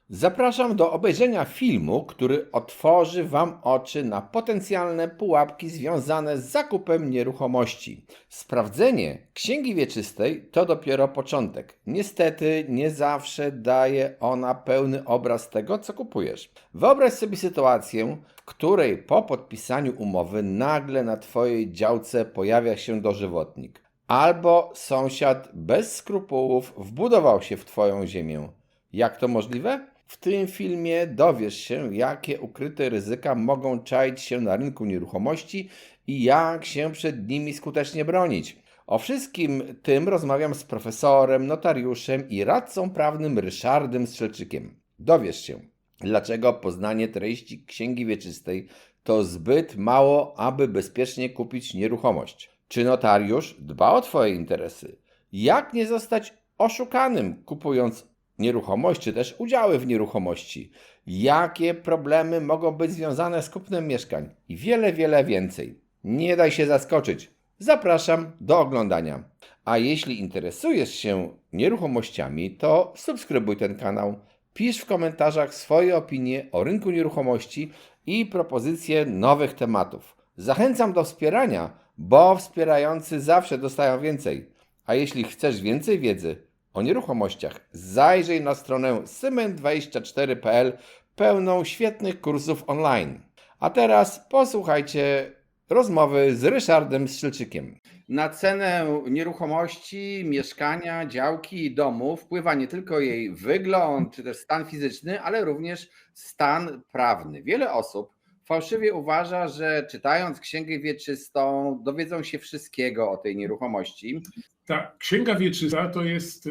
Zapraszam do obejrzenia filmu, który otworzy Wam oczy na potencjalne pułapki związane z zakupem nieruchomości. Sprawdzenie Księgi Wieczystej to dopiero początek. Niestety nie zawsze daje ona pełny obraz tego, co kupujesz. Wyobraź sobie sytuację, w której po podpisaniu umowy nagle na Twojej działce pojawia się dożywotnik. Albo sąsiad bez skrupułów wbudował się w Twoją ziemię. Jak to możliwe? W tym filmie dowiesz się, jakie ukryte ryzyka mogą czaić się na rynku nieruchomości i jak się przed nimi skutecznie bronić. O wszystkim tym rozmawiam z profesorem, notariuszem i radcą prawnym Ryszardem Strzelczykiem. Dowiesz się, dlaczego poznanie treści Księgi Wieczystej to zbyt mało, aby bezpiecznie kupić nieruchomość. Czy notariusz dba o Twoje interesy? Jak nie zostać oszukanym, kupując nieruchomość, czy też udziały w nieruchomości? Jakie problemy mogą być związane z kupnem mieszkań? I wiele, wiele więcej. Nie daj się zaskoczyć. Zapraszam do oglądania. A jeśli interesujesz się nieruchomościami, to subskrybuj ten kanał, pisz w komentarzach swoje opinie o rynku nieruchomości i propozycje nowych tematów. Zachęcam do wspierania, bo wspierający zawsze dostają więcej. A jeśli chcesz więcej wiedzy o nieruchomościach, zajrzyj na stronę symen24.pl pełną świetnych kursów online. A teraz posłuchajcie rozmowy z Ryszardem Strzelczykiem. Na cenę nieruchomości, mieszkania, działki i domu wpływa nie tylko jej wygląd czy też stan fizyczny, ale również stan prawny. Wiele osób fałszywie uważa, że czytając Księgę Wieczystą dowiedzą się wszystkiego o tej nieruchomości. Ta Księga Wieczysta to jest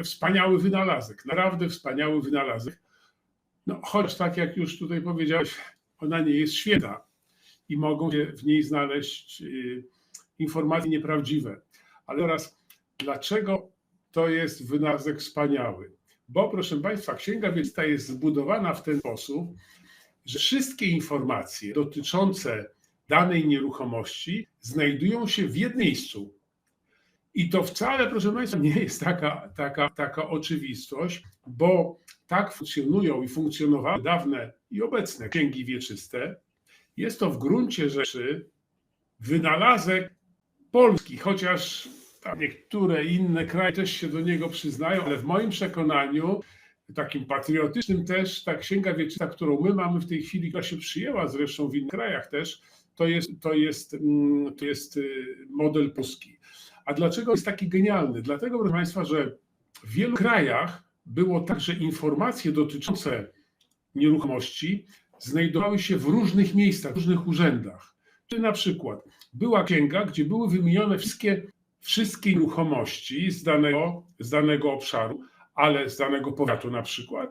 wspaniały wynalazek, naprawdę wspaniały wynalazek. No, choć tak jak już tutaj powiedziałeś, ona nie jest święta i mogą się w niej znaleźć informacje nieprawdziwe. Ale teraz, dlaczego to jest wynalazek wspaniały? Bo proszę Państwa, Księga Wieczysta jest zbudowana w ten sposób, że wszystkie informacje dotyczące danej nieruchomości znajdują się w jednym miejscu. I to wcale, proszę Państwa, nie jest taka oczywistość, bo tak funkcjonują i funkcjonowały dawne i obecne księgi wieczyste. Jest to w gruncie rzeczy wynalazek polski, chociaż niektóre inne kraje też się do niego przyznają, ale w moim przekonaniu, takim patriotycznym też, ta Księga Wieczysta, którą my mamy w tej chwili, która się przyjęła zresztą w innych krajach też, to jest model polski. A dlaczego jest taki genialny? Dlatego, proszę Państwa, że w wielu krajach było tak, że informacje dotyczące nieruchomości znajdowały się w różnych miejscach, w różnych urzędach. Czyli na przykład była księga, gdzie były wymienione wszystkie nieruchomości z danego obszaru, ale z danego powiatu na przykład,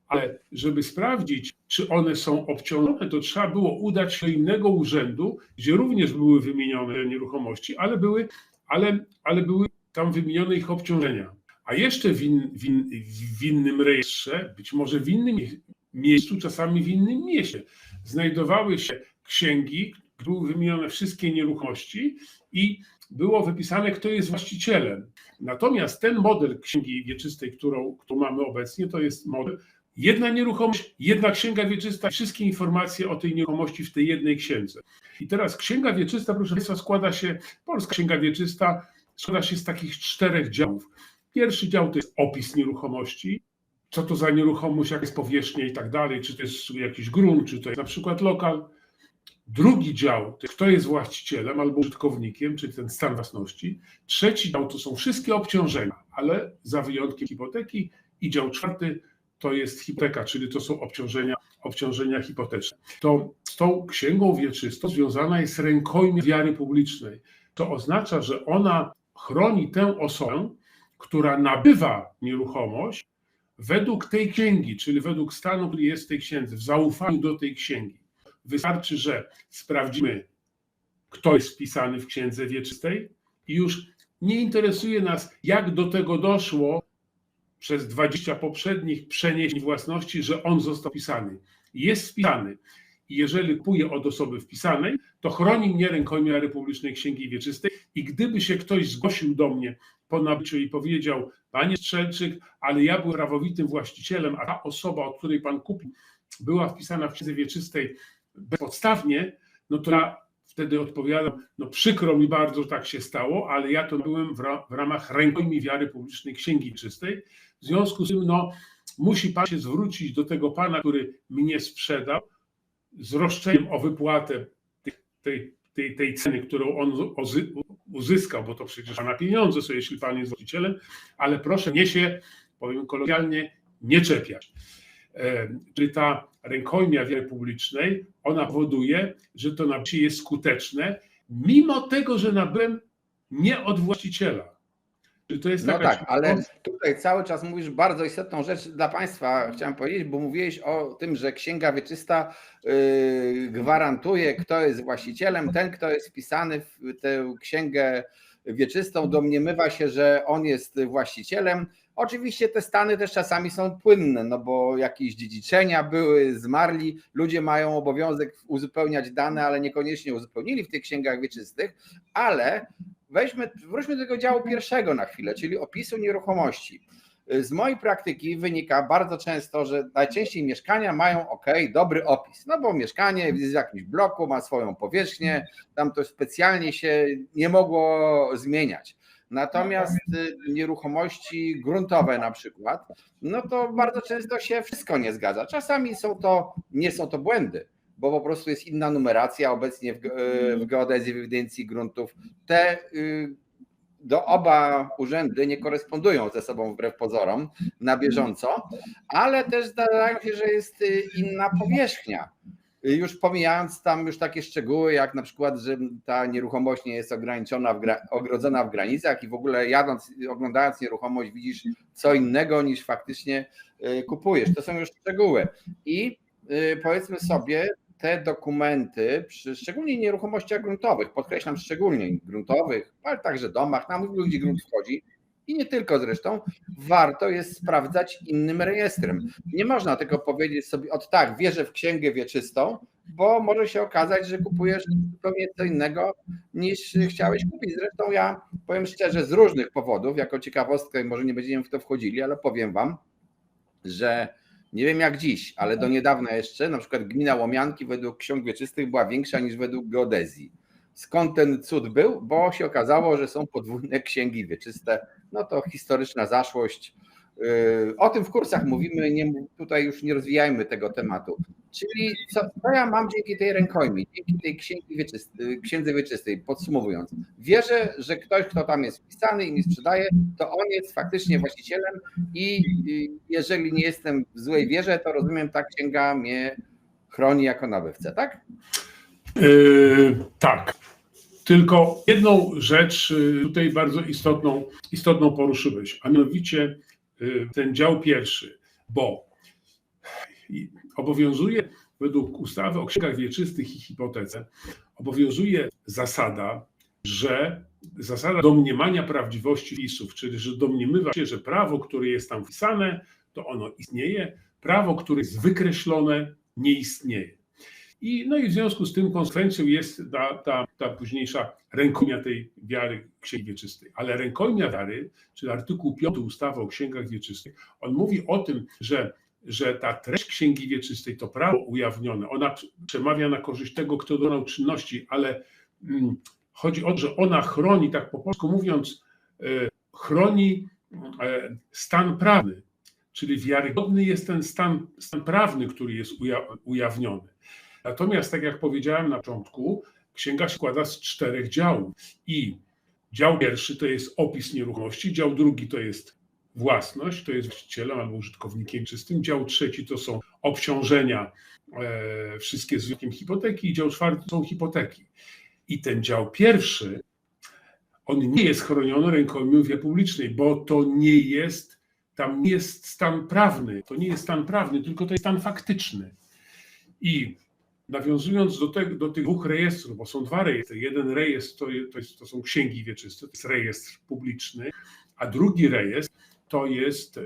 ale żeby sprawdzić, czy one są obciążone, to trzeba było udać się do innego urzędu, gdzie również były wymienione nieruchomości, ale były tam wymienione ich obciążenia. A jeszcze w innym rejestrze, być może w innym miejscu, czasami w innym mieście, znajdowały się księgi, były wymienione wszystkie nieruchomości i było wypisane, kto jest właścicielem. Natomiast ten model Księgi Wieczystej, którą mamy obecnie, to jest model jedna nieruchomość, jedna Księga Wieczysta, wszystkie informacje o tej nieruchomości w tej jednej księdze. I teraz Księga Wieczysta, proszę Państwa, polska Księga Wieczysta składa się z takich 4 działów. Pierwszy dział to jest opis nieruchomości, co to za nieruchomość, jak jest powierzchnia i tak dalej, czy to jest jakiś grunt, czy to jest na przykład lokal. Drugi dział to jest, kto jest właścicielem albo użytkownikiem, czyli ten stan własności. Trzeci dział to są wszystkie obciążenia, ale za wyjątkiem hipoteki. I dział 4 to jest hipoteka, czyli to są obciążenia hipoteczne. To z tą Księgą Wieczystą związana jest rękojmie wiary publicznej. To oznacza, że ona chroni tę osobę, która nabywa nieruchomość według tej księgi, czyli według stanu, który jest w tej księdze, w zaufaniu do tej księgi. Wystarczy, że sprawdzimy, kto jest wpisany w Księdze Wieczystej i już nie interesuje nas, jak do tego doszło przez 20 poprzednich przeniesień własności, że on został wpisany. Jest wpisany. i jeżeli kupuję od osoby wpisanej, to chroni mnie rękojmia Republicznej Księgi Wieczystej i gdyby się ktoś zgłosił do mnie po nabyciu i powiedział: panie Strzelczyk, ale ja byłem prawowitym właścicielem, a ta osoba, od której pan kupił, była wpisana w Księdze Wieczystej bezpodstawnie, no to ja wtedy odpowiadam: no przykro mi bardzo, że tak się stało, ale ja to byłem w ramach rękojmi wiary publicznej Księgi Wieczystej. W związku z tym musi pan się zwrócić do tego pana, który mnie sprzedał, z roszczeniem o wypłatę tej ceny, którą on uzyskał, bo to przecież pana pieniądze są, jeśli pan jest właścicielem, ale proszę mnie się, powiem kolokwialnie, nie czepiać. Czyli ta rękojmia wiary publicznej, ona powoduje, że to nabycie jest skuteczne, mimo tego, że nabyłem nie od właściciela. Czyli to jest No taka... tak, ale tutaj cały czas mówisz bardzo istotną rzecz dla Państwa, chciałem powiedzieć, bo mówiłeś o tym, że Księga Wieczysta gwarantuje, kto jest właścicielem. Ten, kto jest wpisany w tę Księgę Wieczystą, domniemywa się, że on jest właścicielem. Oczywiście te stany też czasami są płynne, no bo jakieś dziedziczenia były, zmarli, ludzie mają obowiązek uzupełniać dane, ale niekoniecznie uzupełnili w tych księgach wieczystych, ale wróćmy do tego działu pierwszego na chwilę, czyli opisu nieruchomości. Z mojej praktyki wynika bardzo często, że najczęściej mieszkania mają dobry opis, no bo mieszkanie jest w jakimś bloku, ma swoją powierzchnię, tam to specjalnie się nie mogło zmieniać. Natomiast nieruchomości gruntowe na przykład, no to bardzo często się wszystko nie zgadza. Czasami nie są to błędy, bo po prostu jest inna numeracja obecnie w geodezji, w ewidencji gruntów. Oba urzędy nie korespondują ze sobą wbrew pozorom na bieżąco, ale też zdarzają się, że jest inna powierzchnia. Już pomijając tam już takie szczegóły, jak na przykład, że ta nieruchomość nie jest ogrodzona w granicach i w ogóle oglądając nieruchomość widzisz co innego niż faktycznie kupujesz. To są już szczegóły. I powiedzmy sobie, te dokumenty, przy szczególnie nieruchomościach gruntowych, podkreślam szczególnie gruntowych, ale także domach, na mój ludzi grunt wchodzi i nie tylko zresztą, warto jest sprawdzać innym rejestrem. Nie można tylko powiedzieć sobie: tak, wierzę w Księgę Wieczystą, bo może się okazać, że kupujesz zupełnie co innego niż chciałeś kupić. Zresztą ja powiem szczerze, z różnych powodów, jako ciekawostkę, może nie będziemy w to wchodzili, ale powiem wam, że nie wiem jak dziś, ale do niedawna jeszcze na przykład gmina Łomianki według ksiąg wieczystych była większa niż według geodezji. Skąd ten cud był? Bo się okazało, że są podwójne księgi wieczyste. No to historyczna zaszłość. O tym w kursach mówimy, tutaj już nie rozwijajmy tego tematu. Czyli co ja mam dzięki tej rękojmi, dzięki tej księdze wieczystej, podsumowując, wierzę, że ktoś, kto tam jest wpisany i mi sprzedaje, to on jest faktycznie właścicielem i jeżeli nie jestem w złej wierze, to rozumiem, ta księga mnie chroni jako nabywcę, tak? Tak. Tylko jedną rzecz tutaj bardzo istotną poruszyłeś, a mianowicie ten dział pierwszy, bo obowiązuje według ustawy o księgach wieczystych i hipotece, obowiązuje zasada domniemania prawdziwości wpisów, czyli że domniemywa się, że prawo, które jest tam wpisane, to ono istnieje, prawo, które jest wykreślone, nie istnieje. I w związku z tym konsekwencją jest ta późniejsza rękojmia tej wiary Księgi Wieczystej. Ale rękojmia wiary, czyli artykuł 5 ustawy o księgach wieczystych, on mówi o tym, że ta treść Księgi Wieczystej, to prawo ujawnione, ona przemawia na korzyść tego, kto dokonał czynności, ale chodzi o to, że ona chroni, tak po polsku mówiąc, chroni stan prawny, czyli wiarygodny jest ten stan prawny, który jest ujawniony. Natomiast, tak jak powiedziałem na początku, księga się składa z 4 działów i dział pierwszy to jest opis nieruchomości, dział drugi to jest własność, to jest właścicielem albo użytkownikiem czystym, dział trzeci to są obciążenia, wszystkie z wyjątkiem hipoteki i dział czwarty to są hipoteki. I ten dział pierwszy, on nie jest chroniony rękojmią wiary publicznej, bo to tam nie jest stan prawny, tylko to jest stan faktyczny. I nawiązując do tych 2 rejestrów, bo są 2 rejestry. Jeden rejestr to są księgi wieczyste, to jest rejestr publiczny, a drugi rejestr to jest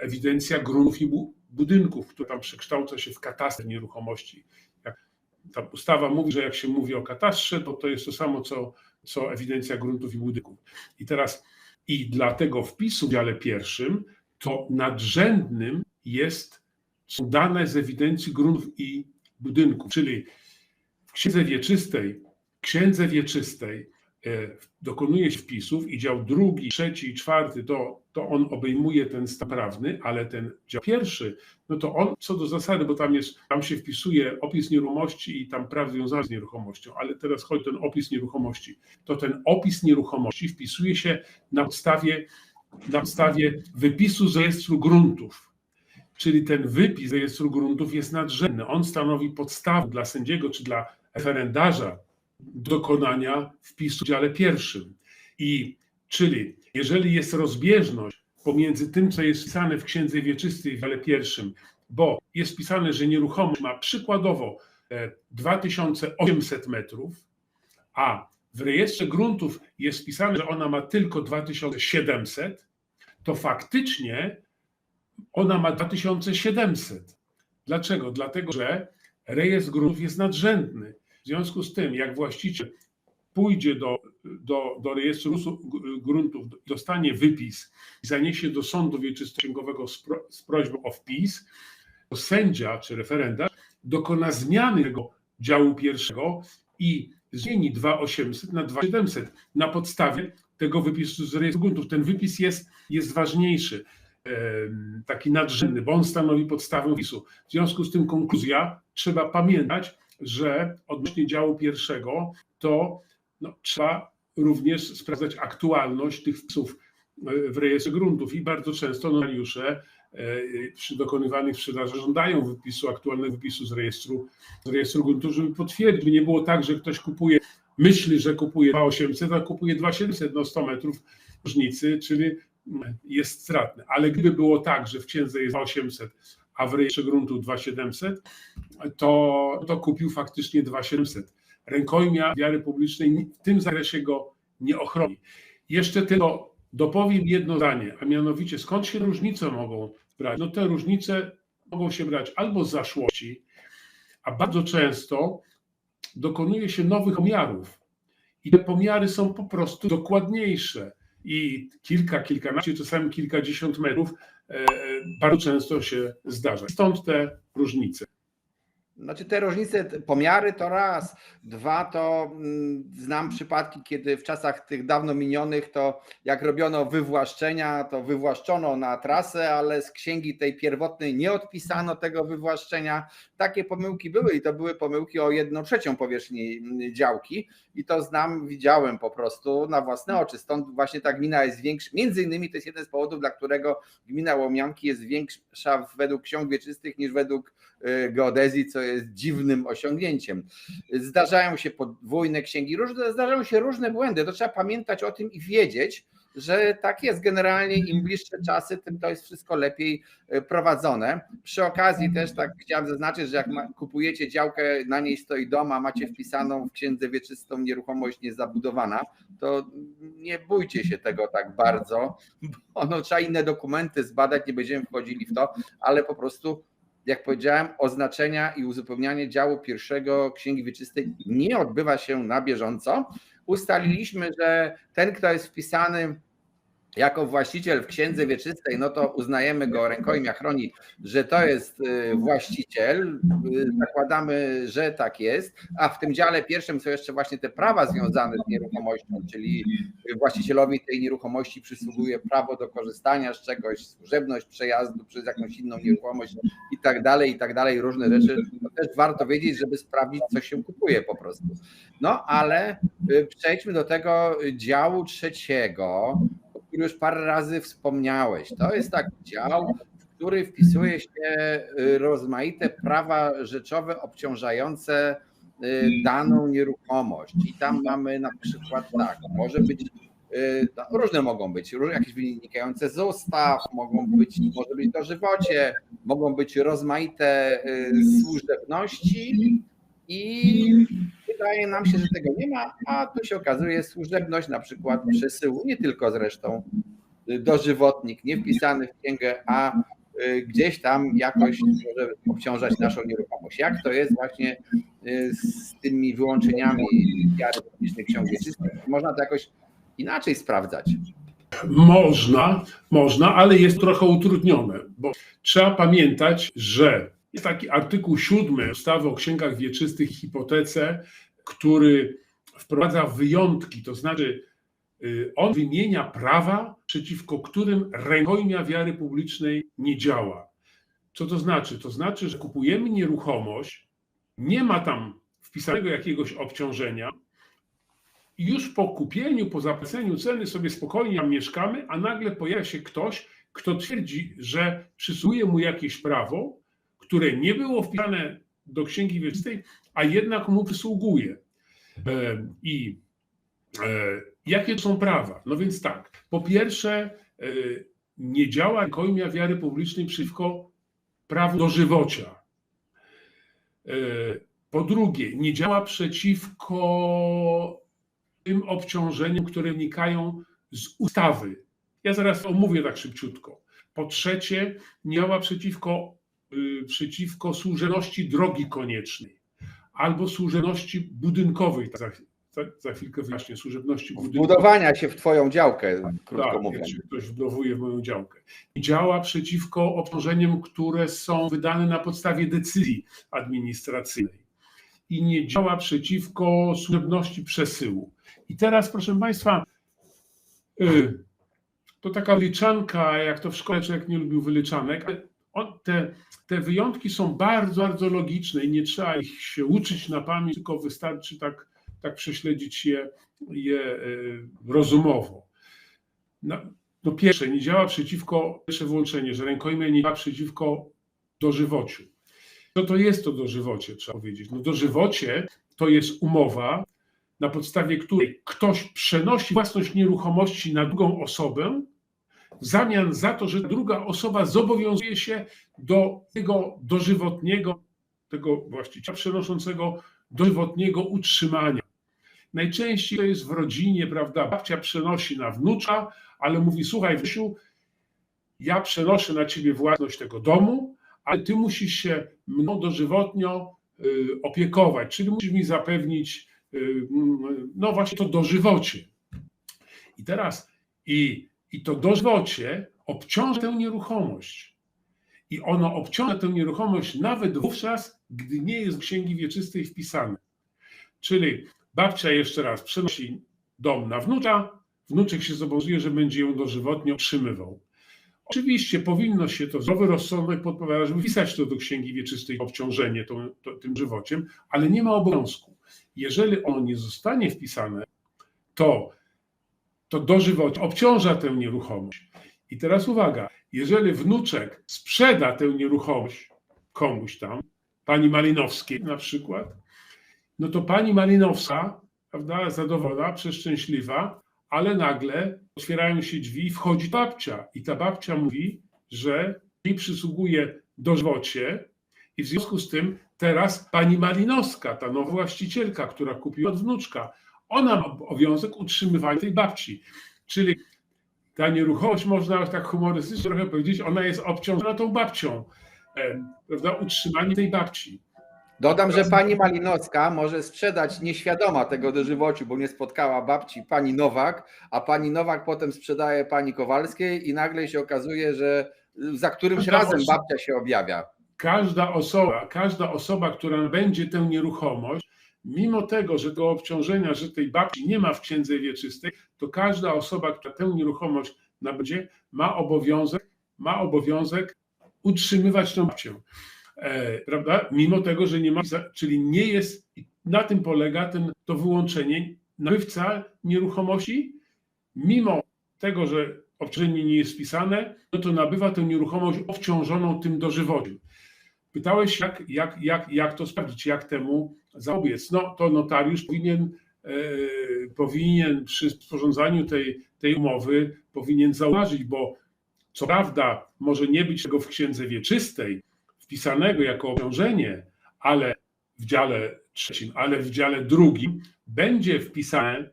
ewidencja gruntów i budynków, która tam przekształca się w katastr nieruchomości. ta ustawa mówi, że jak się mówi o katastrze, to jest to samo, co ewidencja gruntów i budynków. I dlatego wpisu w dziale pierwszym to nadrzędnym są dane z ewidencji gruntów i budynków, czyli w księdze wieczystej dokonuje się wpisów i dział drugi, trzeci i czwarty to on obejmuje ten stan prawny, ale ten dział pierwszy, no to on co do zasady, bo tam się wpisuje opis nieruchomości i tam praw związanych z nieruchomością, ale teraz chodzi o ten opis nieruchomości. To ten opis nieruchomości wpisuje się na podstawie wypisu z rejestru gruntów. Czyli ten wypis z rejestru gruntów jest nadrzędny. On stanowi podstawę dla sędziego czy dla referendarza dokonania wpisu w dziale pierwszym. Czyli jeżeli jest rozbieżność pomiędzy tym, co jest wpisane w księdze wieczystej w dziale pierwszym, bo jest wpisane, że nieruchomość ma przykładowo 2800 metrów, a w rejestrze gruntów jest wpisane, że ona ma tylko 2700, to faktycznie ona ma 2700. Dlaczego? Dlatego, że rejestr gruntów jest nadrzędny. W związku z tym, jak właściciel pójdzie do rejestru gruntów, dostanie wypis i zaniesie do sądu wieczysto-księgowego z prośbą o wpis, to sędzia czy referendarz dokona zmiany tego działu pierwszego i zmieni 2800 na 2700 na podstawie tego wypisu z rejestru gruntów. Ten wypis jest ważniejszy, taki nadrzędny, bo on stanowi podstawę wpisu. W związku z tym konkluzja, trzeba pamiętać, że odnośnie działu pierwszego to trzeba również sprawdzać aktualność tych wpisów w rejestrze gruntów i bardzo często notariusze przy dokonywanych sprzedaży żądają aktualnego wypisu z rejestru gruntów, żeby potwierdzić, by nie było tak, że ktoś myśli, że kupuje 2800, a kupuje 2700, 100 metrów różnicy, czyli jest stratny. Ale gdyby było tak, że w księdze jest 2800, a w rejestrze gruntów 2700, to kupił faktycznie 2700. Rękojmia wiary publicznej w tym zakresie go nie ochroni. Jeszcze tylko dopowiem jedno zdanie, a mianowicie skąd się różnice mogą brać? No te różnice mogą się brać albo z zaszłości, a bardzo często dokonuje się nowych pomiarów i te pomiary są po prostu dokładniejsze i kilkanaście, czasami kilkadziesiąt metrów bardzo często się zdarza. Stąd te różnice. Znaczy te różnice, pomiary to raz, dwa to znam przypadki, kiedy w czasach tych dawno minionych to jak robiono wywłaszczenia, to wywłaszczono na trasę, ale z księgi tej pierwotnej nie odpisano tego wywłaszczenia. Takie pomyłki były i to były pomyłki o 1/3 powierzchni działki i to widziałem po prostu na własne oczy. Stąd właśnie ta gmina jest większa, między innymi to jest jeden z powodów, dla którego gmina Łomianki jest większa według ksiąg wieczystych niż według geodezji, co jest dziwnym osiągnięciem. Zdarzają się podwójne księgi, zdarzają się różne błędy, to trzeba pamiętać o tym i wiedzieć, że tak jest generalnie, im bliższe czasy, tym to jest wszystko lepiej prowadzone. Przy okazji też tak chciałem zaznaczyć, że jak kupujecie działkę, na niej stoi dom, a macie wpisaną w księdze wieczystą nieruchomość niezabudowana, to nie bójcie się tego tak bardzo, bo trzeba inne dokumenty zbadać, nie będziemy wchodzili w to, ale po prostu jak powiedziałem, oznaczenia i uzupełnianie działu pierwszego księgi wieczystej nie odbywa się na bieżąco. Ustaliliśmy, że ten, kto jest wpisany jako właściciel w księdze wieczystej, no to uznajemy go, rękojmia chroni, że to jest właściciel, zakładamy, że tak jest, a w tym dziale pierwszym są jeszcze właśnie te prawa związane z nieruchomością, czyli właścicielowi tej nieruchomości przysługuje prawo do korzystania z czegoś, służebność przejazdu przez jakąś inną nieruchomość i tak dalej, różne rzeczy. To też warto wiedzieć, żeby sprawdzić, co się kupuje po prostu. No ale przejdźmy do tego działu trzeciego, który już parę razy wspomniałeś. To jest taki dział, w który wpisuje się rozmaite prawa rzeczowe obciążające daną nieruchomość. I tam mamy na przykład tak, może być, różne mogą być, jakieś wynikające z ustaw, może być dożywocie, mogą być rozmaite służebności i wydaje nam się, że tego nie ma, a tu się okazuje służebność na przykład przesyłu, nie tylko zresztą dożywotnik, nie wpisany w księgę, a gdzieś tam jakoś może obciążać naszą nieruchomość. Jak to jest właśnie z tymi wyłączeniami wiary publicznej ksiąg wieczystych? Można to jakoś inaczej sprawdzać? Można, ale jest trochę utrudnione, bo trzeba pamiętać, że jest taki artykuł 7 ustawy o księgach wieczystych i hipotece, który wprowadza wyjątki, to znaczy on wymienia prawa, przeciwko którym rękojmia wiary publicznej nie działa. Co to znaczy? To znaczy, że kupujemy nieruchomość, nie ma tam wpisanego jakiegoś obciążenia, i już po kupieniu, po zapłaceniu ceny sobie spokojnie tam mieszkamy, a nagle pojawia się ktoś, kto twierdzi, że przysługuje mu jakieś prawo, które nie było wpisane do księgi wieczystej, a jednak mu przysługuje. I jakie są prawa? No więc tak, po pierwsze, nie działa rękojmia wiary publicznej przeciwko prawu dożywocia. Po drugie, nie działa przeciwko tym obciążeniom, które wynikają z ustawy. Ja zaraz omówię tak szybciutko. Po trzecie, nie działa przeciwko służebności drogi koniecznej albo służebności budynkowej. Za chwilkę wyjaśnię, służebności budynkowej. Budowania się w twoją działkę, krótko tak, mówiąc. Jak ktoś wbudowuje w moją działkę. Nie działa przeciwko obciążeniom, które są wydane na podstawie decyzji administracyjnej. I nie działa przeciwko służebności przesyłu. I teraz, proszę Państwa, to taka wyliczanka, jak to w szkole człowiek nie lubił wyliczanek, te wyjątki są bardzo, bardzo logiczne i nie trzeba ich się uczyć na pamięć, tylko wystarczy tak prześledzić je rozumowo. No pierwsze, nie działa przeciwko, pierwsze wyłączenie, że rękojmie nie działa przeciwko dożywociu. Co to jest to dożywocie, trzeba powiedzieć? No dożywocie to jest umowa, na podstawie której ktoś przenosi własność nieruchomości na drugą osobę w zamian za to, że druga osoba zobowiązuje się do tego dożywotniego, tego właściciela przenoszącego dożywotniego utrzymania. Najczęściej to jest w rodzinie, prawda, babcia przenosi na wnucza, ale mówi: słuchaj, Wysiu, ja przenoszę na ciebie własność tego domu, ale ty musisz się mną dożywotnio opiekować, czyli musisz mi zapewnić no właśnie to dożywocie. I teraz i to dożywocie obciąża tę nieruchomość. I ono obciąża tę nieruchomość nawet wówczas, gdy nie jest w księgi wieczystej wpisane. Czyli babcia jeszcze raz przenosi dom na wnucza, wnuczek się zobowiązuje, że będzie ją dożywotnio utrzymywał. Oczywiście powinno się to zdrowy rozsądek podpowiada, żeby wpisać to do księgi wieczystej obciążenie tym żywociem, ale nie ma obowiązku. Jeżeli ono nie zostanie wpisane, to dożywocie obciąża tę nieruchomość. I teraz uwaga, jeżeli wnuczek sprzeda tę nieruchomość komuś tam, pani Malinowskiej na przykład, no to pani Malinowska, prawda, zadowolona, przeszczęśliwa, ale nagle otwierają się drzwi i wchodzi babcia. I ta babcia mówi, że jej przysługuje dożywocie i w związku z tym teraz pani Malinowska, ta nowa właścicielka, która kupiła od wnuczka, ona ma obowiązek utrzymywania tej babci. Czyli ta nieruchomość, można tak humorystycznie trochę powiedzieć, ona jest obciążona tą babcią, prawda, utrzymaniem tej babci. Dodam, że pani Malinowska może sprzedać nieświadoma tego dożywociu, bo nie spotkała babci pani Nowak, a pani Nowak potem sprzedaje pani Kowalskiej i nagle się okazuje, że za którymś razem babcia się objawia. Każda osoba, która będzie tę nieruchomość, mimo tego, że do obciążenia, że tej babci nie ma w księdze wieczystej, to każda osoba, która tę nieruchomość nabędzie, ma obowiązek utrzymywać tę babcię. Prawda? Mimo tego, że nie ma, czyli nie jest, na tym polega to wyłączenie. Nabywca nieruchomości, mimo tego, że obciążenie nie jest wpisane, no to nabywa tę nieruchomość obciążoną tym dożywociem. Pytałeś, jak to sprawdzić, jak temu zapobiec. No to notariusz powinien przy sporządzaniu tej umowy powinien zauważyć, bo co prawda może nie być tego w księdze wieczystej wpisanego jako obciążenie, ale w dziale trzecim, ale w dziale drugim będzie wpisane,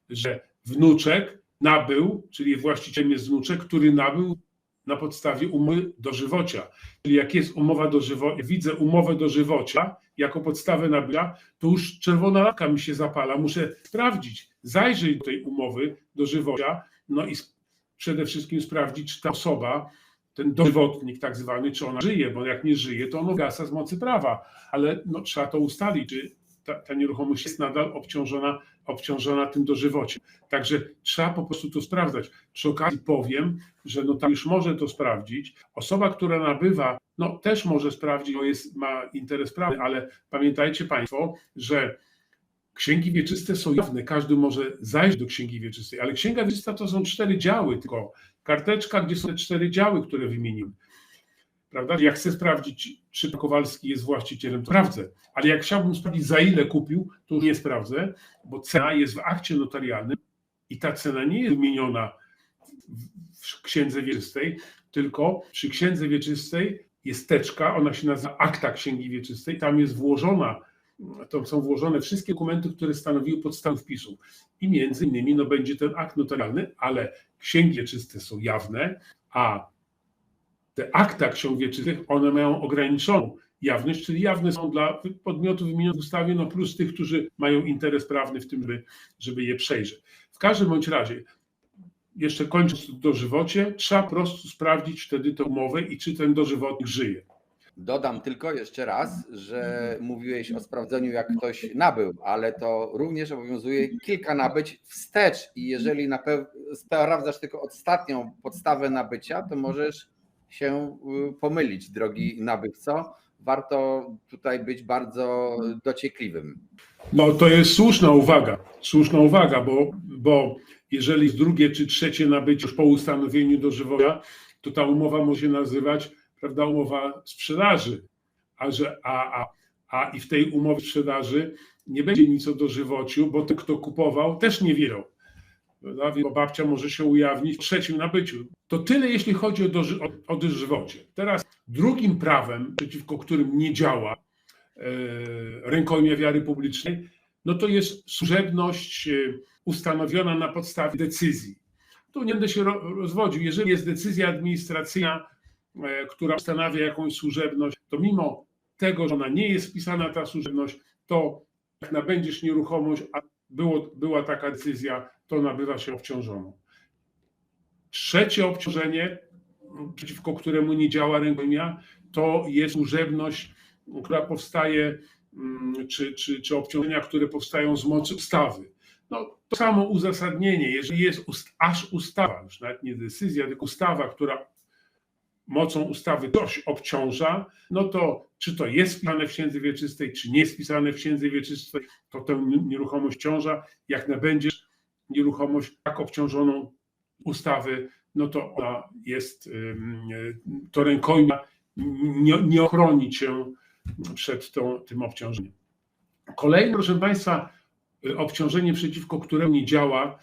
że wnuczek nabył, czyli właścicielem jest wnuczek, który nabył na podstawie umowy dożywocia. Czyli jak jest umowa dożywocia, widzę umowę dożywocia jako podstawę nabycia, to już czerwona lampka mi się zapala. Muszę sprawdzić, zajrzeć do tej umowy dożywocia, no i przede wszystkim sprawdzić, czy ta osoba, ten dożywotnik tak zwany, czy ona żyje, bo jak nie żyje, to ono gasa z mocy prawa, ale no, trzeba to ustalić, czy ta nieruchomość jest nadal obciążona tym dożywociem. Także trzeba po prostu to sprawdzać. Przy okazji powiem, że notariusz może to sprawdzić. Osoba, która nabywa, no też może sprawdzić, bo ma interes prawny, ale pamiętajcie Państwo, że księgi wieczyste są jawne, każdy może zajrzeć do księgi wieczystej, ale księga wieczysta to są 4 działy, tylko karteczka, gdzie są te 4 działy, które wymieniłem. Prawda? Jak chcę sprawdzić, czy Kowalski jest właścicielem, to sprawdzę. Ale jak chciałbym sprawdzić, za ile kupił, to już nie sprawdzę, bo cena jest w akcie notarialnym i ta cena nie jest wymieniona w księdze wieczystej, tylko przy księdze wieczystej jest teczka, ona się nazywa akta księgi wieczystej, tam jest to są włożone wszystkie dokumenty, które stanowiły podstawę wpisu. I między innymi no, będzie ten akt notarialny, ale księgi wieczyste są jawne, a te akta ksiąg wieczystych, one mają ograniczoną jawność, czyli jawne są dla podmiotów wymienionych w ustawie, no plus tych, którzy mają interes prawny w tym, żeby je przejrzeć. W każdym bądź razie, jeszcze kończąc dożywocie, trzeba po prostu sprawdzić wtedy tę umowę i czy ten dożywotnik żyje. Dodam tylko jeszcze raz, że mówiłeś o sprawdzeniu, jak ktoś nabył, ale to również obowiązuje kilka nabyć wstecz i jeżeli sprawdzasz tylko ostatnią podstawę nabycia, to możesz się pomylić, drogi nabywco. Warto tutaj być bardzo dociekliwym. No to jest słuszna uwaga, bo jeżeli jest drugie czy trzecie nabycie już po ustanowieniu dożywocia, to ta umowa może się nazywać, prawda, umowa sprzedaży, i w tej umowie sprzedaży nie będzie nic o dożywociu, bo ten, kto kupował, też nie wiedział. Bo babcia może się ujawnić w trzecim nabyciu. To tyle, jeśli chodzi o dożywocie. Teraz drugim prawem, przeciwko którym nie działa rękojmia wiary publicznej, no to jest służebność ustanowiona na podstawie decyzji. Tu nie będę się rozwodził. Jeżeli jest decyzja administracyjna, która ustanawia jakąś służebność, to mimo tego, że ona nie jest wpisana, ta służebność, to jak nabędziesz nieruchomość, a była taka decyzja, to nabywa się obciążoną. Trzecie obciążenie, przeciwko któremu nie działa rękojmia, to jest służebność, która powstaje, czy obciążenia, które powstają z mocy ustawy. No, to samo uzasadnienie, jeżeli jest aż ustawa, już nawet nie decyzja, tylko ustawa, która mocą ustawy coś obciąża, no to czy to jest wpisane w księdze wieczystej, czy nie jest wpisane w księdze wieczystej, to tę nieruchomość ciąża. Jak nabędziesz nieruchomość tak obciążoną ustawy, no to ona jest, to rękojmia nie ochroni cię przed tym obciążeniem. Kolejne, proszę Państwa, obciążenie, przeciwko któremu nie działa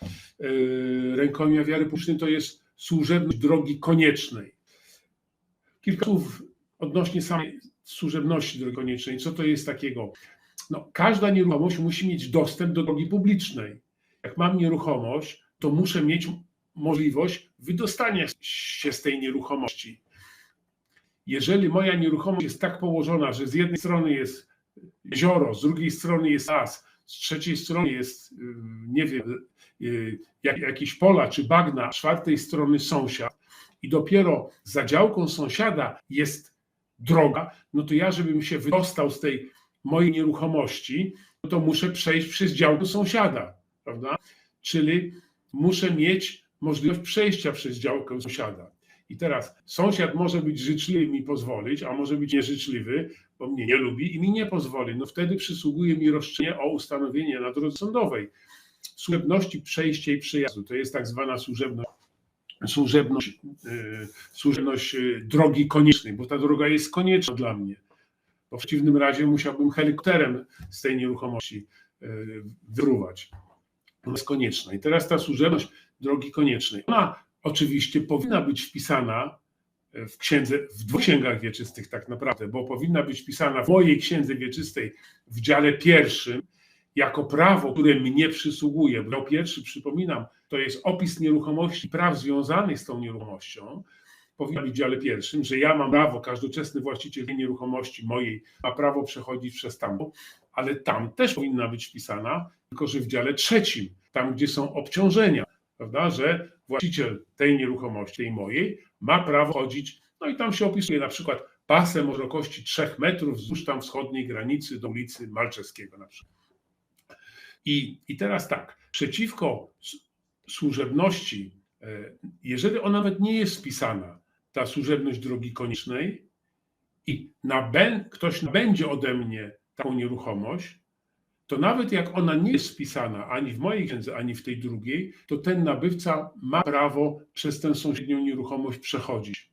rękojmia wiary publicznej, to jest służebność drogi koniecznej. Kilka słów odnośnie samej służebności drogi koniecznej. Co to jest takiego? No, każda nieruchomość musi mieć dostęp do drogi publicznej. Jak mam nieruchomość, to muszę mieć możliwość wydostania się z tej nieruchomości. Jeżeli moja nieruchomość jest tak położona, że z jednej strony jest jezioro, z drugiej strony jest las, z trzeciej strony jest, nie wiem, jakieś pola czy bagna, z czwartej strony sąsiad i dopiero za działką sąsiada jest droga, no to ja, żebym się wydostał z tej mojej nieruchomości, no to muszę przejść przez działkę sąsiada, prawda? Czyli muszę mieć możliwość przejścia przez działkę sąsiada. I teraz sąsiad może być życzliwy i mi pozwolić, a może być nieżyczliwy, bo mnie nie lubi i mi nie pozwoli. No wtedy przysługuje mi roszczenie o ustanowienie na drodze sądowej służebności przejścia i przejazdu. To jest tak zwana służebność drogi koniecznej, bo ta droga jest konieczna dla mnie. Bo w przeciwnym razie musiałbym helikopterem z tej nieruchomości wyruwać. Ona jest konieczna. I teraz ta służebność drogi koniecznej, ona oczywiście powinna być wpisana w księdze, w 2 księgach wieczystych tak naprawdę, bo powinna być wpisana w mojej księdze wieczystej w dziale 1 jako prawo, które mnie przysługuje. Dział 1, przypominam, to jest opis nieruchomości, praw związanych z tą nieruchomością. powinna być w dziale pierwszym, że ja mam prawo, każdoczesny właściciel tej nieruchomości mojej ma prawo przechodzić przez tamtą, ale tam też powinna być wpisana, tylko że w dziale trzecim, tam gdzie są obciążenia, prawda, że właściciel tej nieruchomości, tej mojej, ma prawo chodzić, no i tam się opisuje na przykład pasem o szerokości 3 metrów wzdłuż tam wschodniej granicy do ulicy Malczewskiego na przykład. I teraz tak, przeciwko służebności, jeżeli ona nawet nie jest wpisana, ta służebność drogi koniecznej i ktoś nabędzie ode mnie taką nieruchomość, to nawet jak ona nie jest wpisana ani w mojej księdze, ani w tej drugiej, to ten nabywca ma prawo przez tę sąsiednią nieruchomość przechodzić.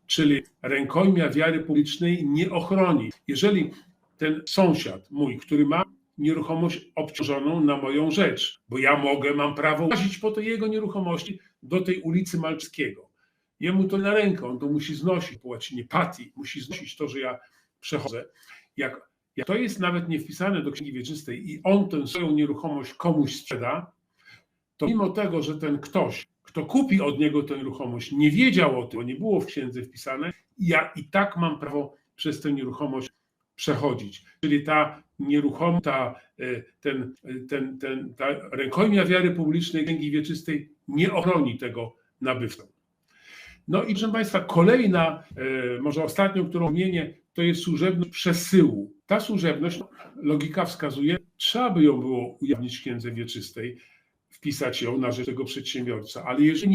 Czyli rękojmia wiary publicznej nie ochroni. Jeżeli ten sąsiad mój, który ma nieruchomość obciążoną na moją rzecz, bo ja mam prawo łazić po tej jego nieruchomości do tej ulicy Malczewskiego. Jemu to na rękę, on to musi znosić, po łacinie pati, musi znosić to, że ja przechodzę. Jak to jest nawet nie wpisane do księgi wieczystej i on tę swoją nieruchomość komuś sprzeda, to mimo tego, że ten ktoś, kto kupi od niego tę nieruchomość, nie wiedział o tym, bo nie było w księdze wpisane, ja i tak mam prawo przez tę nieruchomość przechodzić. Czyli ta nieruchomość, ta rękojmia wiary publicznej księgi wieczystej nie ochroni tego nabywcę. No i proszę Państwa, kolejna, może ostatnią, którą wymienię, to jest służebność przesyłu. Ta służebność, logika wskazuje, trzeba by ją było ujawnić w księdze wieczystej, wpisać ją na rzecz tego przedsiębiorca, ale jeżeli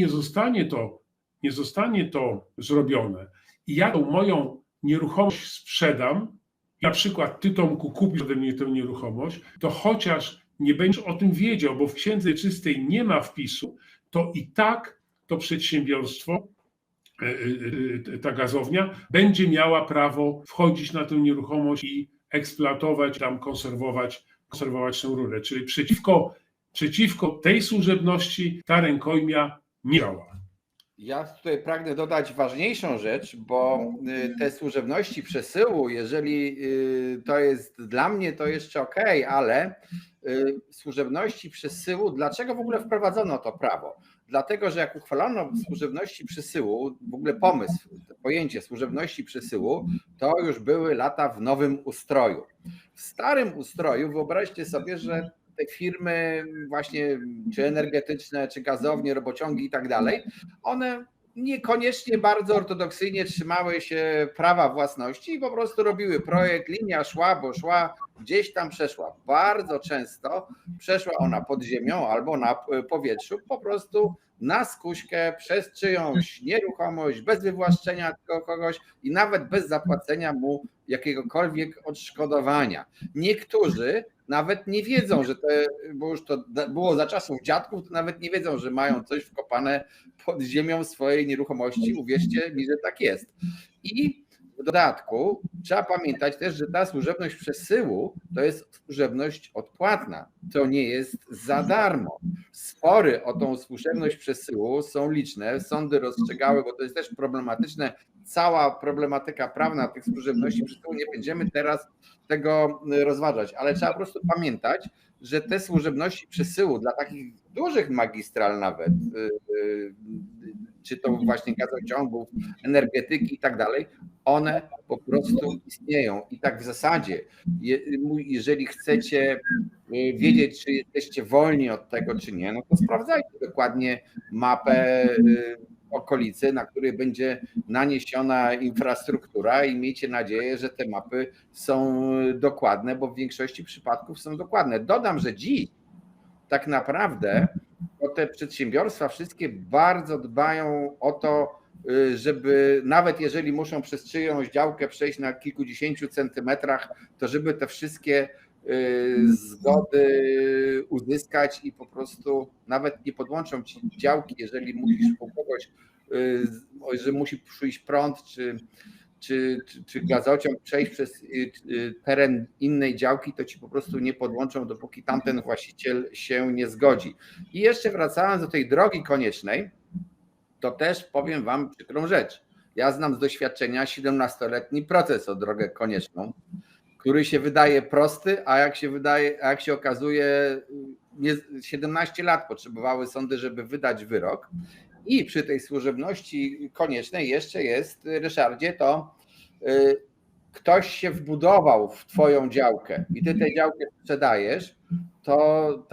nie zostanie to zrobione i ja tą moją nieruchomość sprzedam, na przykład ty, Tomku, kupisz ode mnie tę nieruchomość, to chociaż nie będziesz o tym wiedział, bo w księdze wieczystej nie ma wpisu, to i tak to przedsiębiorstwo, ta gazownia będzie miała prawo wchodzić na tę nieruchomość i eksploatować, tam konserwować tę rurę. Czyli przeciwko tej służebności ta rękojmia nie działa. Ja tutaj pragnę dodać ważniejszą rzecz, bo te służebności przesyłu, jeżeli to jest dla mnie, to jeszcze okej, ale służebności przesyłu, dlaczego w ogóle wprowadzono to prawo? Dlatego, że jak uchwalono służebności przesyłu, w ogóle pomysł, pojęcie służebności przesyłu, to już były lata w nowym ustroju. W starym ustroju wyobraźcie sobie, że te firmy właśnie, czy energetyczne, czy gazownie, robociągi i tak dalej, one niekoniecznie bardzo ortodoksyjnie trzymały się prawa własności i po prostu robiły projekt, linia szła, bo szła, gdzieś tam przeszła. Bardzo często przeszła ona pod ziemią albo na powietrzu, po prostu na skuśkę, przez czyjąś nieruchomość, bez wywłaszczenia kogoś i nawet bez zapłacenia mu jakiegokolwiek odszkodowania. Niektórzy nawet nie wiedzą, że bo już to było za czasów dziadków, to nawet nie wiedzą, że mają coś wkopane pod ziemią swojej nieruchomości. Uwierzcie mi, że tak jest. I w dodatku trzeba pamiętać też, że ta służebność przesyłu to jest służebność odpłatna. To nie jest za darmo. Spory o tą służebność przesyłu są liczne. Sądy rozstrzygały, bo to jest też problematyczne. Cała problematyka prawna tych służebności przesyłu, nie będziemy teraz tego rozważać, ale trzeba po prostu pamiętać, że te służebności przesyłu dla takich dużych magistral nawet, czy to właśnie gazociągów, energetyki i tak dalej, one po prostu istnieją. I tak w zasadzie, jeżeli chcecie wiedzieć, czy jesteście wolni od tego, czy nie, no to sprawdzajcie dokładnie mapę okolicy, na której będzie naniesiona infrastruktura i miejcie nadzieję, że te mapy są dokładne, bo w większości przypadków są dokładne. Dodam, że dziś tak naprawdę te przedsiębiorstwa wszystkie bardzo dbają o to, żeby nawet jeżeli muszą przez czyjąś działkę przejść na kilkudziesięciu centymetrach, to żeby te wszystkie zgody uzyskać i po prostu nawet nie podłączą ci działki, jeżeli musisz u kogoś, że musi przyjść prąd, czy gazociąg przejść przez teren innej działki, to ci po prostu nie podłączą, dopóki tamten właściciel się nie zgodzi. I jeszcze wracając do tej drogi koniecznej, to też powiem wam przykrą rzecz. Ja znam z doświadczenia 17-letni proces o drogę konieczną, który się wydaje prosty, a jak się okazuje, 17 lat potrzebowały sądy, żeby wydać wyrok. I przy tej służebności koniecznej jeszcze jest, Ryszardzie, to ktoś się wbudował w twoją działkę i ty tę działkę sprzedajesz, to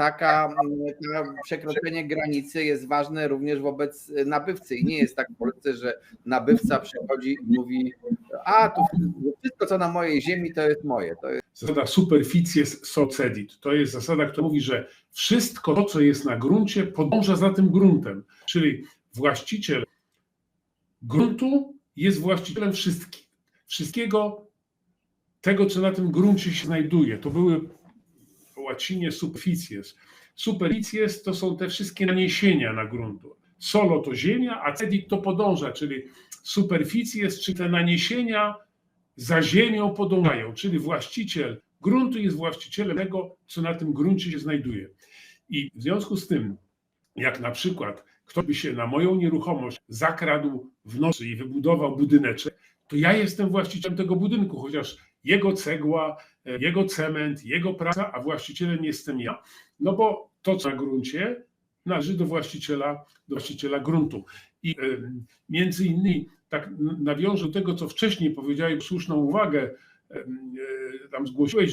przekroczenie granicy jest ważne również wobec nabywcy. I nie jest tak w Polsce, że nabywca przychodzi i mówi: a tu wszystko, co na mojej ziemi, to jest moje. To jest... Zasada superficies socedit. To jest zasada, która mówi, że wszystko to, co jest na gruncie, podąża za tym gruntem. Czyli właściciel gruntu jest właścicielem wszystkiego tego, co na tym gruncie się znajduje. To były w łacinie superficies. Superficies to są te wszystkie naniesienia na gruntu. Solo to ziemia, a cedit to podąża, czyli superficies, czy te naniesienia za ziemią podążają, czyli właściciel gruntu jest właścicielem tego, co na tym gruncie się znajduje. I w związku z tym, jak na przykład ktoś by się na moją nieruchomość zakradł w nocy i wybudował budyneczek, to ja jestem właścicielem tego budynku, chociaż jego cegła, jego cement, jego praca, a właścicielem jestem ja, no bo to, co na gruncie, należy do właściciela gruntu. I między innymi, tak nawiążę do tego, co wcześniej powiedziałeś, słuszną uwagę, tam zgłosiłeś,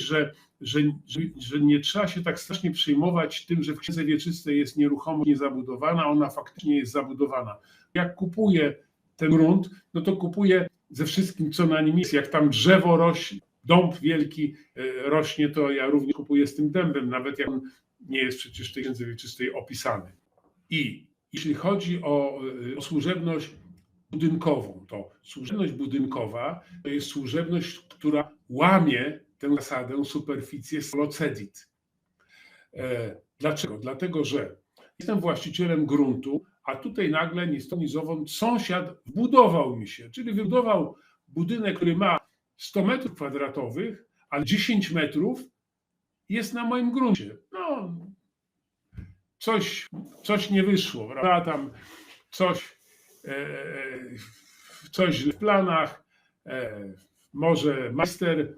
że nie trzeba się tak strasznie przejmować tym, że w księdze wieczystej jest nieruchomość niezabudowana, ona faktycznie jest zabudowana. Jak kupuję ten grunt, no to kupuję ze wszystkim, co na nim jest. Jak tam drzewo rośnie, dąb wielki rośnie, to ja również kupuję z tym dębem, nawet jak on nie jest przecież w tej księdze wieczystej opisany. I jeśli chodzi o służebność budynkową, to służebność budynkowa to jest służebność, która łamie tę zasadę superficies solo cedit. Dlaczego? Dlatego, że jestem właścicielem gruntu, a tutaj nagle ni stąd ni zowąd sąsiad wbudował mi się, czyli wybudował budynek, który ma 100 metrów kwadratowych, ale 10 metrów jest na moim gruncie. No, coś nie wyszło, prawda? Tam coś w planach, może majster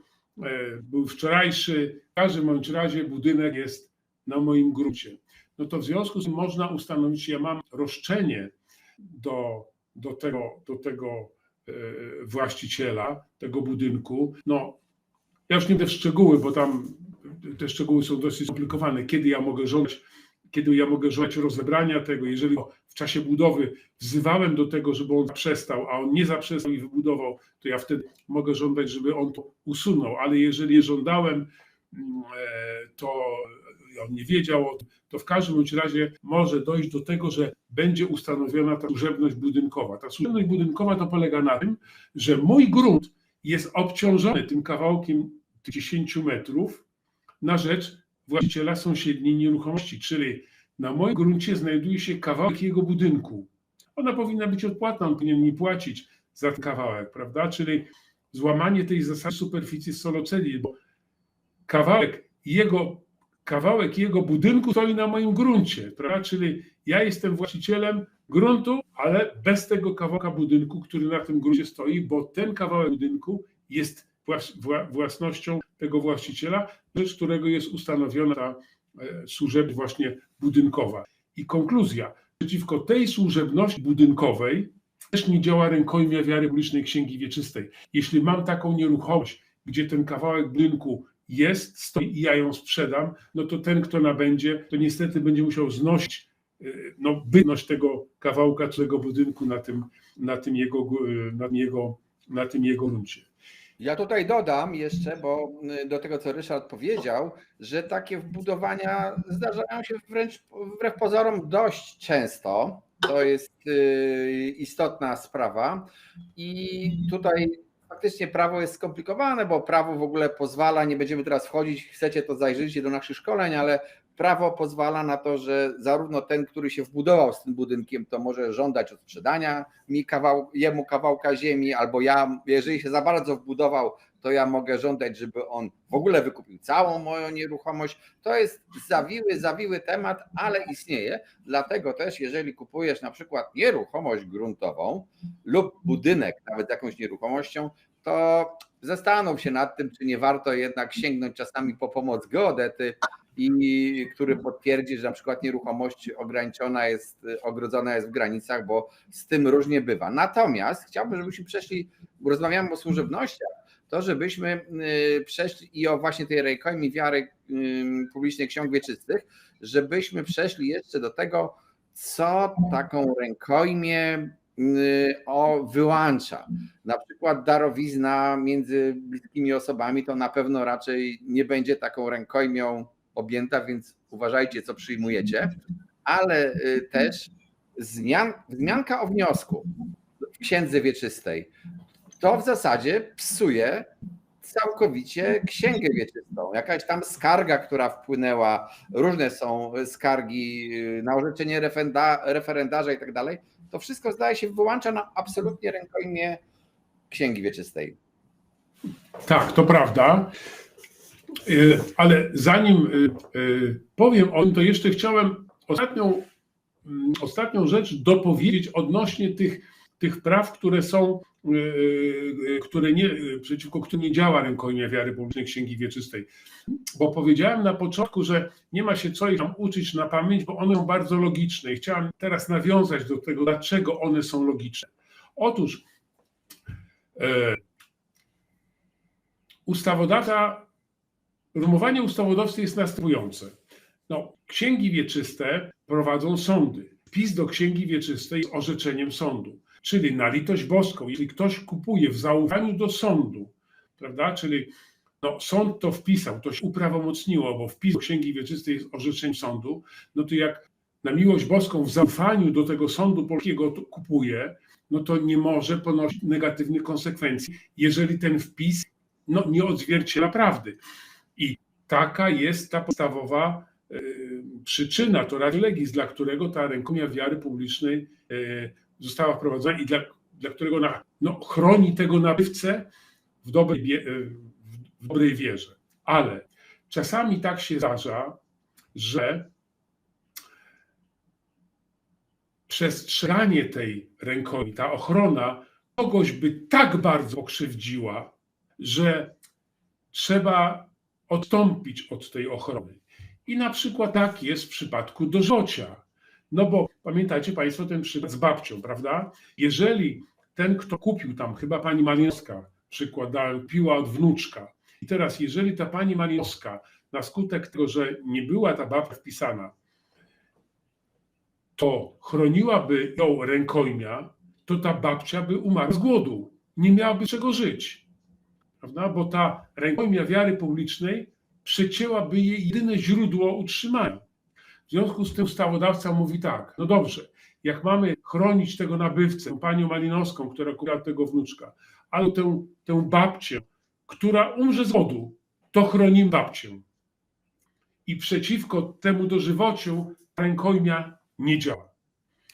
był wczorajszy, w każdym bądź razie budynek jest na moim gruncie. No to w związku z tym można ustanowić, ja mam roszczenie do tego właściciela tego budynku. No, ja już nie będę w szczegóły, bo tam te szczegóły są dosyć skomplikowane. Kiedy ja mogę żądać rozebrania tego, jeżeli w czasie budowy wzywałem do tego, żeby on zaprzestał, a on nie zaprzestał i wybudował, to ja wtedy mogę żądać, żeby on to usunął, ale jeżeli żądałem, to on nie wiedział o tym, to w każdym razie może dojść do tego, że będzie ustanowiona ta służebność budynkowa. Ta służebność budynkowa to polega na tym, że mój grunt jest obciążony tym kawałkiem 10 metrów na rzecz właściciela sąsiedniej nieruchomości, czyli na moim gruncie znajduje się kawałek jego budynku. Ona powinna być odpłatna, on powinien mi płacić za ten kawałek, prawda? Czyli złamanie tej zasady superficies solo cedit, bo kawałek jego budynku stoi na moim gruncie, prawda? Czyli ja jestem właścicielem gruntu, ale bez tego kawałka budynku, który na tym gruncie stoi, bo ten kawałek budynku jest własnością tego właściciela, rzecz którego jest ustanowiona ta służebność właśnie budynkowa. I konkluzja. Przeciwko tej służebności budynkowej też nie działa rękojmia wiary publicznej Księgi Wieczystej. Jeśli mam taką nieruchomość, gdzie ten kawałek budynku jest, stoi i ja ją sprzedam, no to ten, kto nabędzie, to niestety będzie musiał znosić bytność tego kawałka tego budynku na tym jego gruncie. Ja tutaj dodam jeszcze, bo do tego, co Ryszard powiedział, że takie wbudowania zdarzają się wbrew pozorom dość często. To jest istotna sprawa i tutaj faktycznie prawo jest skomplikowane, bo prawo w ogóle pozwala, nie będziemy teraz wchodzić, chcecie to zajrzyjcie do naszych szkoleń, ale prawo pozwala na to, że zarówno ten, który się wbudował z tym budynkiem, to może żądać odsprzedania jemu kawałka ziemi, albo ja, jeżeli się za bardzo wbudował, to ja mogę żądać, żeby on w ogóle wykupił całą moją nieruchomość. To jest zawiły temat, ale istnieje. Dlatego też, jeżeli kupujesz na przykład nieruchomość gruntową lub budynek nawet z jakąś nieruchomością, to zastanów się nad tym, czy nie warto jednak sięgnąć czasami po pomoc geodety i który potwierdzi, że na przykład nieruchomość ogrodzona jest w granicach, bo z tym różnie bywa. Natomiast chciałbym, żebyśmy przeszli, bo rozmawiamy o służebnościach, to żebyśmy przeszli i o właśnie tej rękojmi wiary publicznej ksiąg wieczystych, żebyśmy przeszli jeszcze do tego, co taką rękojmię wyłącza. Na przykład darowizna między bliskimi osobami to na pewno raczej nie będzie taką rękojmią objęta, więc uważajcie, co przyjmujecie, ale też wzmianka o wniosku w księdze wieczystej to w zasadzie psuje całkowicie księgę wieczystą. Jakaś tam skarga, która wpłynęła, różne są skargi na orzeczenie referendarza i tak dalej, to wszystko zdaje się wyłącza na absolutnie rękojmię księgi wieczystej. Tak, to prawda. Ale zanim powiem o tym, to jeszcze chciałem ostatnią rzecz dopowiedzieć odnośnie tych praw, które są, przeciwko którym nie działa rękojmia wiary publicznej księgi wieczystej. Bo powiedziałem na początku, że nie ma się co ich tam uczyć na pamięć, bo one są bardzo logiczne i chciałem teraz nawiązać do tego, dlaczego one są logiczne. Otóż rozumowanie ustawodawcy jest następujące. Księgi wieczyste prowadzą sądy. Wpis do księgi wieczystej jest orzeczeniem sądu. Czyli na litość boską, jeśli ktoś kupuje w zaufaniu do sądu, prawda, czyli sąd to wpisał, to się uprawomocniło, bo wpis do księgi wieczystej jest orzeczeniem sądu, to jak na miłość boską w zaufaniu do tego sądu polskiego to kupuje, to nie może ponosić negatywnych konsekwencji, jeżeli ten wpis nie odzwierciedla prawdy. I taka jest ta podstawowa przyczyna, to ratio legis, dla którego ta rękojmia wiary publicznej została wprowadzona i dla którego chroni tego nabywcę w dobrej wierze. Ale czasami tak się zdarza, że przestrzeganie tej rękojmi, ta ochrona kogoś by tak bardzo pokrzywdziła, że trzeba odstąpić od tej ochrony. I na przykład tak jest w przypadku dożywocia. Bo pamiętacie Państwo ten przykład z babcią, prawda? Jeżeli ten, kto kupił tam, chyba pani Malinowska, przykład dałem, piła od wnuczka. I teraz, jeżeli ta pani Malinowska na skutek tego, że nie była ta babcia wpisana, to chroniłaby ją rękojmia, to ta babcia by umarła z głodu. Nie miałaby czego żyć. Prawda? Bo ta rękojmia wiary publicznej przecięłaby jej jedyne źródło utrzymania. W związku z tym ustawodawca mówi tak, dobrze, jak mamy chronić tego nabywcę, panią Malinowską, która kupiła tego wnuczka, ale tę babcię, która umrze z głodu, to chronimy babcię. I przeciwko temu dożywociu rękojmia nie działa.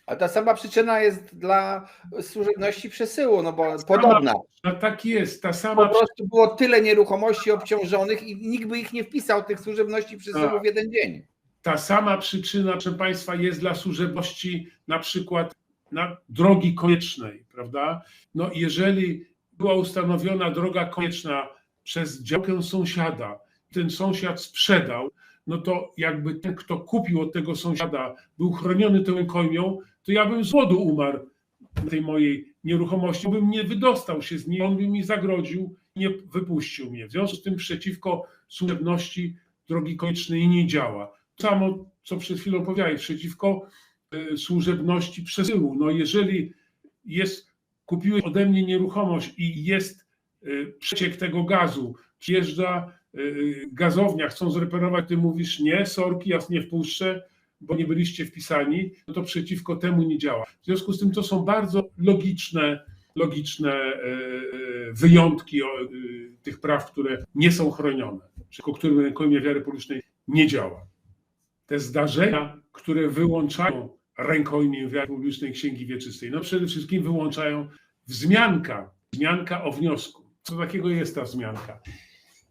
A ta sama przyczyna jest dla służebności przesyłu, bo podobna. Tak jest, ta sama. Po prostu było tyle nieruchomości obciążonych i nikt by ich nie wpisał, tych służebności przesyłu w jeden dzień. Ta sama przyczyna, proszę Państwa, jest dla służebności na przykład na drogi koniecznej, prawda? Jeżeli była ustanowiona droga konieczna przez działkę sąsiada, ten sąsiad sprzedał, to jakby ten, kto kupił od tego sąsiada, był chroniony tą rękojmią, to ja bym z głodu umarł na tej mojej nieruchomości, bym nie wydostał się z niej, on by mi zagrodził, nie wypuścił mnie. W związku z tym przeciwko służebności drogi koniecznej nie działa. To samo, co przed chwilą powiedziałem, przeciwko służebności przesyłu. Jeżeli kupiłeś ode mnie nieruchomość i jest przeciek tego gazu, przyjeżdża gazownia, chcą zreperować, ty mówisz nie, sorki, ja nie wpuszczę, bo nie byliście wpisani, to przeciwko temu nie działa. W związku z tym to są bardzo logiczne wyjątki tych praw, które nie są chronione, przeciwko którym rękojmia wiary publicznej nie działa. Te zdarzenia, które wyłączają rękojmię wiary publicznej księgi wieczystej, przede wszystkim wyłączają wzmianka o wniosku. Co takiego jest ta wzmianka?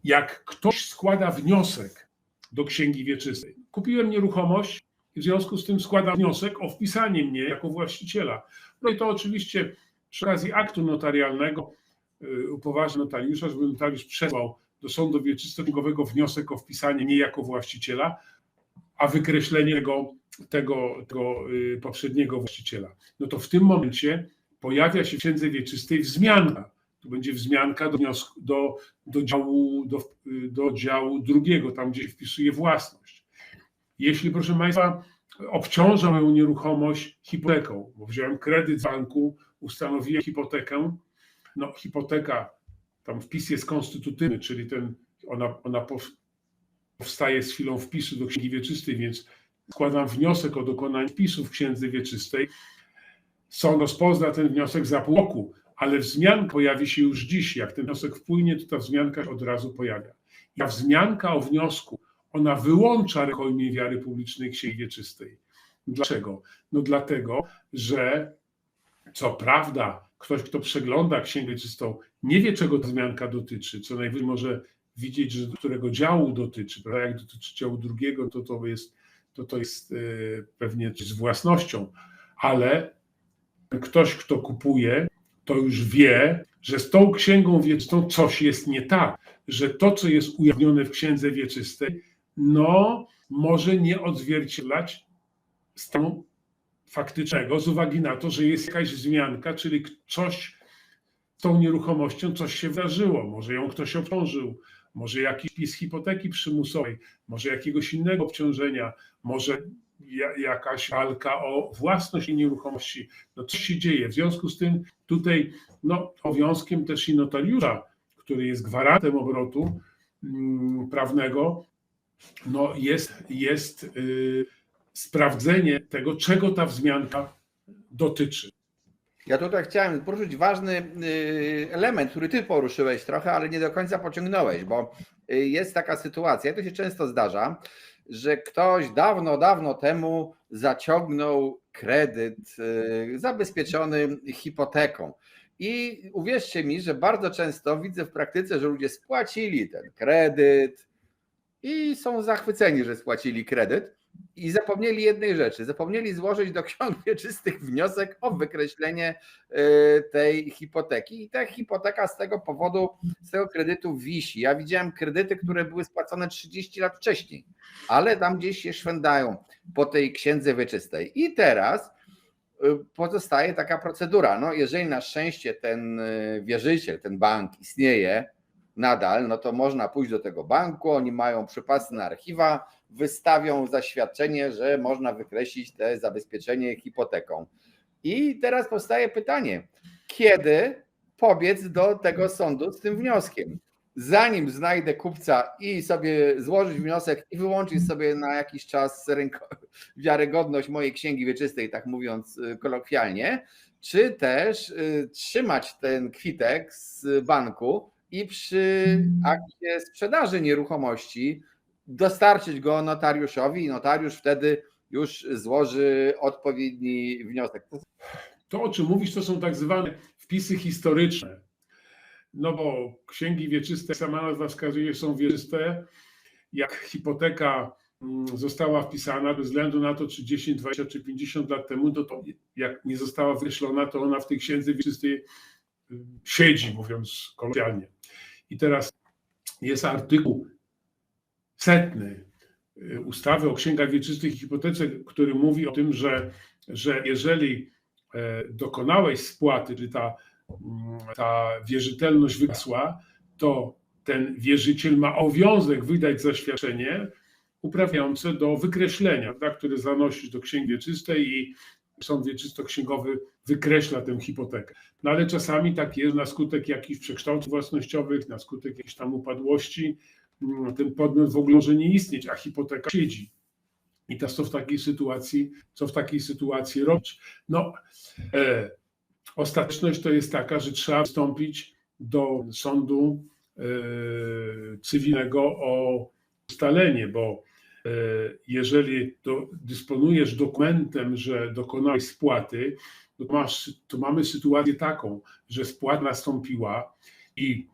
Jak ktoś składa wniosek do księgi wieczystej, kupiłem nieruchomość i w związku z tym składam wniosek o wpisanie mnie jako właściciela. I to oczywiście przy okazji aktu notarialnego upoważnia notariusza, żeby notariusz przesłał do sądu wieczysto-księgowego wniosek o wpisanie nie jako właściciela, a wykreślenie tego poprzedniego właściciela. No to w tym momencie pojawia się w księdze wieczystej wzmianka. To będzie wzmianka do działu drugiego, tam gdzie się wpisuje własność. Jeśli, proszę Państwa, obciążam moją nieruchomość hipoteką, bo wziąłem kredyt z banku, ustanowiłem hipotekę, no hipoteka, tam wpis jest konstytutywny, czyli ona powstaje z chwilą wpisu do księgi wieczystej, więc składam wniosek o dokonanie wpisu w księdze wieczystej. Sąd rozpozna ten wniosek za pół roku, ale wzmianka pojawi się już dziś. Jak ten wniosek wpłynie, to ta wzmianka się od razu pojawia. I ta wzmianka o wniosku, ona wyłącza rękojmię wiary publicznej księgi wieczystej. Dlaczego? No dlatego, że co prawda ktoś, kto przegląda księgę wieczystą, nie wie, czego ta wzmianka dotyczy, co najwyżej może widzieć, że do którego działu dotyczy, prawda? Jak dotyczy działu drugiego, to jest pewnie z własnością, ale ktoś, kto kupuje, to już wie, że z tą księgą wieczystą coś jest nie tak, że to, co jest ujawnione w księdze wieczystej, no może nie odzwierciedlać stanu faktycznego z uwagi na to, że jest jakaś wzmianka, czyli coś z tą nieruchomością, coś się wydarzyło, może ją ktoś obciążył, może jakiś wpis hipoteki przymusowej, może jakiegoś innego obciążenia, może jakaś walka o własność nieruchomości. No coś się dzieje. W związku z tym tutaj obowiązkiem też i notariusza, który jest gwarantem obrotu prawnego, no jest sprawdzenie tego, czego ta wzmianka dotyczy. Ja tutaj chciałem poruszyć ważny element, który ty poruszyłeś trochę, ale nie do końca pociągnąłeś, bo jest taka sytuacja, to się często zdarza, że ktoś dawno temu zaciągnął kredyt zabezpieczony hipoteką. I uwierzcie mi, że bardzo często widzę w praktyce, że ludzie spłacili ten kredyt i są zachwyceni, że spłacili kredyt i zapomnieli jednej rzeczy. Zapomnieli złożyć do ksiąg wieczystych wniosek o wykreślenie tej hipoteki i ta hipoteka z tego powodu, z tego kredytu wisi. Ja widziałem kredyty, które były spłacone 30 lat wcześniej, ale tam gdzieś się szwędają po tej księdze wieczystej. I teraz pozostaje taka procedura. No, jeżeli na szczęście ten wierzyciel, ten bank istnieje nadal, no to można pójść do tego banku, oni mają przepasy na archiwa, wystawią zaświadczenie, że można wykreślić te zabezpieczenie hipoteką. I teraz powstaje pytanie, kiedy pobiec do tego sądu z tym wnioskiem? Zanim znajdę kupca i sobie złożyć wniosek i wyłączyć sobie na jakiś czas wiarygodność mojej księgi wieczystej, tak mówiąc kolokwialnie, czy też trzymać ten kwitek z banku i przy akcie sprzedaży nieruchomości dostarczyć go notariuszowi i notariusz wtedy już złoży odpowiedni wniosek. To, o czym mówisz, to są tak zwane wpisy historyczne. No bo księgi wieczyste, sama nazwa wskazuje, są wieczyste. Jak hipoteka została wpisana, bez względu na to, czy 10, 20 czy 50 lat temu, to jak nie została wykreślona, to ona w tej księdze wieczystej siedzi, mówiąc kolokwialnie. I teraz jest artykuł 100 ustawy o księgach wieczystych i hipotece, który mówi o tym, że jeżeli dokonałeś spłaty, czy ta wierzytelność wygasła, to ten wierzyciel ma obowiązek wydać zaświadczenie uprawniające do wykreślenia, które zanosisz do księgi wieczystej i sąd wieczysto-księgowy wykreśla tę hipotekę. No ale czasami tak jest, na skutek jakichś przekształceń własnościowych, na skutek jakiejś tam upadłości, ten podmiot w ogóle może nie istnieć, a hipoteka siedzi. I teraz co w takiej sytuacji robić? No, ostateczność to jest taka, że trzeba wystąpić do sądu cywilnego o ustalenie, bo jeżeli dysponujesz dokumentem, że dokonałeś spłaty, to mamy sytuację taką, że spłata nastąpiła i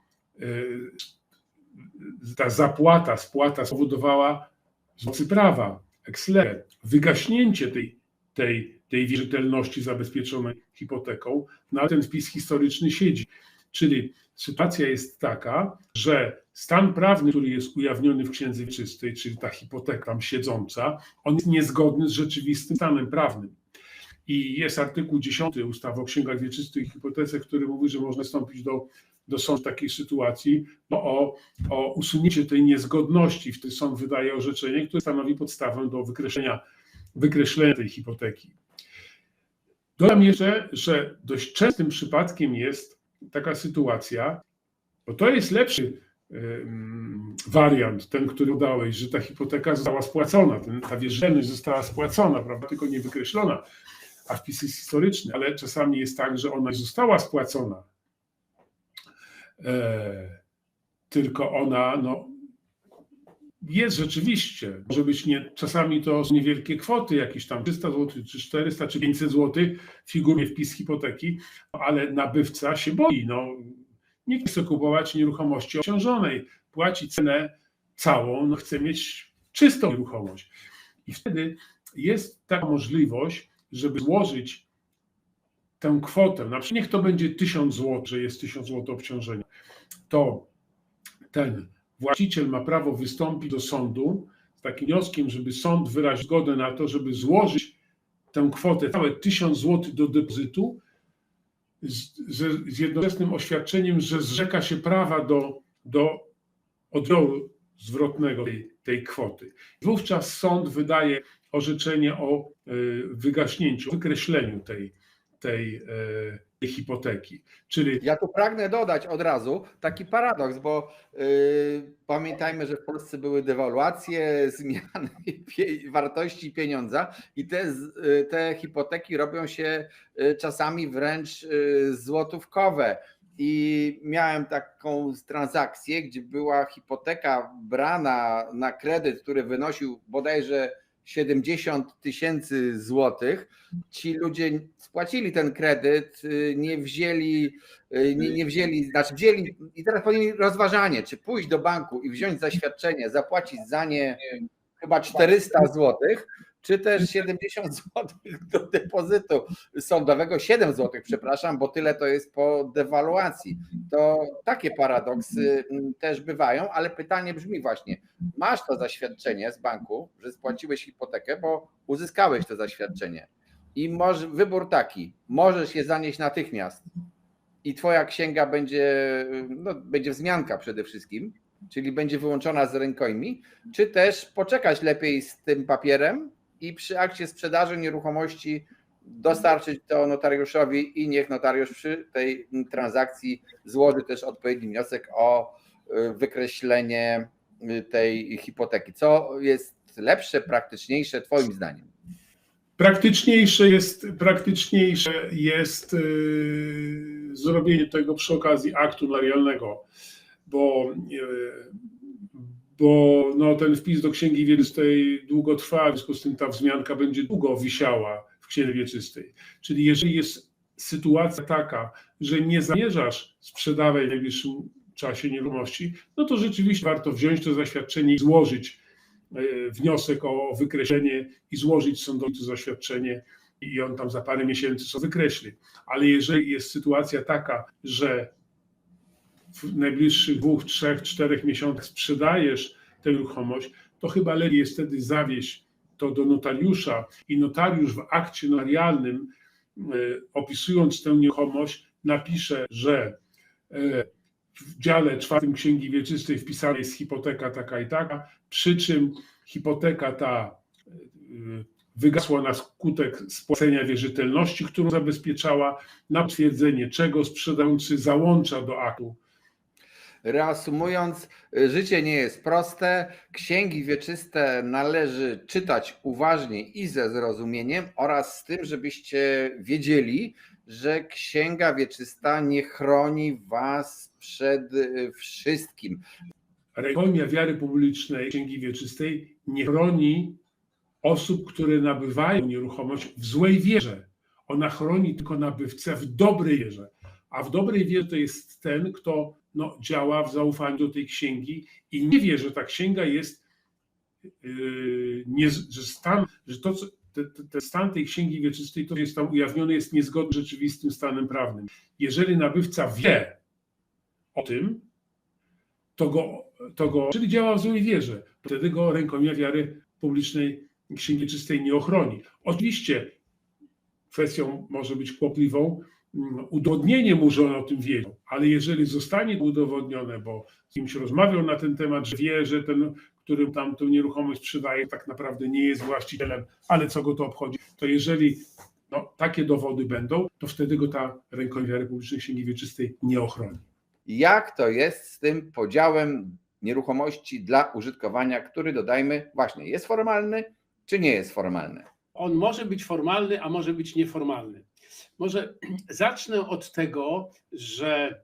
ta spłata spowodowała z mocy prawa, ex lege, wygaśnięcie tej wierzytelności zabezpieczonej hipoteką, no ale ten wpis historyczny siedzi. Czyli sytuacja jest taka, że stan prawny, który jest ujawniony w księdze wieczystej, czyli ta hipoteka tam siedząca, on jest niezgodny z rzeczywistym stanem prawnym. I jest artykuł 10 ustawy o księgach wieczystych i hipotece, który mówi, że można wstąpić do sądu w takiej sytuacji o usunięcie tej niezgodności. Wtedy sąd wydaje orzeczenie, które stanowi podstawę do wykreślenia tej hipoteki. Dodam jeszcze, że dość częstym przypadkiem jest taka sytuacja, bo to jest lepszy wariant, ten, który dałeś, że ta hipoteka została spłacona, ta wierzytelność została spłacona, prawda, tylko nie wykreślona, a wpis jest historyczny, ale czasami jest tak, że ona została spłacona, tylko ona jest rzeczywiście, może być czasami to są niewielkie kwoty, jakieś tam 300 zł, czy 400, czy 500 zł figuruje wpis hipoteki, ale nabywca się boi, nie chce kupować nieruchomości obciążonej, płaci cenę całą, chce mieć czystą nieruchomość. I wtedy jest taka możliwość, żeby złożyć tę kwotę, na przykład niech to będzie 1000 zł, że jest 1000 zł obciążenia, to ten właściciel ma prawo wystąpić do sądu z takim wnioskiem, żeby sąd wyraził zgodę na to, żeby złożyć tę kwotę, całe 1000 zł do depozytu z jednoczesnym oświadczeniem, że zrzeka się prawa do odbioru zwrotnego tej kwoty. Wówczas sąd wydaje orzeczenie o wygaśnięciu, wykreśleniu tej hipoteki. Czyli Ja tu pragnę dodać od razu taki paradoks, bo pamiętajmy, że w Polsce były dewaluacje, zmiany wartości pieniądza i te hipoteki robią się czasami wręcz złotówkowe. I miałem taką transakcję, gdzie była hipoteka brana na kredyt, który wynosił bodajże 70 000 złotych. Ci ludzie spłacili ten kredyt, wzięli, i teraz podjęli rozważanie, czy pójść do banku i wziąć zaświadczenie, zapłacić za nie chyba 400 złotych, czy też 70 złotych do depozytu sądowego, 7 złotych, przepraszam, bo tyle to jest po dewaluacji. To takie paradoksy też bywają, ale pytanie brzmi właśnie, masz to zaświadczenie z banku, że spłaciłeś hipotekę, bo uzyskałeś to zaświadczenie i wybór taki, możesz je zanieść natychmiast i twoja księga będzie wzmianka przede wszystkim, czyli będzie wyłączona z rękojmi, czy też poczekać lepiej z tym papierem i przy akcie sprzedaży nieruchomości dostarczyć to notariuszowi i niech notariusz przy tej transakcji złoży też odpowiedni wniosek o wykreślenie tej hipoteki. Co jest lepsze, praktyczniejsze twoim zdaniem? Praktyczniejsze jest zrobienie tego przy okazji aktu notarialnego, bo ten wpis do księgi wieczystej długo trwa, w związku z tym ta wzmianka będzie długo wisiała w księdze wieczystej. Czyli jeżeli jest sytuacja taka, że nie zamierzasz sprzedawać w najbliższym czasie nieruchomości, to rzeczywiście warto wziąć to zaświadczenie i złożyć wniosek o wykreślenie i złożyć sądowi to zaświadczenie i on tam za parę miesięcy to wykreśli. Ale jeżeli jest sytuacja taka, że w najbliższych 2, 3, 4 miesiącach sprzedajesz tę nieruchomość, to chyba lepiej jest wtedy zawieźć to do notariusza i notariusz w akcie notarialnym, opisując tę nieruchomość, napisze, że w dziale 4 Księgi Wieczystej wpisana jest hipoteka taka i taka, przy czym hipoteka ta wygasła na skutek spłacenia wierzytelności, którą zabezpieczała, na potwierdzenie czego sprzedający załącza do aktu. Reasumując, życie nie jest proste, księgi wieczyste należy czytać uważnie i ze zrozumieniem oraz z tym, żebyście wiedzieli, że księga wieczysta nie chroni was przed wszystkim. Rękojmia wiary publicznej księgi wieczystej nie chroni osób, które nabywają nieruchomość w złej wierze. Ona chroni tylko nabywcę w dobrej wierze. A w dobrej wierze to jest ten, kto działa w zaufaniu do tej księgi i nie wie, że ta księga jest, ten stan tej księgi wieczystej, to jest tam ujawnione, jest niezgodny z rzeczywistym stanem prawnym. Jeżeli nabywca wie, o tym, czyli działa w złej wierze. Wtedy go rękojmia wiary publicznej Księgi Wieczystej nie ochroni. Oczywiście kwestią może być kłopotliwą udowodnienie mu, że on o tym wiedział, ale jeżeli zostanie udowodnione, bo z kimś rozmawiał na ten temat, że wie, że ten, który tam tę nieruchomość sprzedaje, tak naprawdę nie jest właścicielem, ale co go to obchodzi, to jeżeli takie dowody będą, to wtedy go ta rękojmia wiary publicznej Księgi Wieczystej nie ochroni. Jak to jest z tym podziałem nieruchomości dla użytkowania, który, dodajmy, właśnie jest formalny, czy nie jest formalny? On może być formalny, a może być nieformalny. Może zacznę od tego, że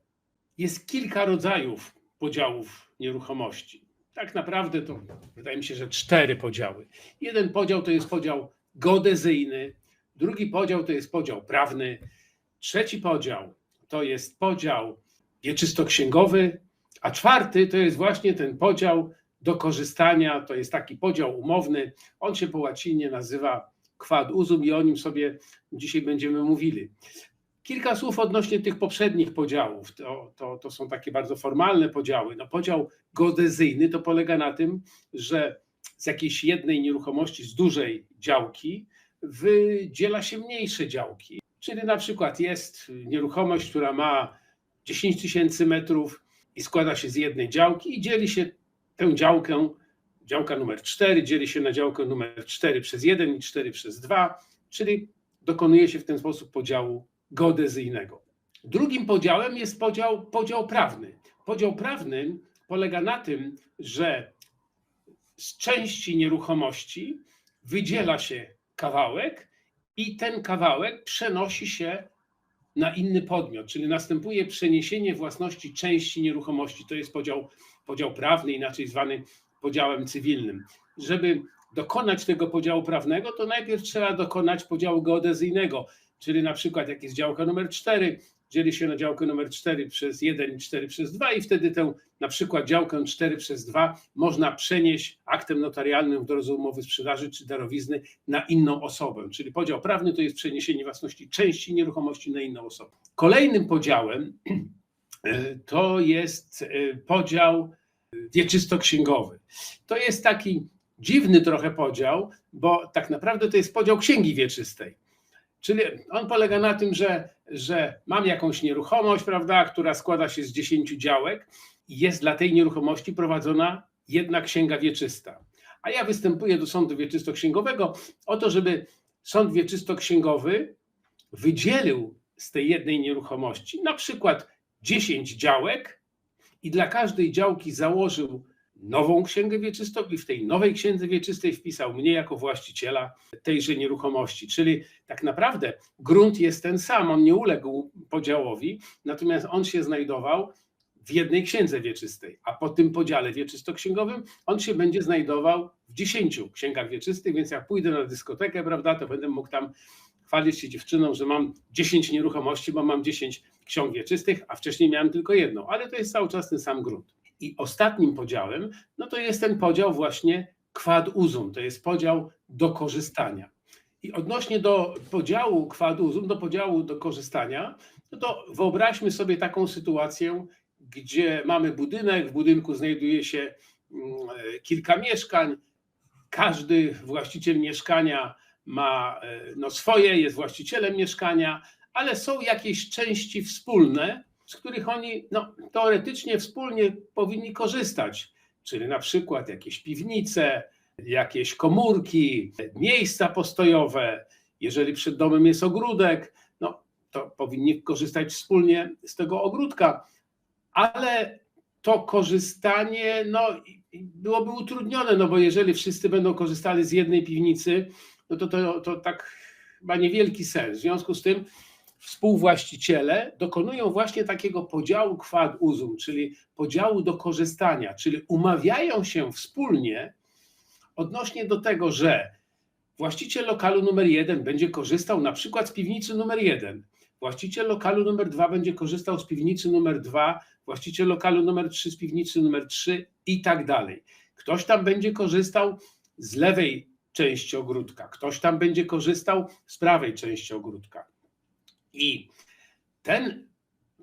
jest kilka rodzajów podziałów nieruchomości. Tak naprawdę to wydaje mi się, że 4 podziały. Jeden podział to jest podział geodezyjny, drugi podział to jest podział prawny, trzeci podział to jest podział wieczystoksięgowy, a czwarty to jest właśnie ten podział do korzystania, to jest taki podział umowny, on się po łacinie nazywa quad usum i o nim sobie dzisiaj będziemy mówili. Kilka słów odnośnie tych poprzednich podziałów, to są takie bardzo formalne podziały. Podział geodezyjny to polega na tym, że z jakiejś jednej nieruchomości, z dużej działki wydziela się mniejsze działki, czyli na przykład jest nieruchomość, która ma 10 000 metrów i składa się z jednej działki i dzieli się tę działkę, działka numer 4 dzieli się na działkę numer 4 przez 1 i 4 przez 2, czyli dokonuje się w ten sposób podziału geodezyjnego. Drugim podziałem jest podział prawny. Podział prawny polega na tym, że z części nieruchomości wydziela się kawałek i ten kawałek przenosi się na inny podmiot, czyli następuje przeniesienie własności części nieruchomości. To jest podział prawny, inaczej zwany podziałem cywilnym. Żeby dokonać tego podziału prawnego, to najpierw trzeba dokonać podziału geodezyjnego, czyli na przykład jak jest działka numer 4, dzieli się na działkę numer 4 przez 1 i 4 przez 2 i wtedy tę na przykład działkę 4 przez 2 można przenieść aktem notarialnym w drodze umowy sprzedaży czy darowizny na inną osobę. Czyli podział prawny to jest przeniesienie własności części nieruchomości na inną osobę. Kolejnym podziałem to jest podział wieczystoksięgowy. To jest taki dziwny trochę podział, bo tak naprawdę to jest podział księgi wieczystej. Czyli on polega na tym, że mam jakąś nieruchomość, prawda, która składa się z 10 działek i jest dla tej nieruchomości prowadzona jedna księga wieczysta. A ja występuję do sądu wieczystoksięgowego o to, żeby sąd wieczystoksięgowy wydzielił z tej jednej nieruchomości na przykład 10 działek i dla każdej działki założył nową księgę wieczystą i w tej nowej księdze wieczystej wpisał mnie jako właściciela tejże nieruchomości. Czyli tak naprawdę grunt jest ten sam, on nie uległ podziałowi, natomiast on się znajdował w jednej księdze wieczystej, a po tym podziale wieczystoksięgowym on się będzie znajdował w 10 księgach wieczystych, więc jak pójdę na dyskotekę, prawda, to będę mógł tam chwalić się dziewczyną, że mam 10 nieruchomości, bo mam 10 ksiąg wieczystych, a wcześniej miałem tylko jedną, ale to jest cały czas ten sam grunt. I ostatnim podziałem, to jest ten podział właśnie quad usum, to jest podział do korzystania. I odnośnie do podziału quad usum, do podziału do korzystania, to wyobraźmy sobie taką sytuację, gdzie mamy budynek, w budynku znajduje się kilka mieszkań, każdy właściciel mieszkania ma swoje, jest właścicielem mieszkania, ale są jakieś części wspólne, z których oni teoretycznie wspólnie powinni korzystać, czyli na przykład jakieś piwnice, jakieś komórki, miejsca postojowe, jeżeli przed domem jest ogródek, to powinni korzystać wspólnie z tego ogródka, ale to korzystanie byłoby utrudnione, bo jeżeli wszyscy będą korzystali z jednej piwnicy, to tak ma niewielki sens. W związku z tym współwłaściciele dokonują właśnie takiego podziału quad usum, czyli podziału do korzystania, czyli umawiają się wspólnie odnośnie do tego, że właściciel lokalu numer 1 będzie korzystał na przykład z piwnicy numer 1, właściciel lokalu numer 2 będzie korzystał z piwnicy numer 2, właściciel lokalu numer 3 z piwnicy numer 3 i tak dalej. Ktoś tam będzie korzystał z lewej części ogródka, ktoś tam będzie korzystał z prawej części ogródka. I ten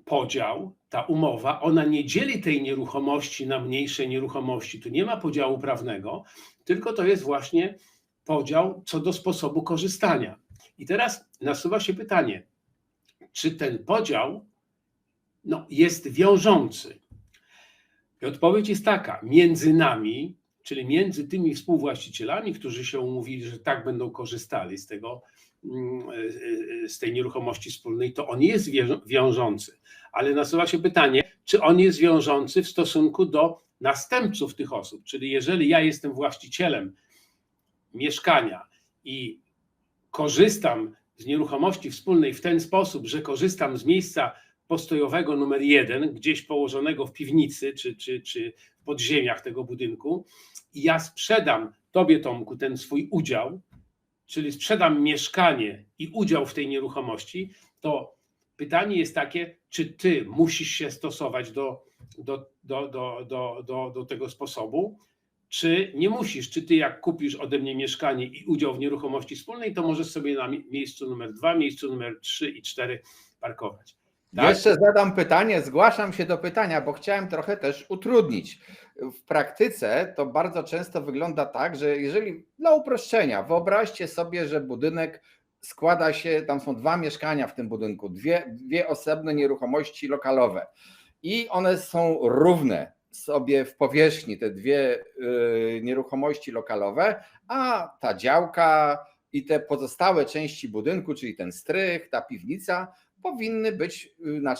podział, ta umowa, ona nie dzieli tej nieruchomości na mniejsze nieruchomości. Tu nie ma podziału prawnego, tylko to jest właśnie podział co do sposobu korzystania. I teraz nasuwa się pytanie, czy ten podział jest wiążący? I odpowiedź jest taka, między nami, czyli między tymi współwłaścicielami, którzy się umówili, że tak będą korzystali z tej nieruchomości wspólnej, to on jest wiążący. Ale nasuwa się pytanie, czy on jest wiążący w stosunku do następców tych osób. Czyli jeżeli ja jestem właścicielem mieszkania i korzystam z nieruchomości wspólnej w ten sposób, że korzystam z miejsca postojowego numer 1, gdzieś położonego w piwnicy czy w podziemiach tego budynku, i ja sprzedam tobie, Tomku, ten swój udział, czyli sprzedam mieszkanie i udział w tej nieruchomości, to pytanie jest takie, czy ty musisz się stosować do tego sposobu, czy nie musisz, czy ty jak kupisz ode mnie mieszkanie i udział w nieruchomości wspólnej, to możesz sobie na miejscu numer 2, miejscu numer 3 i 4 parkować. Tak? Jeszcze zadam pytanie, zgłaszam się do pytania, bo chciałem trochę też utrudnić. W praktyce to bardzo często wygląda tak, że jeżeli dla uproszczenia, wyobraźcie sobie, że budynek składa się, tam są 2 mieszkania w tym budynku, dwie osobne nieruchomości lokalowe i one są równe sobie w powierzchni, te 2 nieruchomości lokalowe, a ta działka i te pozostałe części budynku, czyli ten strych, ta piwnica, powinny być,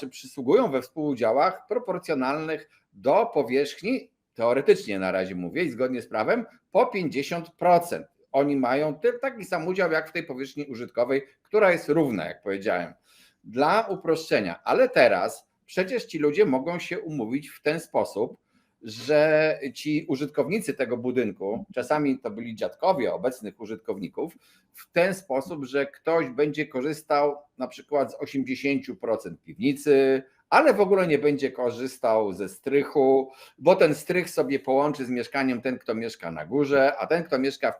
przysługują we współudziałach proporcjonalnych do powierzchni, teoretycznie na razie mówię i zgodnie z prawem, po 50%. Oni mają taki sam udział jak w tej powierzchni użytkowej, która jest równa, jak powiedziałem, dla uproszczenia. Ale teraz przecież ci ludzie mogą się umówić w ten sposób, że ci użytkownicy tego budynku, czasami to byli dziadkowie obecnych użytkowników, w ten sposób, że ktoś będzie korzystał na przykład z 80% piwnicy, ale w ogóle nie będzie korzystał ze strychu, bo ten strych sobie połączy z mieszkaniem ten, kto mieszka na górze, a ten, kto mieszka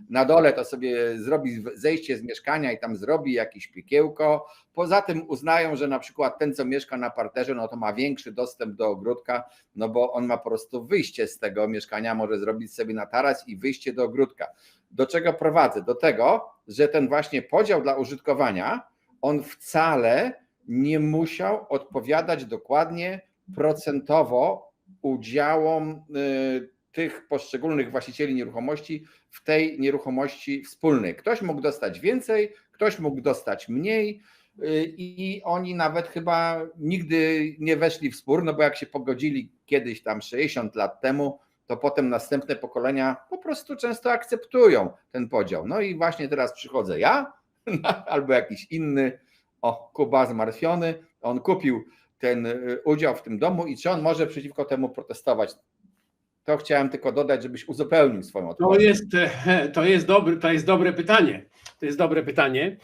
na dole, to sobie zrobi zejście z mieszkania i tam zrobi jakieś piekiełko. Poza tym uznają, że na przykład ten, co mieszka na parterze, no to ma większy dostęp do ogródka, no bo on ma po prostu wyjście z tego mieszkania, może zrobić sobie na taras i wyjście do ogródka. Do czego prowadzę? Do tego, że ten właśnie podział dla użytkowania, on wcale nie musiał odpowiadać dokładnie procentowo udziałom tych poszczególnych właścicieli nieruchomości w tej nieruchomości wspólnej. Ktoś mógł dostać więcej, ktoś mógł dostać mniej i oni nawet chyba nigdy nie weszli w spór, no bo jak się pogodzili kiedyś tam 60 lat temu, to potem następne pokolenia po prostu często akceptują ten podział. No i właśnie teraz przychodzę ja albo jakiś inny, Kuba zmartwiony, on kupił ten udział w tym domu i czy on może przeciwko temu protestować? To chciałem tylko dodać, żebyś uzupełnił swoją odpowiedź. To jest dobre pytanie. To jest dobre pytanie.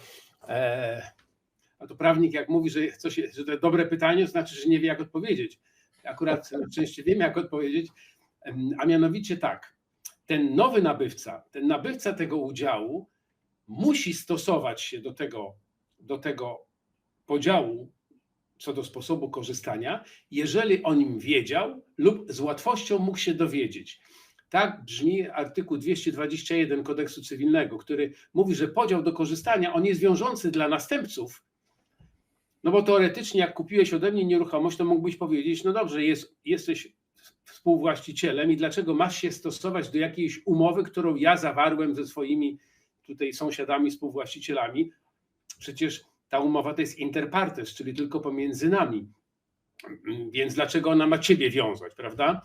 A to prawnik jak mówi, że to jest dobre pytanie, to znaczy, że nie wie jak odpowiedzieć. Akurat częściej wiem jak odpowiedzieć, a mianowicie tak, ten nowy nabywca, ten nabywca tego udziału musi stosować się do tego podziału co do sposobu korzystania, jeżeli o nim wiedział lub z łatwością mógł się dowiedzieć. Tak brzmi artykuł 221 Kodeksu Cywilnego, który mówi, że podział do korzystania, on jest wiążący dla następców, no bo teoretycznie jak kupiłeś ode mnie nieruchomość, to mógłbyś powiedzieć, no dobrze, jesteś współwłaścicielem i dlaczego masz się stosować do jakiejś umowy, którą ja zawarłem ze swoimi tutaj sąsiadami, współwłaścicielami. Przecież ta umowa to jest inter partes, czyli tylko pomiędzy nami. Więc dlaczego ona ma ciebie wiązać, prawda?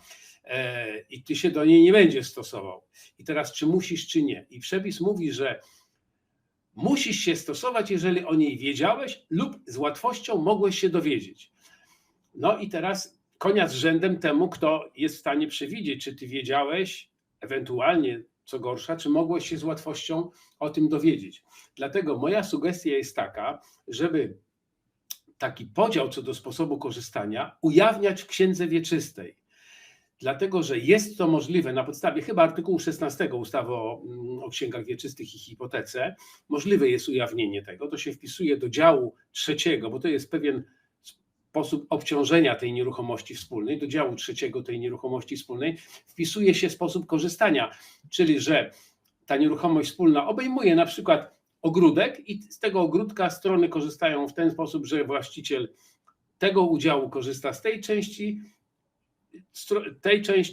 I ty się do niej nie będziesz stosował. I teraz czy musisz, czy nie. I przepis mówi, że musisz się stosować, jeżeli o niej wiedziałeś lub z łatwością mogłeś się dowiedzieć. No i teraz konia z rzędem temu, kto jest w stanie przewidzieć, czy ty wiedziałeś, ewentualnie co gorsza, czy mogłeś się z łatwością o tym dowiedzieć. Dlatego moja sugestia jest taka, żeby taki podział co do sposobu korzystania ujawniać w księdze wieczystej. Dlatego, że jest to możliwe na podstawie chyba artykułu 16 ustawy o księgach wieczystych i hipotece. Możliwe jest ujawnienie tego. To się wpisuje do działu 3, bo to jest sposób obciążenia tej nieruchomości wspólnej, do działu trzeciego tej nieruchomości wspólnej, wpisuje się sposób korzystania, czyli że ta nieruchomość wspólna obejmuje na przykład ogródek i z tego ogródka strony korzystają w ten sposób, że właściciel tego udziału korzysta z tej części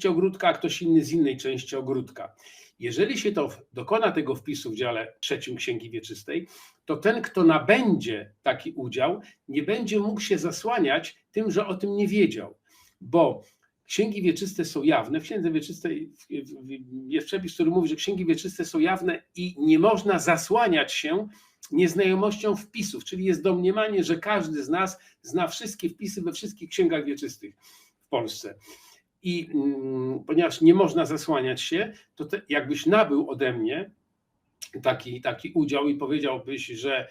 ogródka, a ktoś inny z innej części ogródka. Jeżeli się dokona tego wpisu w dziale trzecim Księgi Wieczystej, to ten, kto nabędzie taki udział, nie będzie mógł się zasłaniać tym, że o tym nie wiedział, bo księgi wieczyste są jawne. W Księdze Wieczystej jest przepis, który mówi, że księgi wieczyste są jawne i nie można zasłaniać się nieznajomością wpisów, czyli jest domniemanie, że każdy z nas zna wszystkie wpisy we wszystkich księgach wieczystych w Polsce. I ponieważ nie można zasłaniać się, to jakbyś nabył ode mnie taki udział i powiedziałbyś, że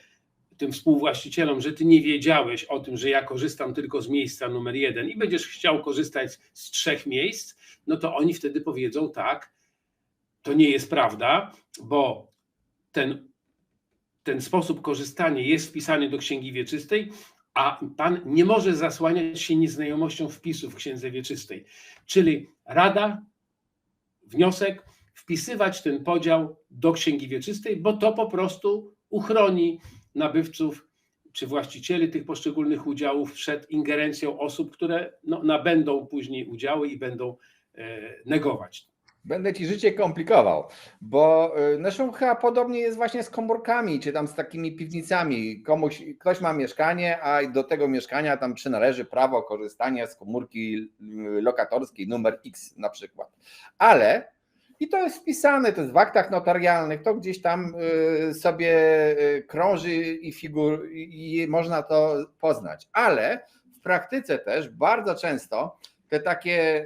tym współwłaścicielom, że ty nie wiedziałeś o tym, że ja korzystam tylko z miejsca numer 1 i będziesz chciał korzystać z 3 miejsc, no to oni wtedy powiedzą tak, to nie jest prawda, bo ten sposób korzystania jest wpisany do Księgi Wieczystej, a pan nie może zasłaniać się nieznajomością wpisów w Księdze Wieczystej. Czyli rada, wniosek, wpisywać ten podział do Księgi Wieczystej, bo to po prostu uchroni nabywców czy właścicieli tych poszczególnych udziałów przed ingerencją osób, które nabędą później udziały i będą negować. Będę ci życie komplikował, bo zresztą chyba podobnie jest właśnie z komórkami, czy tam z takimi piwnicami. Ktoś ma mieszkanie, a do tego mieszkania tam przynależy prawo korzystania z komórki lokatorskiej numer X na przykład. Ale, i to jest wpisane, to jest w aktach notarialnych, to gdzieś tam sobie krąży i można to poznać. Ale w praktyce też bardzo często te takie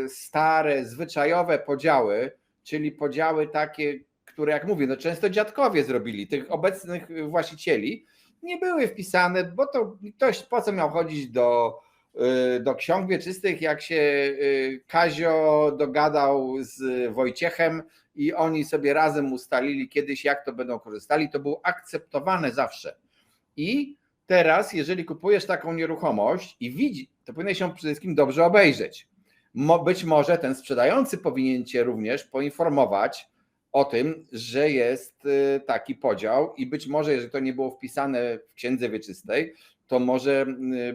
stare, zwyczajowe podziały, czyli podziały takie, które jak mówię, no często dziadkowie zrobili, tych obecnych właścicieli, nie były wpisane, bo to ktoś po co miał chodzić do ksiąg wieczystych, jak się Kazio dogadał z Wojciechem i oni sobie razem ustalili kiedyś, jak to będą korzystali, to było akceptowane zawsze. I teraz, jeżeli kupujesz taką nieruchomość i widzi, to powinieneś ją przede wszystkim dobrze obejrzeć. Być może ten sprzedający powinien cię również poinformować o tym, że jest taki podział i być może, jeżeli to nie było wpisane w Księdze Wieczystej, to może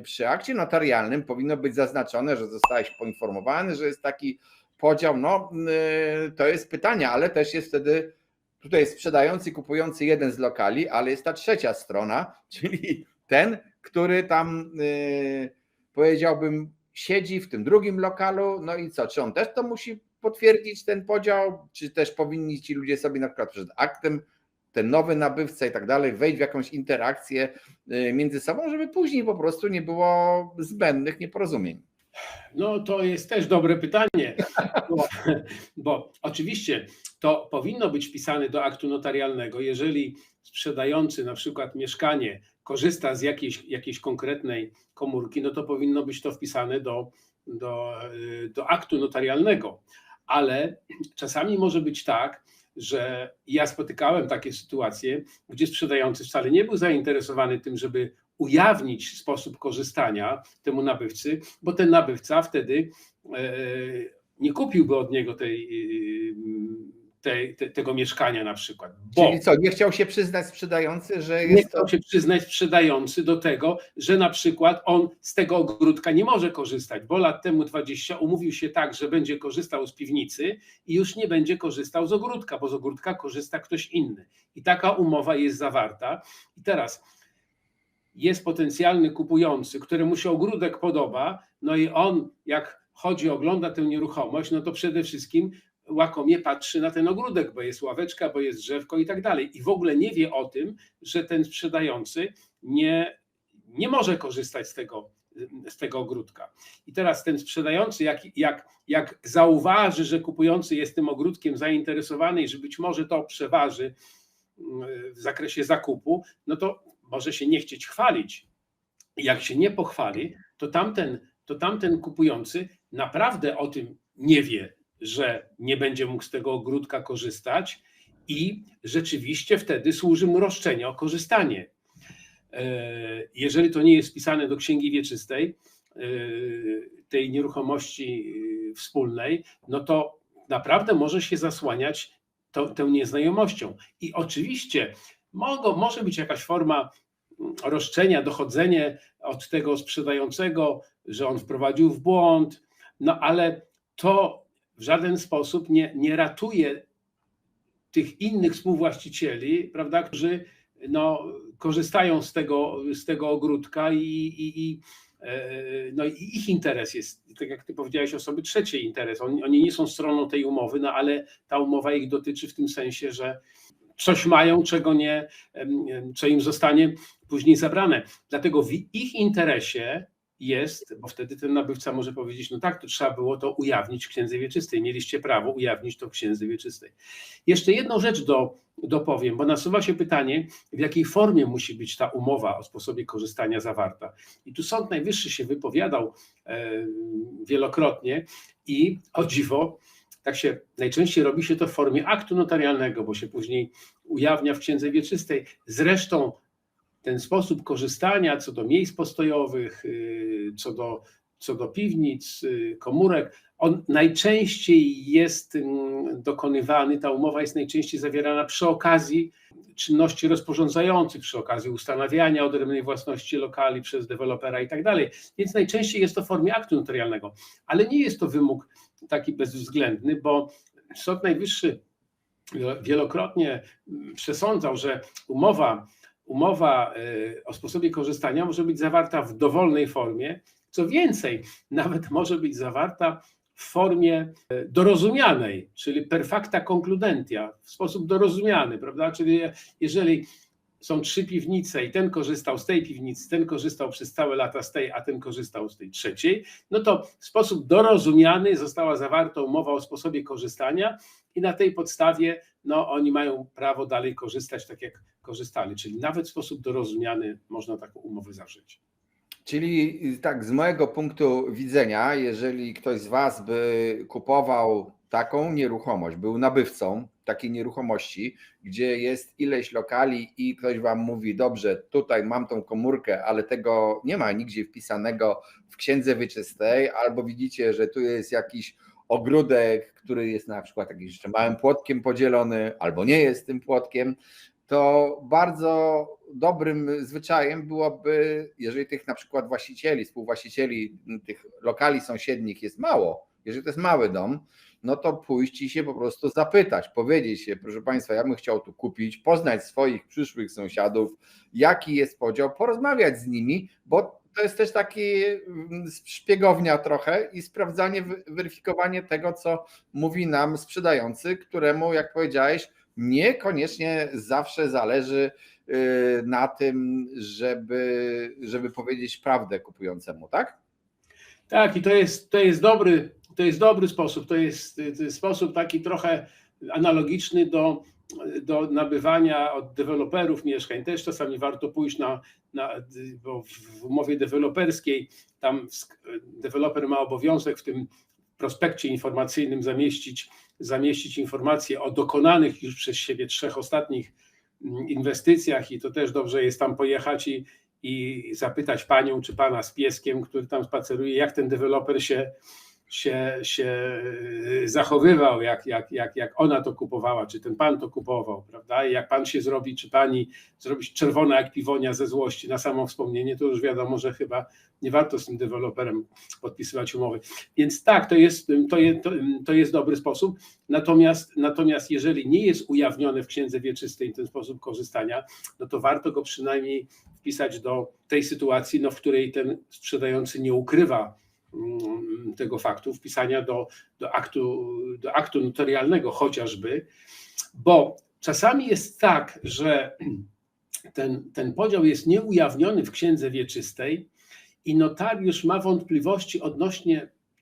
przy akcie notarialnym powinno być zaznaczone, że zostałeś poinformowany, że jest taki podział. No to jest pytanie, ale też jest wtedy, tutaj jest sprzedający, kupujący jeden z lokali, ale jest ta trzecia strona, czyli ten, który tam powiedziałbym siedzi w tym drugim lokalu, no i co, czy on też to musi potwierdzić ten podział, czy też powinni ci ludzie sobie na przykład przed aktem, ten nowy nabywca i tak dalej, wejść w jakąś interakcję między sobą, żeby później po prostu nie było zbędnych nieporozumień. No to jest też dobre pytanie, bo oczywiście to powinno być wpisane do aktu notarialnego, jeżeli sprzedający na przykład mieszkanie korzysta z jakiejś konkretnej komórki, no to powinno być to wpisane do aktu notarialnego, ale czasami może być tak, że ja spotykałem takie sytuacje, gdzie sprzedający wcale nie był zainteresowany tym, żeby ujawnić sposób korzystania temu nabywcy, bo ten nabywca wtedy nie kupiłby od niego tego mieszkania na przykład. Czyli co, nie chciał się przyznać sprzedający, że jest nie chciał się przyznać sprzedający do tego, że na przykład on z tego ogródka nie może korzystać, bo lat temu 20 umówił się tak, że będzie korzystał z piwnicy i już nie będzie korzystał z ogródka, bo z ogródka korzysta ktoś inny. I taka umowa jest zawarta. I teraz jest potencjalny kupujący, któremu się ogródek podoba, no i on jak chodzi, ogląda tę nieruchomość, no to przede wszystkim łakomie patrzy na ten ogródek, bo jest ławeczka, bo jest drzewko i tak dalej. I w ogóle nie wie o tym, że ten sprzedający nie może korzystać z tego ogródka. I teraz ten sprzedający, jak zauważy, że kupujący jest tym ogródkiem zainteresowany i że być może to przeważy w zakresie zakupu, no to może się nie chcieć chwalić. Jak się nie pochwali, to tamten kupujący naprawdę o tym nie wie, że nie będzie mógł z tego ogródka korzystać i rzeczywiście wtedy służy mu roszczenie o korzystanie. jeżeli to nie jest wpisane do księgi wieczystej, tej nieruchomości wspólnej, no to naprawdę może się zasłaniać tą nieznajomością. I oczywiście może być jakaś forma roszczenia, dochodzenie od tego sprzedającego, że on wprowadził w błąd, no ale to w żaden sposób nie ratuje tych innych współwłaścicieli, prawda, którzy korzystają z tego ogródka i ich interes jest, tak jak ty powiedziałeś, osoby trzeciej interes. Oni nie są stroną tej umowy, no ale ta umowa ich dotyczy w tym sensie, że coś mają, co im zostanie później zabrane. Dlatego w ich interesie jest, bo wtedy ten nabywca może powiedzieć, no tak, to trzeba było to ujawnić w księdze wieczystej. Mieliście prawo ujawnić to w księdze wieczystej. Jeszcze jedną rzecz dopowiem, bo nasuwa się pytanie, w jakiej formie musi być ta umowa o sposobie korzystania zawarta. I tu Sąd Najwyższy się wypowiadał wielokrotnie i o dziwo, najczęściej robi się to w formie aktu notarialnego, bo się później ujawnia w księdze wieczystej. Zresztą ten sposób korzystania co do miejsc postojowych, co do piwnic, komórek, on najczęściej jest dokonywany, ta umowa jest najczęściej zawierana przy okazji czynności rozporządzających, przy okazji ustanawiania odrębnej własności lokali przez dewelopera i tak dalej. Więc najczęściej jest to w formie aktu notarialnego, ale nie jest to wymóg taki bezwzględny, bo Sąd Najwyższy wielokrotnie przesądzał, że umowa o sposobie korzystania może być zawarta w dowolnej formie. Co więcej, nawet może być zawarta w formie dorozumianej, czyli per facta concludentia, w sposób dorozumiany, prawda? Czyli jeżeli są 3 piwnice i ten korzystał z tej piwnicy, ten korzystał przez całe lata z tej, a ten korzystał z tej trzeciej, no to w sposób dorozumiany została zawarta umowa o sposobie korzystania i na tej podstawie oni mają prawo dalej korzystać tak, jak korzystali. Czyli nawet w sposób dorozumiany można taką umowę zawrzeć. Czyli tak, z mojego punktu widzenia, jeżeli ktoś z Was by kupował taką nieruchomość, był nabywcą takiej nieruchomości, gdzie jest ileś lokali i ktoś Wam mówi, dobrze, tutaj mam tą komórkę, ale tego nie ma nigdzie wpisanego w księdze wieczystej, albo widzicie, że tu jest jakiś ogródek, który jest na przykład jakimś jeszcze małym płotkiem podzielony, albo nie jest tym płotkiem, to bardzo dobrym zwyczajem byłoby, jeżeli tych na przykład właścicieli, współwłaścicieli tych lokali sąsiednich jest mało, jeżeli to jest mały dom, no to pójść i się po prostu zapytać, powiedzieć się, proszę Państwa, ja bym chciał tu kupić, poznać swoich przyszłych sąsiadów, jaki jest podział, porozmawiać z nimi, bo to jest też takie szpiegownia trochę i sprawdzanie, weryfikowanie tego, co mówi nam sprzedający, któremu, jak powiedziałeś, niekoniecznie zawsze zależy na tym, żeby powiedzieć prawdę kupującemu, tak? Tak, i to jest dobry sposób, to jest sposób taki trochę analogiczny do nabywania od deweloperów mieszkań. Też czasami warto pójść bo w umowie deweloperskiej tam deweloper ma obowiązek w tym prospekcie informacyjnym zamieścić informacje o dokonanych już przez siebie 3 ostatnich inwestycjach i to też dobrze jest tam pojechać i zapytać panią czy pana z pieskiem, który tam spaceruje, jak ten deweloper się zachowywał, jak ona to kupowała, czy ten pan to kupował, prawda? I jak pan się zrobi, czy pani zrobić czerwona jak piwonia ze złości na samo wspomnienie, to już wiadomo, że chyba nie warto z tym deweloperem podpisywać umowy. Więc tak, to jest dobry sposób. Natomiast jeżeli nie jest ujawniony w księdze wieczystej ten sposób korzystania, no to warto go przynajmniej wpisać do tej sytuacji, w której ten sprzedający nie ukrywa tego faktu, wpisania do aktu notarialnego chociażby, bo czasami jest tak, że ten podział jest nieujawniony w księdze wieczystej i notariusz ma wątpliwości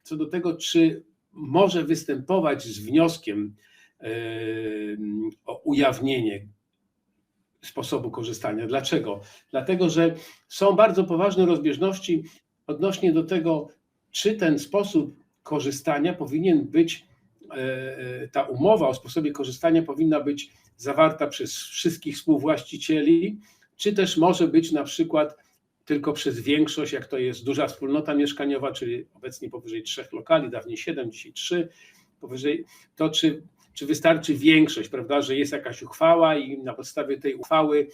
co do tego, czy może występować z wnioskiem o ujawnienie sposobu korzystania. Dlaczego? Dlatego, że są bardzo poważne rozbieżności odnośnie do tego, czy ten sposób korzystania powinien być, ta umowa o sposobie korzystania powinna być zawarta przez wszystkich współwłaścicieli, czy też może być na przykład tylko przez większość, jak to jest duża wspólnota mieszkaniowa, czyli obecnie powyżej 3 lokali, dawniej 7, dzisiaj 3, powyżej, to czy wystarczy większość, prawda, że jest jakaś uchwała i na podstawie tej uchwały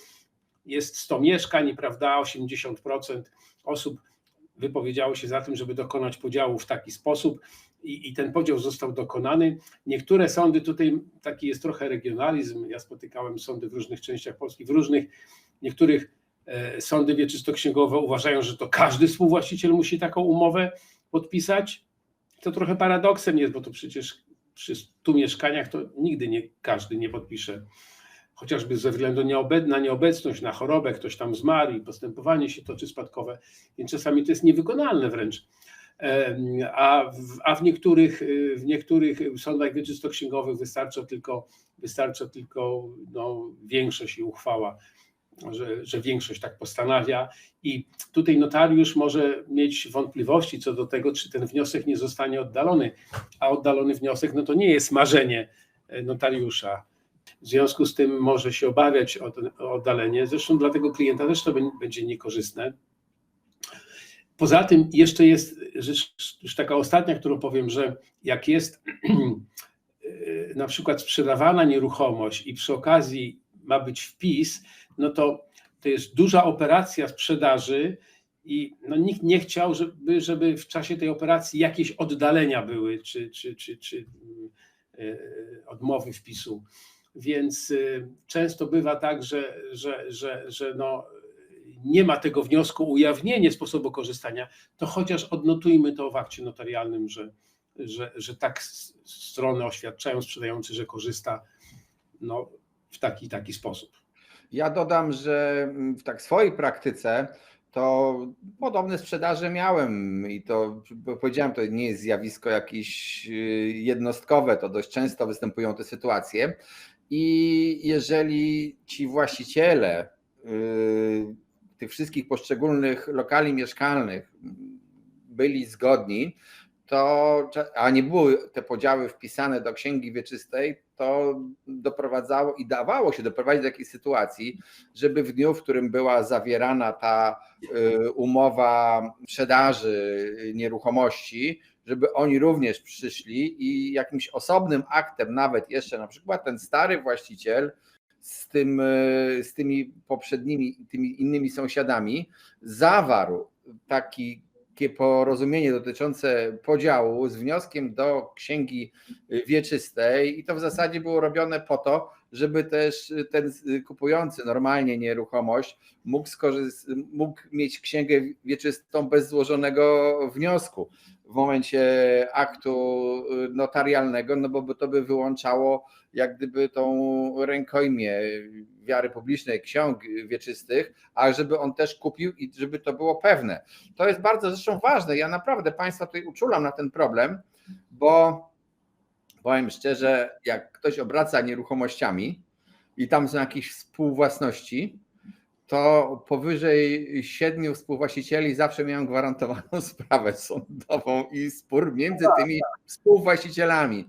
jest 100 mieszkań, prawda, 80% osób wypowiedziało się za tym, żeby dokonać podziału w taki sposób i ten podział został dokonany. Niektóre sądy, tutaj taki jest trochę regionalizm, ja spotykałem sądy w różnych częściach Polski, niektórych sądy wieczystoksięgowe uważają, że to każdy współwłaściciel musi taką umowę podpisać. To trochę paradoksem jest, bo to przecież przy 100 mieszkaniach to nigdy każdy nie podpisze, chociażby ze względu na nieobecność, na chorobę, ktoś tam zmarł i postępowanie się toczy spadkowe, więc czasami to jest niewykonalne wręcz. A w niektórych sądach wieczystoksięgowych wystarcza tylko większość i uchwała, że większość tak postanawia i tutaj notariusz może mieć wątpliwości co do tego, czy ten wniosek nie zostanie oddalony, a oddalony wniosek to nie jest marzenie notariusza. W związku z tym może się obawiać o oddalenie, zresztą dla tego klienta też to będzie niekorzystne. Poza tym jeszcze jest rzecz już taka ostatnia, którą powiem, że jak jest na przykład sprzedawana nieruchomość i przy okazji ma być wpis, to jest duża operacja sprzedaży i nikt nie chciał, żeby w czasie tej operacji jakieś oddalenia były, czy odmowy wpisu. Więc często bywa tak, że nie ma tego wniosku ujawnienie sposobu korzystania, to chociaż odnotujmy to w akcie notarialnym, że tak strony oświadczają sprzedający, że korzysta w taki sposób. Ja dodam, że w swojej praktyce to podobne sprzedaże miałem i to powiedziałem, to nie jest zjawisko jakieś jednostkowe, to dość często występują te sytuacje i jeżeli ci właściciele tych wszystkich poszczególnych lokali mieszkalnych byli zgodni, a nie były te podziały wpisane do księgi wieczystej, to doprowadzało i dawało się doprowadzić do takiej sytuacji, żeby w dniu, w którym była zawierana ta umowa sprzedaży nieruchomości, żeby oni również przyszli i jakimś osobnym aktem, nawet jeszcze na przykład ten stary właściciel z tymi poprzednimi, tymi innymi sąsiadami zawarł takie porozumienie dotyczące podziału z wnioskiem do księgi wieczystej i to w zasadzie było robione po to, żeby też ten kupujący normalnie nieruchomość mógł mieć księgę wieczystą bez złożonego wniosku w momencie aktu notarialnego, bo to by wyłączało jak gdyby tą rękojmię wiary publicznej ksiąg wieczystych, a żeby on też kupił i żeby to było pewne. To jest bardzo zresztą ważne. Ja naprawdę Państwa tutaj uczulam na ten problem, bo powiem szczerze, jak ktoś obraca nieruchomościami i tam są jakieś współwłasności, to powyżej 7 współwłaścicieli zawsze miałem gwarantowaną sprawę sądową i spór między tymi współwłaścicielami.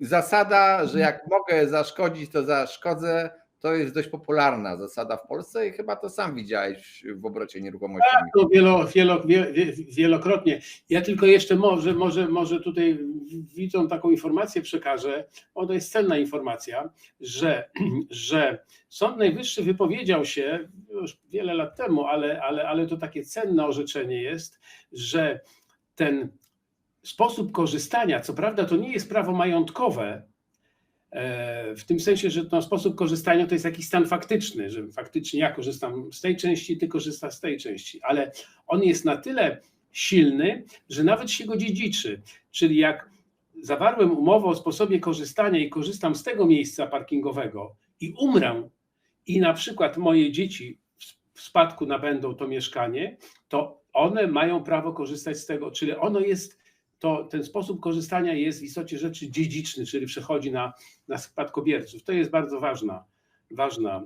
Zasada, że jak mogę zaszkodzić, to zaszkodzę, to jest dość popularna zasada w Polsce i chyba to sam widziałeś w obrocie nieruchomościami. Tak, wielokrotnie. Ja tylko jeszcze może tutaj widzą taką informację przekażę, to jest cenna informacja, że Sąd Najwyższy wypowiedział się już wiele lat temu, ale to takie cenne orzeczenie jest, że ten sposób korzystania, co prawda to nie jest prawo majątkowe, w tym sensie, że ten sposób korzystania to jest jakiś stan faktyczny, że faktycznie ja korzystam z tej części, ty korzystasz z tej części, ale on jest na tyle silny, że nawet się go dziedziczy. Czyli jak zawarłem umowę o sposobie korzystania i korzystam z tego miejsca parkingowego i umrę i na przykład moje dzieci w spadku nabędą to mieszkanie, to one mają prawo korzystać z tego, czyli ten sposób korzystania jest w istocie rzeczy dziedziczny, czyli przechodzi na spadkobierców. To jest bardzo ważna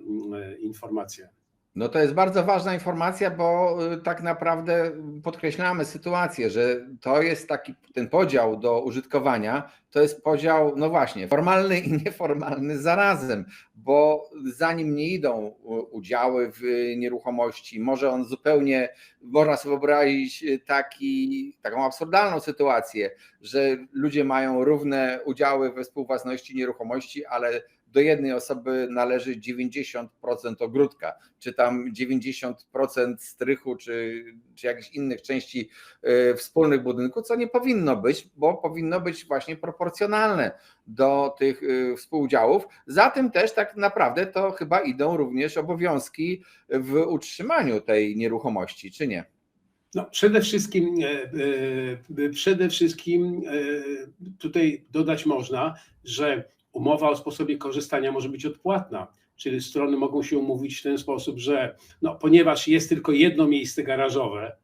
informacja. No to jest bardzo ważna informacja, bo tak naprawdę podkreślamy sytuację, że to jest taki ten podział do użytkowania, to jest podział, no właśnie, formalny i nieformalny zarazem, bo za nim nie idą udziały w nieruchomości. Może on zupełnie, można sobie wyobrazić taką absurdalną sytuację, że ludzie mają równe udziały we współwłasności nieruchomości, ale do jednej osoby należy 90% ogródka, czy tam 90% strychu, czy jakichś innych części wspólnych budynku, co nie powinno być, bo powinno być właśnie proporcjonalne do tych współudziałów. Za tym też tak naprawdę to chyba idą również obowiązki w utrzymaniu tej nieruchomości, czy nie? No, przede wszystkim tutaj dodać można, że umowa o sposobie korzystania może być odpłatna, czyli strony mogą się umówić w ten sposób, że no, ponieważ jest tylko jedno miejsce garażowe,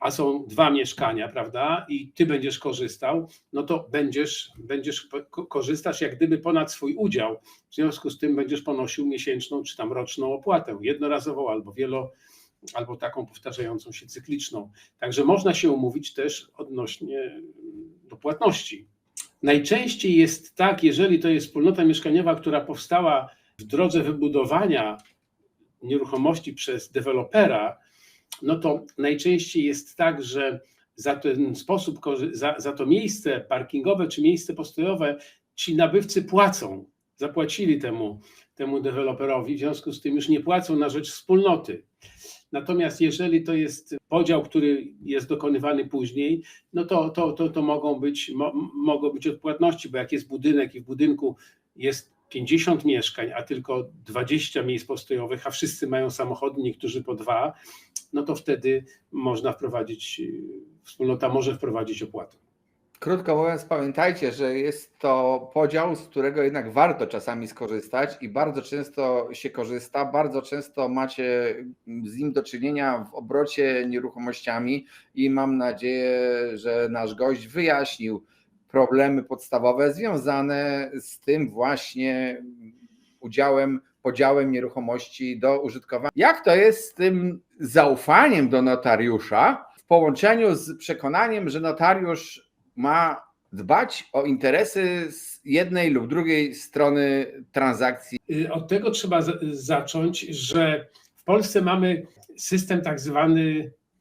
a są 2 mieszkania, prawda, i ty będziesz korzystał, no to korzystasz jak gdyby ponad swój udział, w związku z tym będziesz ponosił miesięczną czy tam roczną opłatę, jednorazową albo taką powtarzającą się cykliczną. Także można się umówić też odnośnie do płatności. Najczęściej jest tak, jeżeli to jest wspólnota mieszkaniowa, która powstała w drodze wybudowania nieruchomości przez dewelopera, no to najczęściej jest tak, że za ten sposób, za to miejsce parkingowe czy miejsce postojowe ci nabywcy zapłacili temu deweloperowi, w związku z tym już nie płacą na rzecz wspólnoty. Natomiast jeżeli to jest podział, który jest dokonywany później, no to mogą być odpłatności, bo jak jest budynek i w budynku jest 50 mieszkań, a tylko 20 miejsc postojowych, a wszyscy mają samochody, niektórzy po 2, no to wtedy wspólnota może wprowadzić opłatę. Krótko mówiąc, pamiętajcie, że jest to podział, z którego jednak warto czasami skorzystać i bardzo często się korzysta, bardzo często macie z nim do czynienia w obrocie nieruchomościami i mam nadzieję, że nasz gość wyjaśnił problemy podstawowe związane z tym właśnie podziałem nieruchomości do użytkowania. Jak to jest z tym zaufaniem do notariusza w połączeniu z przekonaniem, że notariusz ma dbać o interesy z jednej lub drugiej strony transakcji? Od tego trzeba zacząć, że w Polsce mamy system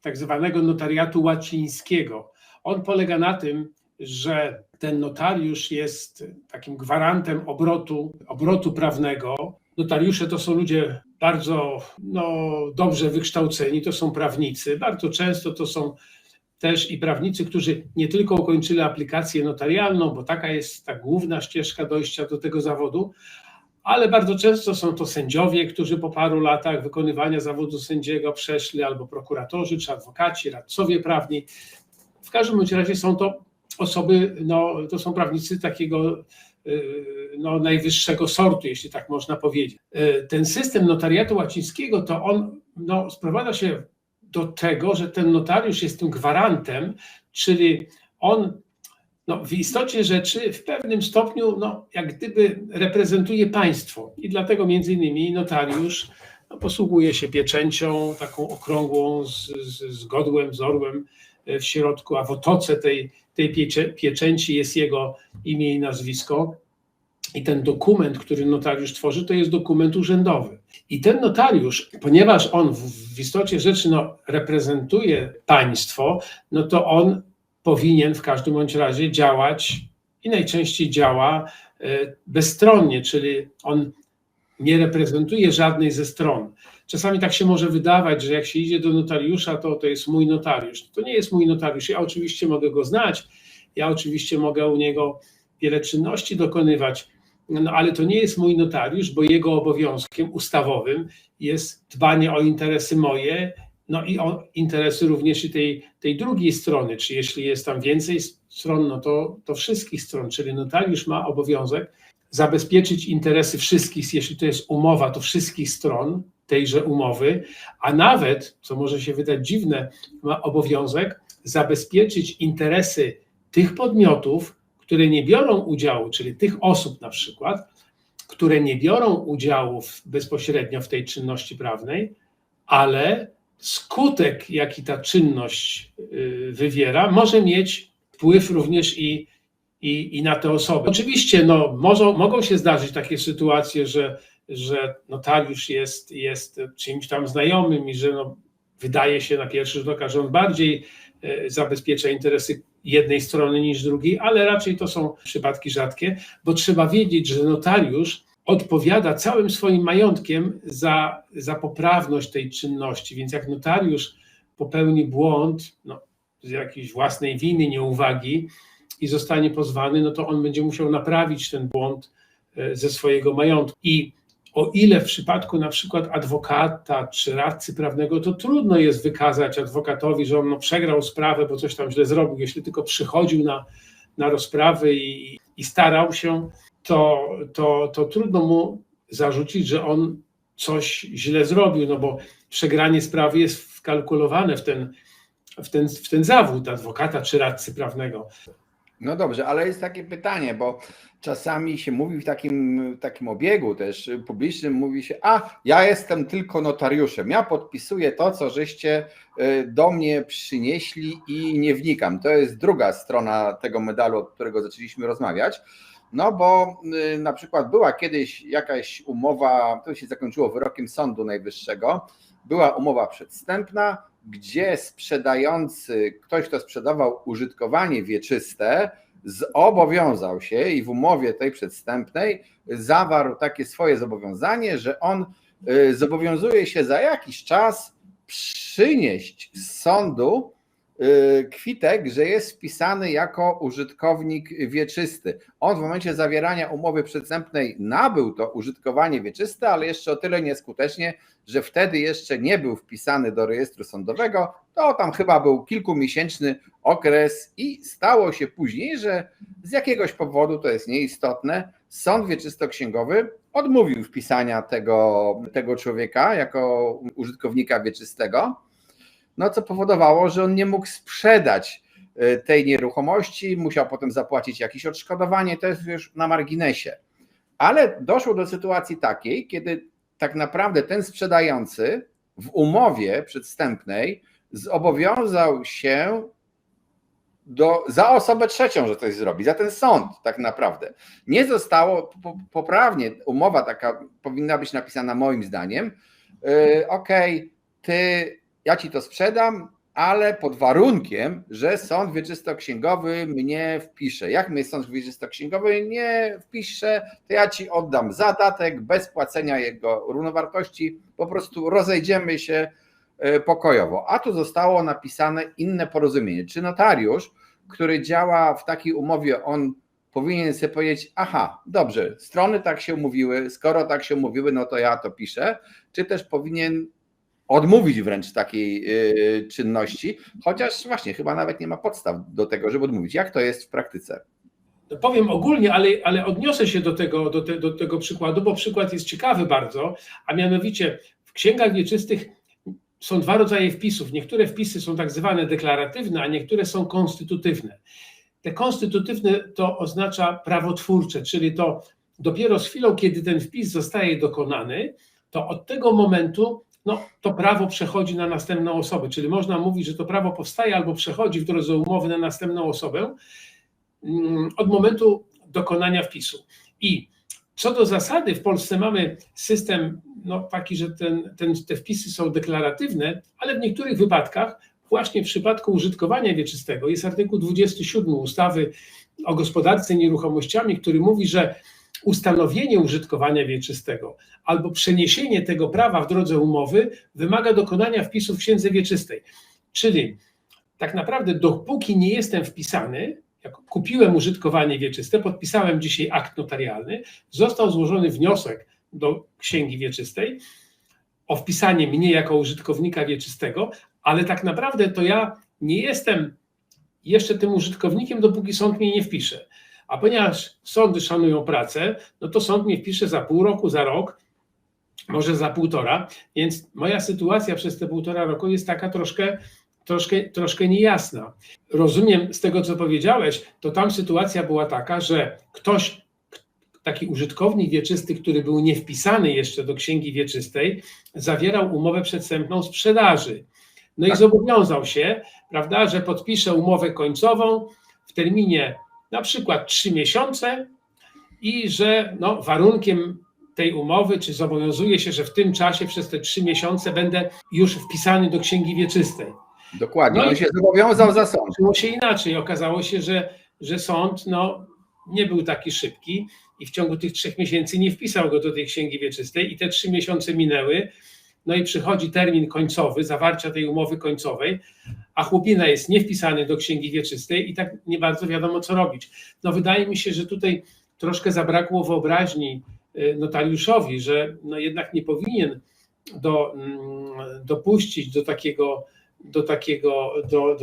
tak zwanego notariatu łacińskiego. On polega na tym, że ten notariusz jest takim gwarantem obrotu prawnego. Notariusze to są ludzie bardzo dobrze wykształceni, to są prawnicy. Bardzo często to są też i prawnicy, którzy nie tylko ukończyli aplikację notarialną, bo taka jest ta główna ścieżka dojścia do tego zawodu, ale bardzo często są to sędziowie, którzy po paru latach wykonywania zawodu sędziego przeszli, albo prokuratorzy, czy adwokaci, radcowie prawni. W każdym bądź razie są to osoby, to są prawnicy takiego najwyższego sortu, jeśli tak można powiedzieć. Ten system notariatu łacińskiego, to on sprowadza się do tego, że ten notariusz jest tym gwarantem, czyli on w istocie rzeczy w pewnym stopniu jak gdyby reprezentuje państwo i dlatego między innymi notariusz posługuje się pieczęcią taką okrągłą z godłem, z orłem w środku, a w otoce tej pieczęci jest jego imię i nazwisko. I ten dokument, który notariusz tworzy, to jest dokument urzędowy. I ten notariusz, ponieważ on w istocie rzeczy reprezentuje państwo, to on powinien w każdym bądź razie działać i najczęściej działa bezstronnie, czyli on nie reprezentuje żadnej ze stron. Czasami tak się może wydawać, że jak się idzie do notariusza, to jest mój notariusz. To nie jest mój notariusz. Ja oczywiście mogę go znać, ja oczywiście mogę u niego wiele czynności dokonywać, ale to nie jest mój notariusz, bo jego obowiązkiem ustawowym jest dbanie o interesy moje, i o interesy również i tej drugiej strony, czy jeśli jest tam więcej stron, to wszystkich stron, czyli notariusz ma obowiązek zabezpieczyć interesy wszystkich, jeśli to jest umowa, to wszystkich stron tejże umowy, a nawet, co może się wydać dziwne, ma obowiązek zabezpieczyć interesy tych podmiotów, które nie biorą udziału, czyli tych osób na przykład, które nie biorą udziału bezpośrednio w tej czynności prawnej, ale skutek, jaki ta czynność wywiera, może mieć wpływ również i na te osoby. Oczywiście mogą się zdarzyć takie sytuacje, że notariusz jest czyimś tam znajomym i że wydaje się na pierwszy rzut oka, że on bardziej zabezpiecza interesy jednej strony niż drugiej, ale raczej to są przypadki rzadkie, bo trzeba wiedzieć, że notariusz odpowiada całym swoim majątkiem za poprawność tej czynności, więc jak notariusz popełni błąd z jakiejś własnej winy, nieuwagi i zostanie pozwany, to on będzie musiał naprawić ten błąd ze swojego majątku. I o ile w przypadku na przykład adwokata czy radcy prawnego, to trudno jest wykazać adwokatowi, że on przegrał sprawę, bo coś tam źle zrobił. Jeśli tylko przychodził na rozprawy i starał się, to trudno mu zarzucić, że on coś źle zrobił, bo przegranie sprawy jest wkalkulowane w ten zawód adwokata czy radcy prawnego. No dobrze, ale jest takie pytanie, bo czasami się mówi w takim obiegu też publicznym, mówi się, ja jestem tylko notariuszem, ja podpisuję to, co żeście do mnie przynieśli i nie wnikam. To jest druga strona tego medalu, od którego zaczęliśmy rozmawiać. Bo na przykład była kiedyś jakaś umowa, to się zakończyło wyrokiem Sądu Najwyższego, była umowa przedwstępna, gdzie sprzedający, ktoś kto sprzedawał użytkowanie wieczyste, zobowiązał się i w umowie tej przedwstępnej zawarł takie swoje zobowiązanie, że on zobowiązuje się za jakiś czas przynieść z sądu kwitek, że jest wpisany jako użytkownik wieczysty. On w momencie zawierania umowy przedwstępnej nabył to użytkowanie wieczyste, ale jeszcze o tyle nieskutecznie, że wtedy jeszcze nie był wpisany do rejestru sądowego, to tam chyba był kilkumiesięczny okres i stało się później, że z jakiegoś powodu, to jest nieistotne, sąd wieczystoksięgowy odmówił wpisania tego człowieka jako użytkownika wieczystego, co powodowało, że on nie mógł sprzedać tej nieruchomości, musiał potem zapłacić jakieś odszkodowanie, to jest już na marginesie. Ale doszło do sytuacji takiej, kiedy tak naprawdę ten sprzedający w umowie przedwstępnej zobowiązał się za osobę trzecią, że coś zrobi, za ten sąd tak naprawdę. Nie zostało poprawnie, umowa taka powinna być napisana moim zdaniem, ja ci to sprzedam, ale pod warunkiem, że sąd wieczystoksięgowy mnie wpisze. Jak mnie sąd wieczystoksięgowy nie wpisze, to ja ci oddam zadatek bez płacenia jego równowartości, po prostu rozejdziemy się pokojowo. A tu zostało napisane inne porozumienie. Czy notariusz, który działa w takiej umowie, on powinien sobie powiedzieć, dobrze, strony tak się umówiły, skoro tak się umówiły, to ja to piszę, czy też powinien odmówić wręcz takiej czynności, chociaż właśnie chyba nawet nie ma podstaw do tego, żeby odmówić. Jak to jest w praktyce? Powiem ogólnie, ale odniosę się do tego przykładu, bo przykład jest ciekawy bardzo, a mianowicie w księgach wieczystych są dwa rodzaje wpisów. Niektóre wpisy są tak zwane deklaratywne, a niektóre są konstytutywne. Te konstytutywne to oznacza prawotwórcze, czyli to dopiero z chwilą, kiedy ten wpis zostaje dokonany, to od tego momentu to prawo przechodzi na następną osobę, czyli można mówić, że to prawo powstaje albo przechodzi w drodze umowy na następną osobę od momentu dokonania wpisu. I co do zasady w Polsce mamy system taki, że te wpisy są deklaratywne, ale w niektórych wypadkach, właśnie w przypadku użytkowania wieczystego, jest artykuł 27 ustawy o gospodarce nieruchomościami, który mówi, że ustanowienie użytkowania wieczystego albo przeniesienie tego prawa w drodze umowy wymaga dokonania wpisu w księdze wieczystej. Czyli tak naprawdę dopóki nie jestem wpisany, jak kupiłem użytkowanie wieczyste, podpisałem dzisiaj akt notarialny, został złożony wniosek do księgi wieczystej o wpisanie mnie jako użytkownika wieczystego, ale tak naprawdę to ja nie jestem jeszcze tym użytkownikiem, dopóki sąd mnie nie wpisze. A ponieważ sądy szanują pracę, to sąd mnie wpisze za pół roku, za rok, może za półtora, więc moja sytuacja przez te półtora roku jest taka troszkę niejasna. Rozumiem z tego, co powiedziałeś, to tam sytuacja była taka, że ktoś, taki użytkownik wieczysty, który był nie wpisany jeszcze do księgi wieczystej, zawierał umowę przedwstępną sprzedaży. No i zobowiązał się, prawda, że podpisze umowę końcową w terminie na przykład 3 miesiące i że warunkiem tej umowy, czy zobowiązuje się, że w tym czasie przez te 3 miesiące będę już wpisany do księgi wieczystej. Dokładnie, No on i się zobowiązał za sąd. Było się inaczej. Okazało się, że sąd nie był taki szybki i w ciągu tych 3 miesięcy nie wpisał go do tej księgi wieczystej i te 3 miesiące minęły. No i przychodzi termin końcowy, zawarcia tej umowy końcowej, a chłopina jest niewpisany do księgi wieczystej i tak nie bardzo wiadomo, co robić. No wydaje mi się, że tutaj troszkę zabrakło wyobraźni notariuszowi, że jednak nie powinien dopuścić do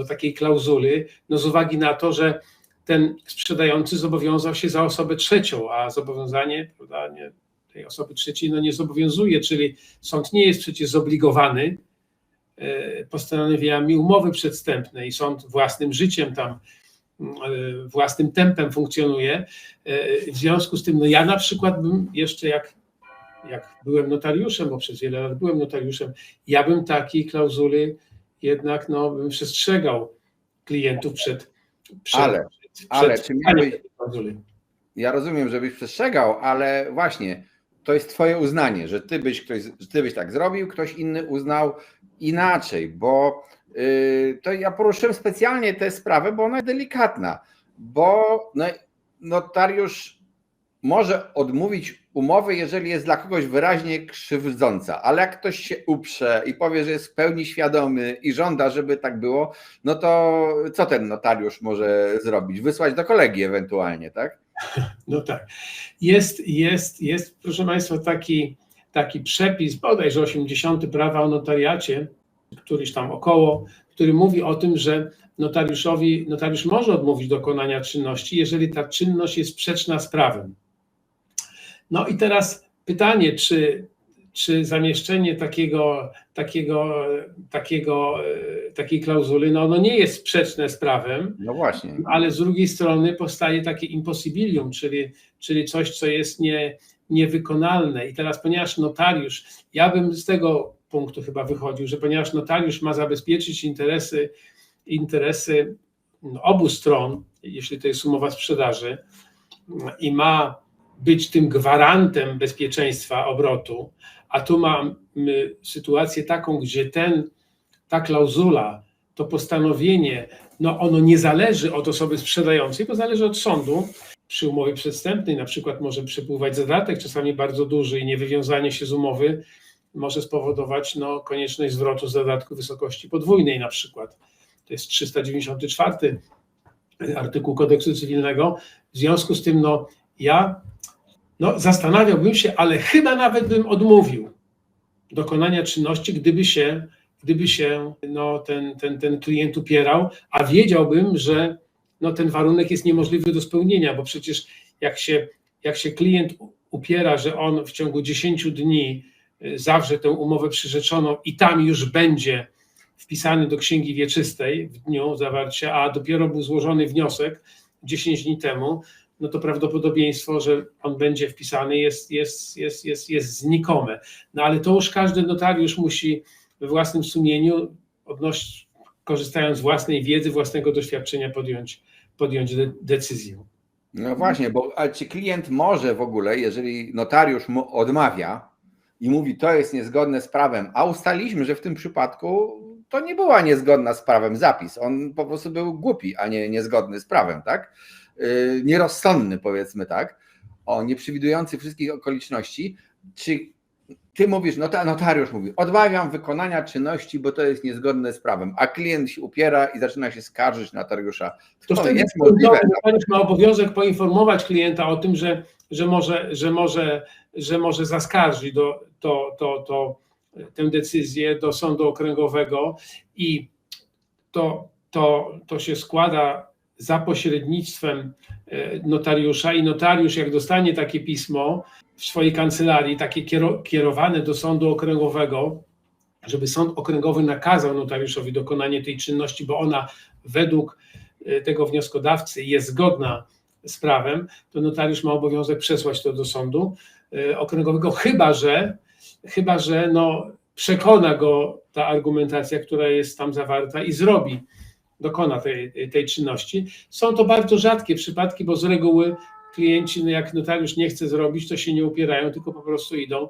takiej klauzuli, z uwagi na to, że ten sprzedający zobowiązał się za osobę trzecią, a zobowiązanie, prawda, tej osoby trzeciej nie zobowiązuje, czyli sąd nie jest przecież zobligowany postanowieniami umowy przedwstępnej. Sąd własnym życiem tam, własnym tempem funkcjonuje. W związku z tym, ja na przykład bym jeszcze jak byłem notariuszem, bo przez wiele lat byłem notariuszem, ja bym takiej klauzuli jednak bym przestrzegał klientów przed ale czy miałbyś, takiej klauzuli. ja rozumiem, żebyś przestrzegał, ale właśnie to jest twoje uznanie, że ty byś tak zrobił, ktoś inny uznał inaczej, bo to ja poruszyłem specjalnie tę sprawę, bo ona jest delikatna, bo notariusz może odmówić umowy, jeżeli jest dla kogoś wyraźnie krzywdząca, ale jak ktoś się uprze i powie, że jest w pełni świadomy i żąda, żeby tak było, no to co ten notariusz może zrobić? Wysłać do kolegi ewentualnie, tak? No tak. Jest, proszę Państwa, taki przepis, bodajże 80 prawa o notariacie, któryś tam około, który mówi o tym, że notariusz może odmówić dokonania czynności, jeżeli ta czynność jest sprzeczna z prawem. No i teraz pytanie, czy zamieszczenie takiej klauzuli nie jest sprzeczne z prawem, No właśnie. ale z drugiej strony powstaje takie impossibilium, czyli coś, co jest niewykonalne. I teraz, ponieważ notariusz, ja bym z tego punktu chyba wychodził, że ponieważ notariusz ma zabezpieczyć interesy obu stron, jeśli to jest umowa sprzedaży, i ma być tym gwarantem bezpieczeństwa obrotu, a tu mamy sytuację taką, gdzie ta klauzula, to postanowienie, ono nie zależy od osoby sprzedającej, bo zależy od sądu. Przy umowie przedwstępnej na przykład może przepływać zadatek, czasami bardzo duży, i niewywiązanie się z umowy może spowodować konieczność zwrotu zadatku w wysokości podwójnej na przykład. To jest 394 artykuł Kodeksu Cywilnego. W związku z tym ja zastanawiałbym się, ale chyba nawet bym odmówił dokonania czynności, gdyby się ten klient upierał, a wiedziałbym, że ten warunek jest niemożliwy do spełnienia, bo przecież jak się klient upiera, że on w ciągu 10 dni zawrze tę umowę przyrzeczoną i tam już będzie wpisany do księgi wieczystej w dniu zawarcia, a dopiero był złożony wniosek 10 dni temu, to prawdopodobieństwo, że on będzie wpisany jest znikome. Ale to już każdy notariusz musi we własnym sumieniu, korzystając z własnej wiedzy, własnego doświadczenia podjąć decyzję. No właśnie, ale czy klient może w ogóle, jeżeli notariusz mu odmawia i mówi, to jest niezgodne z prawem, a ustaliliśmy, że w tym przypadku to nie była niezgodna z prawem zapis, on po prostu był głupi, a nie niezgodny z prawem, tak? Nierozsądny, powiedzmy tak, nieprzewidujący wszystkich okoliczności. Czy ty mówisz, notariusz mówi, odmawiam wykonania czynności, bo to jest niezgodne z prawem, a klient się upiera i zaczyna się skarżyć notariusza. To wtedy jest możliwe. Notariusz ma obowiązek poinformować klienta o tym, że może zaskarżyć tę decyzję do sądu okręgowego i to się składa za pośrednictwem notariusza, i notariusz, jak dostanie takie pismo w swojej kancelarii, takie kierowane do sądu okręgowego, żeby sąd okręgowy nakazał notariuszowi dokonanie tej czynności, bo ona według tego wnioskodawcy jest zgodna z prawem, to notariusz ma obowiązek przesłać to do sądu okręgowego, chyba że no, przekona go ta argumentacja, która jest tam zawarta i dokona tej czynności. Są to bardzo rzadkie przypadki, bo z reguły klienci, no jak notariusz nie chce zrobić, to się nie upierają, tylko po prostu idą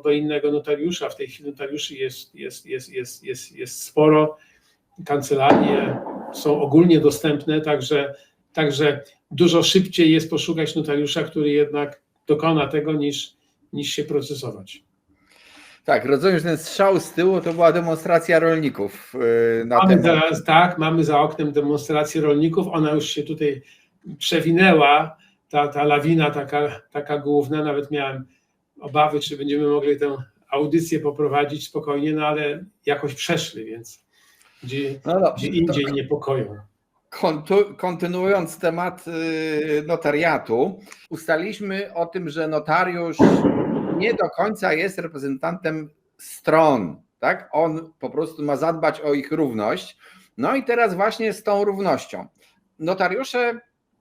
do innego notariusza. W tej chwili notariuszy jest sporo, kancelarie są ogólnie dostępne, także dużo szybciej jest poszukać notariusza, który jednak dokona tego, niż się procesować. Tak, rozumiem, że ten strzał z tyłu to była demonstracja rolników. Mamy za oknem demonstrację rolników, ona już się tutaj przewinęła, ta lawina taka główna, nawet miałem obawy, czy będziemy mogli tę audycję poprowadzić spokojnie, no ale jakoś przeszli, więc gdzie indziej niepokoją. Kontynuując temat notariatu, ustaliliśmy o tym, że notariusz nie do końca jest reprezentantem stron, tak? On po prostu ma zadbać o ich równość. No i teraz właśnie z tą równością. Notariusze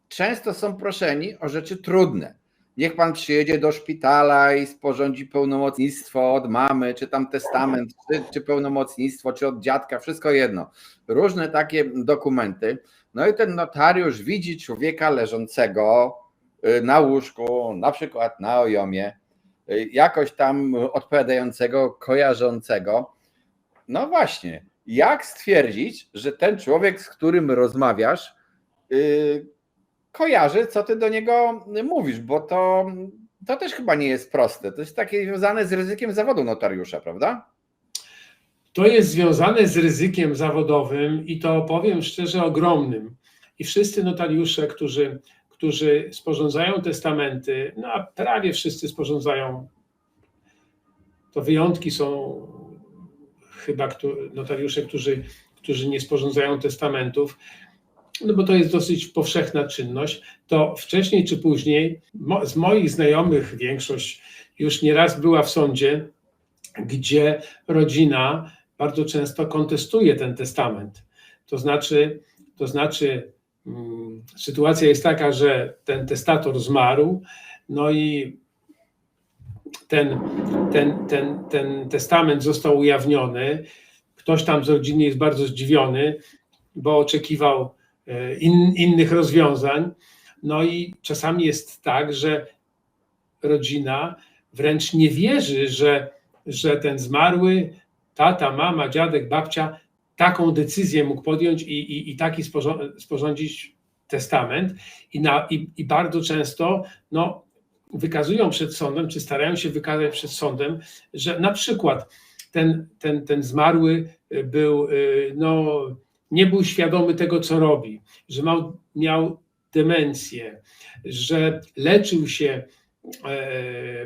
często są proszeni o rzeczy trudne. Niech pan przyjedzie do szpitala i sporządzi pełnomocnictwo od mamy, czy tam testament, czy pełnomocnictwo, czy od dziadka, wszystko jedno. Różne takie dokumenty. No i ten notariusz widzi człowieka leżącego na łóżku, na przykład na ojomie, jakoś tam odpowiadającego, kojarzącego. No właśnie, jak stwierdzić, że ten człowiek, z którym rozmawiasz, kojarzy, co ty do niego mówisz, bo to też chyba nie jest proste. To jest takie związane z ryzykiem zawodu notariusza, prawda? To jest związane z ryzykiem zawodowym i to powiem szczerze ogromnym. I wszyscy notariusze, którzy sporządzają testamenty, no a prawie wszyscy sporządzają, to wyjątki są chyba notariusze, którzy nie sporządzają testamentów, no bo to jest dosyć powszechna czynność, to wcześniej czy później z moich znajomych większość już nieraz była w sądzie, gdzie rodzina bardzo często kontestuje ten testament. To znaczy sytuacja jest taka, że ten testator zmarł, no i ten testament został ujawniony. Ktoś tam z rodziny jest bardzo zdziwiony, bo oczekiwał innych rozwiązań. No i czasami jest tak, że rodzina wręcz nie wierzy, że ten zmarły tata, mama, dziadek, babcia taką decyzję mógł podjąć i taki sporządzić testament. I bardzo często wykazują przed sądem, czy starają się wykazać przed sądem, że na przykład ten zmarły nie był świadomy tego, co robi, że miał demencję, że leczył się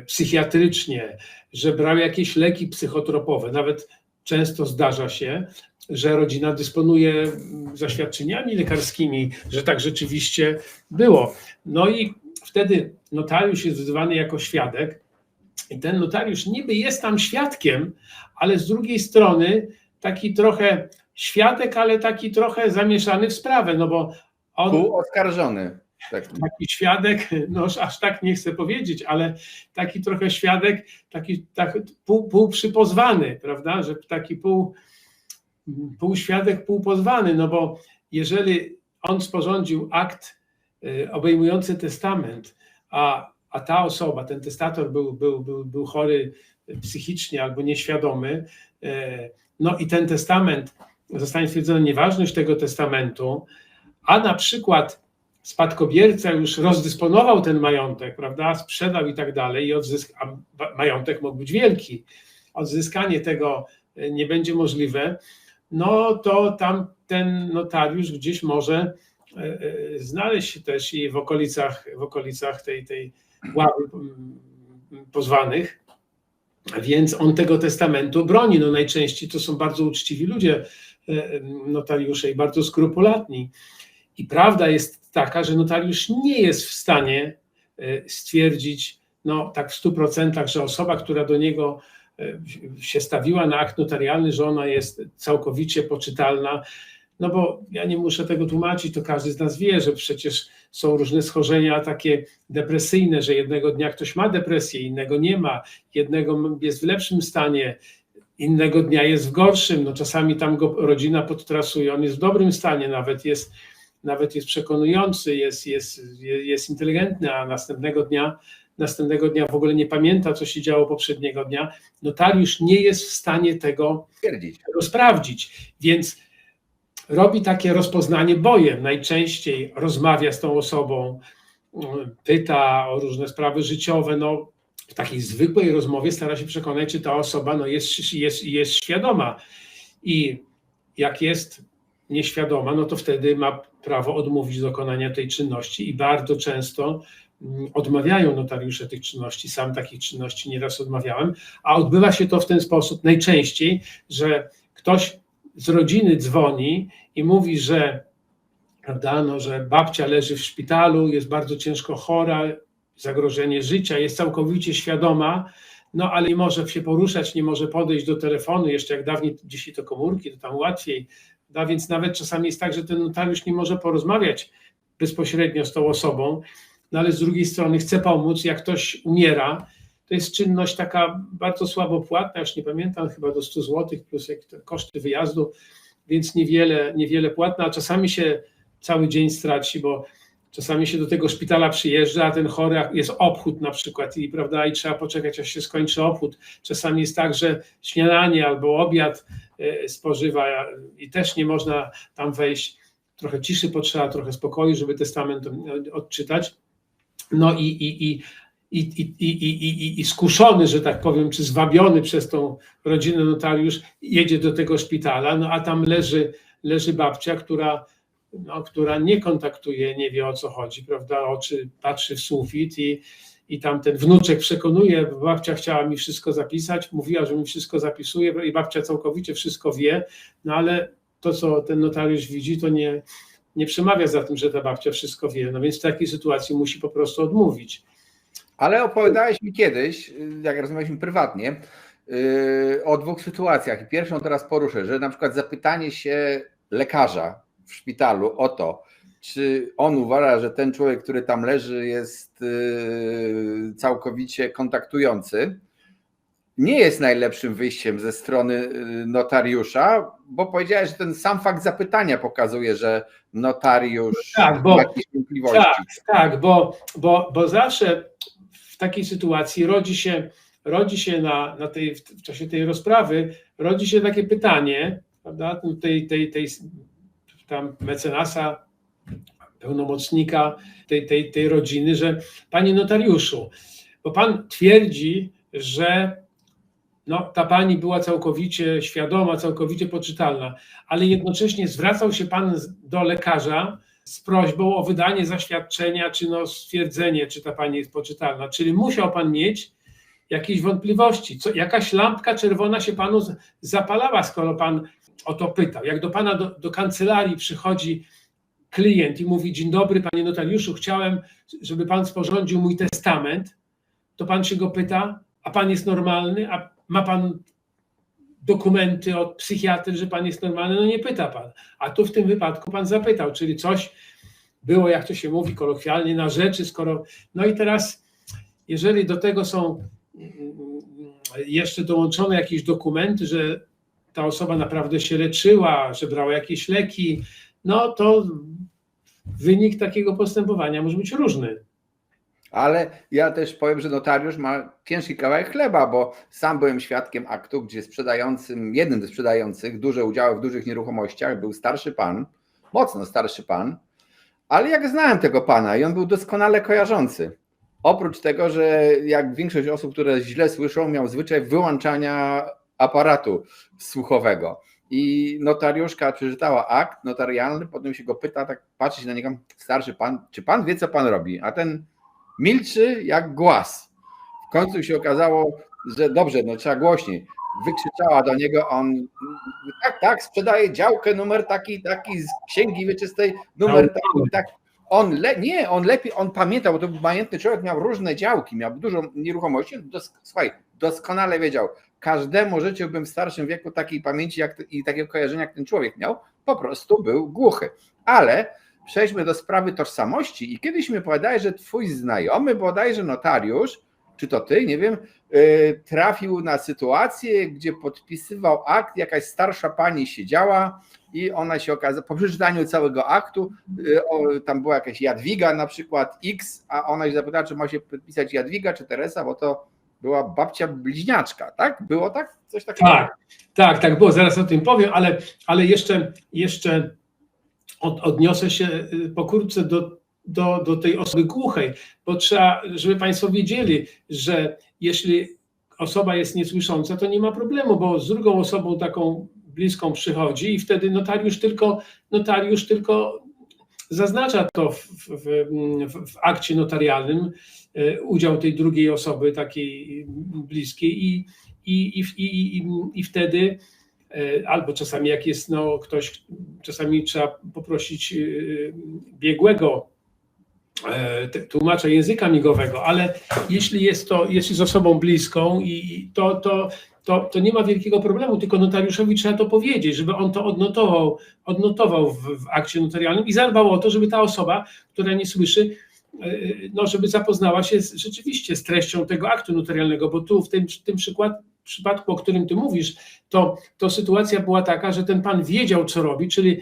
psychiatrycznie, że brał jakieś leki psychotropowe. Nawet często zdarza się, że rodzina dysponuje zaświadczeniami lekarskimi, że tak rzeczywiście było. No i wtedy notariusz jest wzywany jako świadek i ten notariusz niby jest tam świadkiem, ale z drugiej strony taki trochę świadek, ale taki trochę zamieszany w sprawę, no bo on... Półoskarżony. Taki świadek, no aż tak nie chcę powiedzieć, ale taki trochę świadek, taki półprzypozwany, prawda, że taki półświadek, półpozwany, no bo jeżeli on sporządził akt obejmujący testament, a ta osoba, ten testator był chory psychicznie albo nieświadomy, no i ten testament, zostanie stwierdzona nieważność tego testamentu, a na przykład spadkobierca już rozdysponował ten majątek, prawda, sprzedał i tak dalej, a majątek mógł być wielki, odzyskanie tego nie będzie możliwe, no to tam ten notariusz gdzieś może znaleźć się też i w okolicach tej ławy pozwanych, więc on tego testamentu broni. No najczęściej to są bardzo uczciwi ludzie, notariusze, i bardzo skrupulatni. I prawda jest taka, że notariusz nie jest w stanie stwierdzić, no tak w 100%, że osoba, która do niego się stawiła na akt notarialny, że ona jest całkowicie poczytalna. no bo ja nie muszę tego tłumaczyć, to każdy z nas wie, że przecież są różne schorzenia takie depresyjne, że jednego dnia ktoś ma depresję, innego nie ma, jednego jest w lepszym stanie, innego dnia jest w gorszym, no czasami tam go rodzina podtrasuje, on jest w dobrym stanie, nawet jest przekonujący, jest inteligentny, a następnego dnia w ogóle nie pamięta, co się działo poprzedniego dnia. Notariusz nie jest w stanie tego sprawdzić, więc robi takie rozpoznanie bojem. Najczęściej rozmawia z tą osobą, pyta o różne sprawy życiowe, no w takiej zwykłej rozmowie stara się przekonać, czy ta osoba no, jest świadoma. I jak jest nieświadoma, no to wtedy ma prawo odmówić dokonania tej czynności i bardzo często odmawiają notariusze tych czynności. Sam takich czynności nieraz odmawiałem, a odbywa się to w ten sposób najczęściej, że ktoś z rodziny dzwoni i mówi, że, prawda, no, że babcia leży w szpitalu, jest bardzo ciężko chora, zagrożenie życia, jest całkowicie świadoma, no ale nie może się poruszać, nie może podejść do telefonu, jeszcze jak dawniej, dzisiaj to komórki, to tam łatwiej, no, więc nawet czasami jest tak, że ten notariusz nie może porozmawiać bezpośrednio z tą osobą, no ale z drugiej strony chce pomóc, jak ktoś umiera, to jest czynność taka bardzo słabo płatna, już nie pamiętam, chyba do 100 zł plus koszty wyjazdu, więc niewiele płatna, a czasami się cały dzień straci, bo czasami się do tego szpitala przyjeżdża, a ten chory jest obchód na przykład i, prawda, i trzeba poczekać, aż się skończy obchód. Czasami jest tak, że śniadanie albo obiad spożywa i też nie można tam wejść. Trochę ciszy potrzeba, trochę spokoju, żeby testament odczytać. No i skuszony, że tak powiem, czy zwabiony przez tą rodzinę notariusz jedzie do tego szpitala, no a tam leży babcia, która nie kontaktuje, nie wie o co chodzi, prawda, patrzy w sufit i tam ten wnuczek przekonuje, babcia chciała mi wszystko zapisać, mówiła, że mi wszystko zapisuje i babcia całkowicie wszystko wie, no ale to, co ten notariusz widzi, to nie przemawia za tym, że ta babcia wszystko wie, no więc w takiej sytuacji musi po prostu odmówić. Ale opowiadałeś mi kiedyś, jak rozmawialiśmy prywatnie, o 2 sytuacjach. Pierwszą teraz poruszę, że na przykład zapytanie się lekarza w szpitalu o to, czy on uważa, że ten człowiek, który tam leży, jest całkowicie kontaktujący, nie jest najlepszym wyjściem ze strony notariusza, bo powiedziałeś, że ten sam fakt zapytania pokazuje, że notariusz ma jakieś wątpliwości. Tak, bo zawsze w takiej sytuacji rodzi się w czasie tej rozprawy, rodzi się takie pytanie, prawda, tej tam mecenasa, pełnomocnika tej rodziny, że panie notariuszu, bo pan twierdzi, że no, ta pani była całkowicie świadoma, całkowicie poczytalna, ale jednocześnie zwracał się pan do lekarza z prośbą o wydanie zaświadczenia, czy no stwierdzenie, czy ta pani jest poczytalna. Czyli musiał pan mieć jakieś wątpliwości. Jakaś lampka czerwona się panu zapalała, skoro pan o to pytał. Jak do pana do kancelarii przychodzi klient i mówi: dzień dobry panie notariuszu, chciałem, żeby pan sporządził mój testament, to pan się go pyta, a pan jest normalny, a ma pan dokumenty od psychiatry, że pan jest normalny? No nie pyta pan. A tu w tym wypadku pan zapytał, czyli coś było, jak to się mówi kolokwialnie, na rzeczy, skoro... No i teraz, jeżeli do tego są jeszcze dołączone jakieś dokumenty, że ta osoba naprawdę się leczyła, że brała jakieś leki, no to wynik takiego postępowania może być różny. Ale ja też powiem, że notariusz ma ciężki kawałek chleba, bo sam byłem świadkiem aktu, gdzie jednym ze sprzedających duże udziały w dużych nieruchomościach był starszy pan, mocno starszy pan, ale jak znałem tego pana i on był doskonale kojarzący. Oprócz tego, że jak większość osób, które źle słyszą, miał zwyczaj wyłączania aparatu słuchowego. I notariuszka przeczytała akt notarialny, potem się go pyta, tak patrzy się na niego: starszy pan, czy pan wie, co pan robi? A ten milczy jak głaz. W końcu się okazało, że dobrze, no trzeba głośniej. Wykrzyczała do niego, on tak, sprzedaje działkę, numer taki z księgi wieczystej, numer taki. On pamiętał, bo to był majętny człowiek, miał różne działki, miał dużo nieruchomości, słuchaj, doskonale wiedział, każdemu życzyłbym w starszym wieku takiej pamięci i takiego kojarzenia, jak ten człowiek miał, po prostu był głuchy. Ale przejdźmy do sprawy tożsamości i kiedyś mi opowiadałeś, że twój znajomy, bodajże notariusz, czy to ty, nie wiem, trafił na sytuację, gdzie podpisywał akt, jakaś starsza pani siedziała i ona się okazała, po przeczytaniu całego aktu, tam była jakaś Jadwiga na przykład X, a ona się zapytała, czy ma się podpisać Jadwiga czy Teresa, bo to była babcia bliźniaczka, tak? Było tak? Coś takiego? Tak było, zaraz o tym powiem, ale jeszcze odniosę się pokrótce do tej osoby głuchej, bo trzeba, żeby Państwo wiedzieli, że jeśli osoba jest niesłysząca, to nie ma problemu, bo z drugą osobą taką bliską przychodzi i wtedy notariusz tylko zaznacza to w akcie notarialnym, udział tej drugiej osoby takiej bliskiej i wtedy albo czasami jak jest ktoś, czasami trzeba poprosić biegłego tłumacza języka migowego, ale jeśli jest z osobą bliską i to nie ma wielkiego problemu, tylko notariuszowi trzeba to powiedzieć, żeby on to odnotował w akcie notarialnym i zadbał o to, żeby ta osoba, która nie słyszy, żeby zapoznała się rzeczywiście z treścią tego aktu notarialnego, bo tu w tym przypadku, o którym ty mówisz, to sytuacja była taka, że ten pan wiedział, co robi, czyli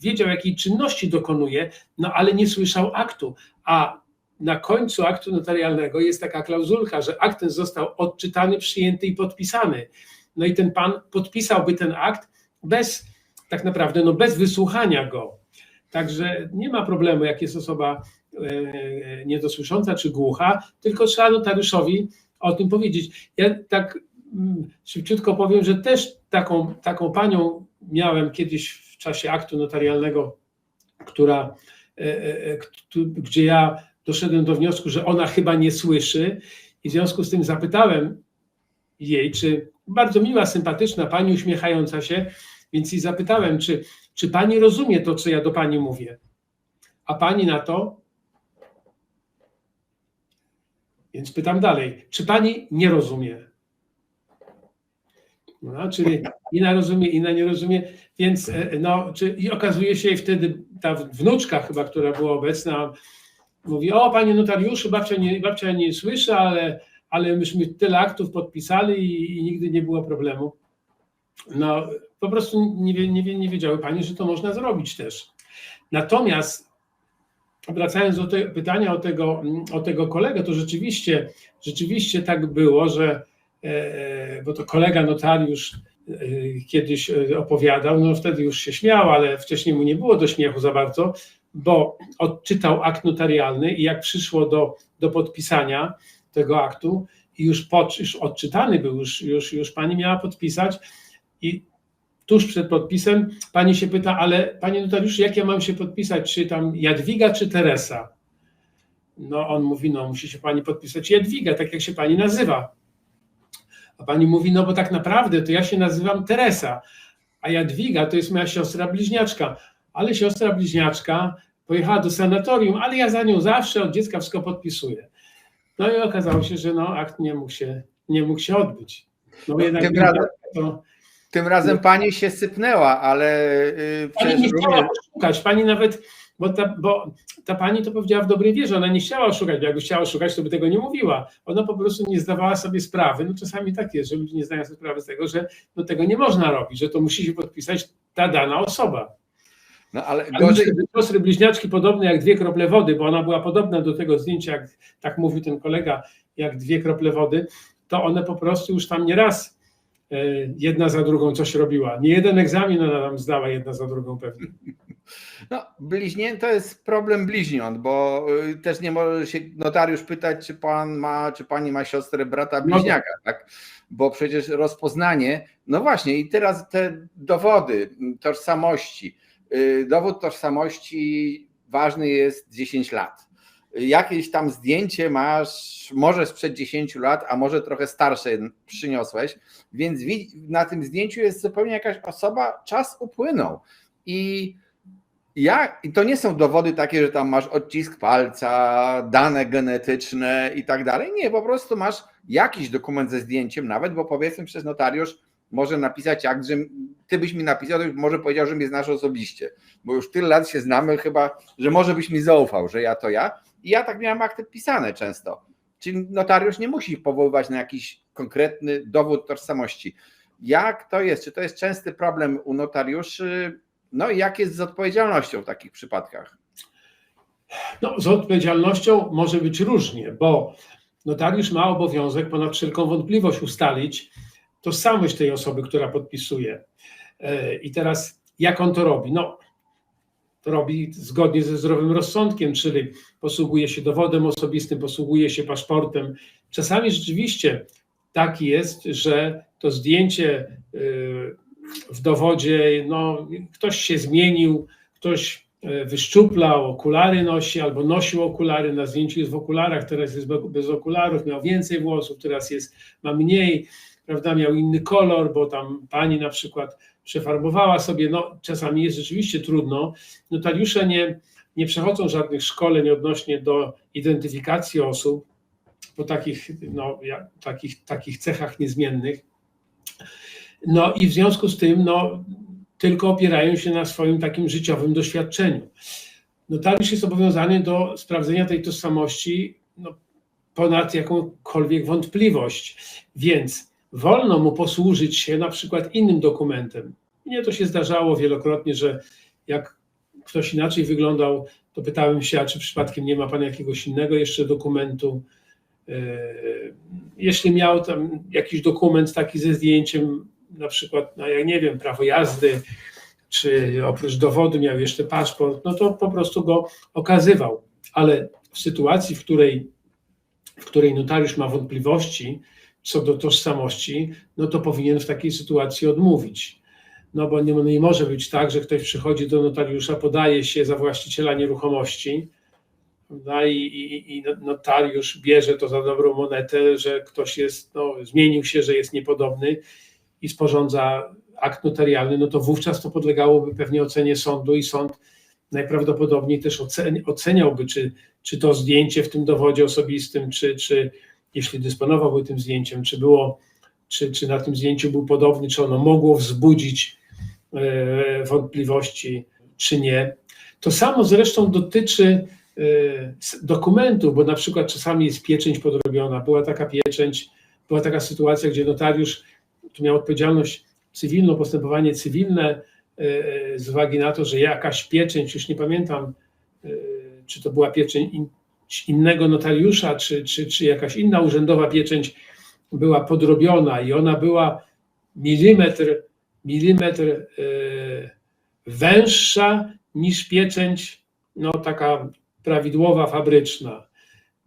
wiedział, jakiej czynności dokonuje, ale nie słyszał aktu, a na końcu aktu notarialnego jest taka klauzulka, że akt ten został odczytany, przyjęty i podpisany. No i ten pan podpisałby ten akt tak naprawdę bez wysłuchania go. Także nie ma problemu, jak jest osoba niedosłysząca czy głucha, tylko trzeba notariuszowi o tym powiedzieć. Ja tak szybciutko powiem, że też taką panią miałem kiedyś w czasie aktu notarialnego, gdzie ja doszedłem do wniosku, że ona chyba nie słyszy i w związku z tym zapytałem jej, czy bardzo miła, sympatyczna pani, uśmiechająca się, więc jej zapytałem, czy pani rozumie to, co ja do pani mówię. A pani na to, więc pytam dalej, czy pani nie rozumie? No, czyli inna rozumie, inna nie rozumie, więc i okazuje się wtedy ta wnuczka chyba, która była obecna, mówi: o, panie notariuszu, babcia nie słyszy, ale myśmy tyle aktów podpisali i nigdy nie było problemu. No, po prostu nie wiedziały pani, że to można zrobić też. Natomiast wracając do tego pytania o tego kolegę, to rzeczywiście tak było, że bo to kolega notariusz kiedyś opowiadał, no wtedy już się śmiał, ale wcześniej mu nie było do śmiechu za bardzo, bo odczytał akt notarialny i jak przyszło do podpisania tego aktu i już odczytany był, już pani miała podpisać i tuż przed podpisem pani się pyta: ale panie notariuszu, jak ja mam się podpisać, czy tam Jadwiga, czy Teresa? No on mówi: no musi się pani podpisać Jadwiga, tak jak się pani nazywa. A pani mówi: no bo tak naprawdę to ja się nazywam Teresa, a Jadwiga to jest moja siostra bliźniaczka, ale siostra bliźniaczka pojechała do sanatorium, ale ja za nią zawsze od dziecka wszystko podpisuję. No i okazało się, że akt nie mógł się odbyć. No jednak tym razem pani się sypnęła, ale pani nie chciała oszukać, pani nawet, bo ta pani to powiedziała w dobrej wierze, ona nie chciała oszukać, bo jakby chciała oszukać, to by tego nie mówiła. Ona po prostu nie zdawała sobie sprawy, no czasami tak jest, że ludzie nie zdają sobie sprawy z tego, że tego nie można robić, że to musi się podpisać ta dana osoba. No, ale siostry bliźniaczki podobne jak 2 krople wody, bo ona była podobna do tego zdjęcia, jak tak mówił ten kolega, jak 2 krople wody, to one po prostu już tam nieraz jedna za drugą coś robiła. Nie jeden egzamin ona tam zdała jedna za drugą pewnie. No, to jest problem bliźniąt, bo też nie może się notariusz pytać, czy pani ma siostrę, brata, bliźniaka, tak? Bo przecież rozpoznanie, no właśnie, i teraz te dowody tożsamości. Dowód tożsamości ważny jest 10 lat. Jakieś tam zdjęcie masz, może sprzed 10 lat, a może trochę starsze przyniosłeś, więc na tym zdjęciu jest zupełnie jakaś osoba, czas upłynął. I I to nie są dowody takie, że tam masz odcisk palca, dane genetyczne i tak dalej. Nie, po prostu masz jakiś dokument ze zdjęciem nawet, bo powiedzmy przez notariusz może napisać akt, że ty byś mi napisał, to może powiedział, że mnie znasz osobiście, bo już tyle lat się znamy chyba, że może byś mi zaufał, że ja to ja. I ja tak miałem akty pisane często. Czyli notariusz nie musi powoływać na jakiś konkretny dowód tożsamości. Jak to jest? Czy to jest częsty problem u notariuszy? No i jak jest z odpowiedzialnością w takich przypadkach? No, z odpowiedzialnością może być różnie, bo notariusz ma obowiązek ponad wszelką wątpliwość ustalić tożsamość tej osoby, która podpisuje. I teraz jak on to robi? No, to robi zgodnie ze zdrowym rozsądkiem, czyli posługuje się dowodem osobistym, posługuje się paszportem. Czasami rzeczywiście tak jest, że to zdjęcie w dowodzie, no, ktoś się zmienił, ktoś wyszczuplał, okulary nosi albo nosił okulary, na zdjęciu jest w okularach, teraz jest bez okularów, miał więcej włosów, teraz ma mniej, prawda, miał inny kolor, bo tam pani na przykład przefarbowała sobie, no czasami jest rzeczywiście trudno. Notariusze nie przechodzą żadnych szkoleń odnośnie do identyfikacji osób po takich cechach niezmiennych. No i w związku z tym tylko opierają się na swoim takim życiowym doświadczeniu. Notariusz jest zobowiązany do sprawdzenia tej tożsamości ponad jakąkolwiek wątpliwość, więc wolno mu posłużyć się na przykład innym dokumentem. Mnie to się zdarzało wielokrotnie, że jak ktoś inaczej wyglądał, to pytałem się, a czy przypadkiem nie ma pan jakiegoś innego jeszcze dokumentu. Jeśli miał tam jakiś dokument taki ze zdjęciem, na przykład, no ja nie wiem, prawo jazdy, czy oprócz dowodu miał jeszcze paszport, no to po prostu go okazywał. Ale w sytuacji, w której notariusz ma wątpliwości co do tożsamości, no to powinien w takiej sytuacji odmówić. No bo nie może być tak, że ktoś przychodzi do notariusza, podaje się za właściciela nieruchomości, i notariusz bierze to za dobrą monetę, że ktoś zmienił się, że jest niepodobny i sporządza akt notarialny, no to wówczas to podlegałoby pewnie ocenie sądu i sąd najprawdopodobniej też oceniałby, czy to zdjęcie w tym dowodzie osobistym, czy jeśli dysponowałby tym zdjęciem, czy na tym zdjęciu był podobny, czy ono mogło wzbudzić wątpliwości, czy nie. To samo zresztą dotyczy dokumentów, bo na przykład czasami jest pieczęć podrobiona. Była taka sytuacja, gdzie notariusz tu miał odpowiedzialność cywilną, postępowanie cywilne z uwagi na to, że jakaś pieczęć, już nie pamiętam, czy to była pieczęć innego notariusza, czy jakaś inna urzędowa pieczęć była podrobiona i ona była milimetr węższa niż pieczęć taka prawidłowa, fabryczna.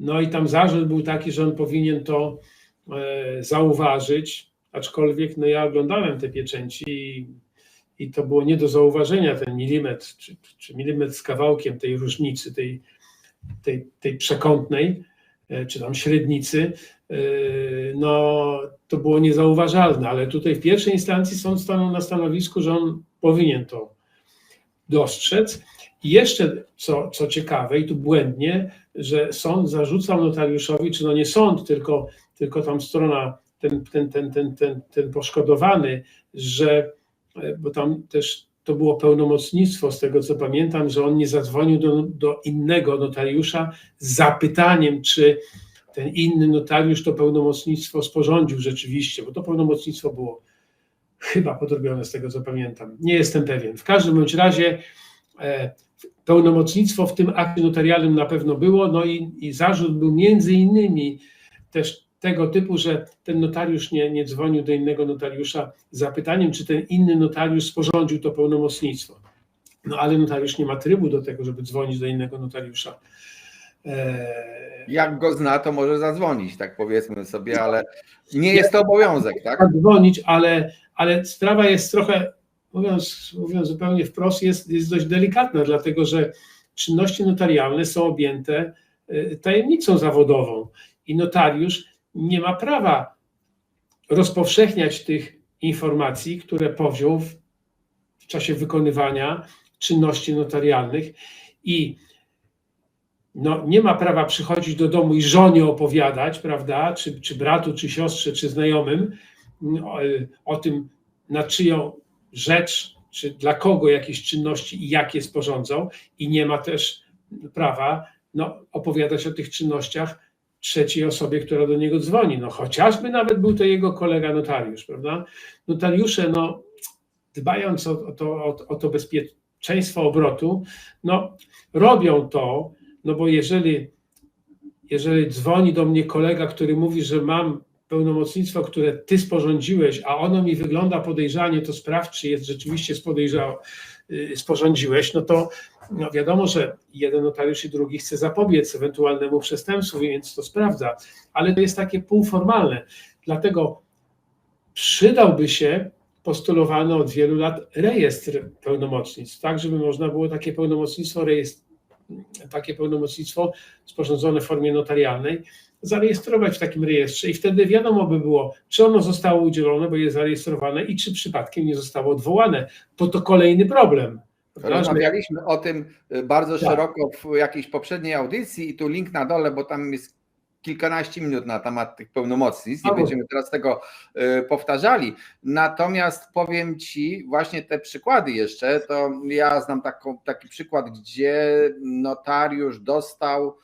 No i tam zarzut był taki, że on powinien to zauważyć, aczkolwiek ja oglądałem te pieczęci i to było nie do zauważenia, ten milimetr, czy milimetr z kawałkiem tej różnicy, tej przekątnej, czy tam średnicy, to było niezauważalne, ale tutaj w pierwszej instancji sąd stanął na stanowisku, że on powinien to dostrzec. I jeszcze, co ciekawe, i tu błędnie, że sąd zarzucał notariuszowi, czy nie sąd, tylko tam strona, ten poszkodowany, że, bo tam też to było pełnomocnictwo, z tego co pamiętam, że on nie zadzwonił do innego notariusza z zapytaniem, czy ten inny notariusz to pełnomocnictwo sporządził rzeczywiście, bo to pełnomocnictwo było chyba podrobione, z tego co pamiętam. Nie jestem pewien. W każdym bądź razie pełnomocnictwo w tym akcie notarialnym na pewno było, i zarzut był między innymi też tego typu, że ten notariusz nie dzwonił do innego notariusza z zapytaniem, czy ten inny notariusz sporządził to pełnomocnictwo. Ale notariusz nie ma trybu do tego, żeby dzwonić do innego notariusza. Jak go zna, to może zadzwonić, tak powiedzmy sobie, ale nie jest to obowiązek, tak? Dzwonić, ale sprawa jest trochę, mówiąc zupełnie wprost, jest dość delikatna, dlatego że czynności notarialne są objęte tajemnicą zawodową i notariusz nie ma prawa rozpowszechniać tych informacji, które powziął w czasie wykonywania czynności notarialnych i no, nie ma prawa przychodzić do domu i żonie opowiadać, prawda, czy bratu, czy siostrze, czy znajomym o tym, na czyją rzecz, czy dla kogo jakieś czynności i jakie sporządzą, i nie ma też prawa opowiadać o tych czynnościach trzeciej osobie, która do niego dzwoni, chociażby nawet był to jego kolega notariusz, prawda. Notariusze, dbając o to bezpieczeństwo obrotu, robią to, bo jeżeli dzwoni do mnie kolega, który mówi, że mam pełnomocnictwo, które ty sporządziłeś, a ono mi wygląda podejrzanie, to sprawdź, czy jest rzeczywiście sporządziłeś, to wiadomo, że jeden notariusz i drugi chce zapobiec ewentualnemu przestępstwu, więc to sprawdza, ale to jest takie półformalne. Dlatego przydałby się postulowany od wielu lat rejestr pełnomocnictw, tak, żeby można było takie pełnomocnictwo sporządzone w formie notarialnej zarejestrować w takim rejestrze i wtedy wiadomo by było, czy ono zostało udzielone, bo jest zarejestrowane, i czy przypadkiem nie zostało odwołane, bo to kolejny problem. Rozmawialiśmy o tym bardzo szeroko w jakiejś poprzedniej audycji i tu link na dole, bo tam jest kilkanaście minut na temat tych pełnomocnictw. Nie będziemy teraz tego powtarzali. Natomiast powiem Ci właśnie te przykłady jeszcze, to ja znam taki przykład, gdzie notariusz dostał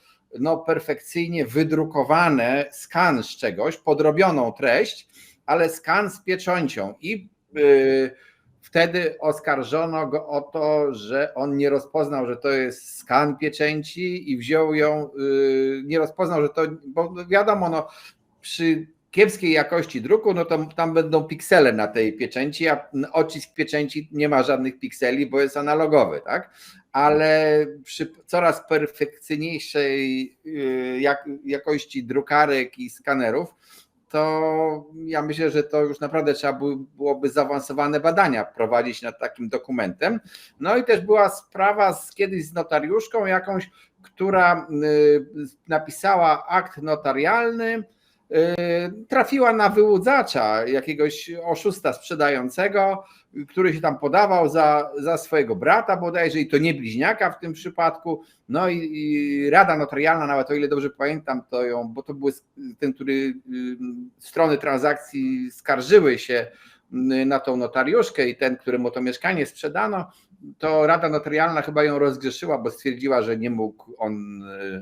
perfekcyjnie wydrukowane skan z czegoś, podrobioną treść, ale skan z pieczęcią i wtedy oskarżono go o to, że on nie rozpoznał, że to jest skan pieczęci i wziął ją, nie rozpoznał, że to, bo wiadomo, przy kiepskiej jakości druku, to tam będą piksele na tej pieczęci, a odcisk pieczęci nie ma żadnych pikseli, bo jest analogowy, tak? Ale przy coraz perfekcyjniejszej jakości drukarek i skanerów, to ja myślę, że to już naprawdę trzeba byłoby zaawansowane badania prowadzić nad takim dokumentem. I też była sprawa kiedyś z notariuszką jakąś, która napisała akt notarialny, trafiła na wyłudzacza, jakiegoś oszusta sprzedającego, który się tam podawał za swojego brata bodajże, i to nie bliźniaka w tym przypadku. I Rada Notarialna, nawet o ile dobrze pamiętam, bo to były ten, który strony transakcji skarżyły się na tą notariuszkę i ten, któremu to mieszkanie sprzedano, to Rada Notarialna chyba ją rozgrzeszyła, bo stwierdziła, że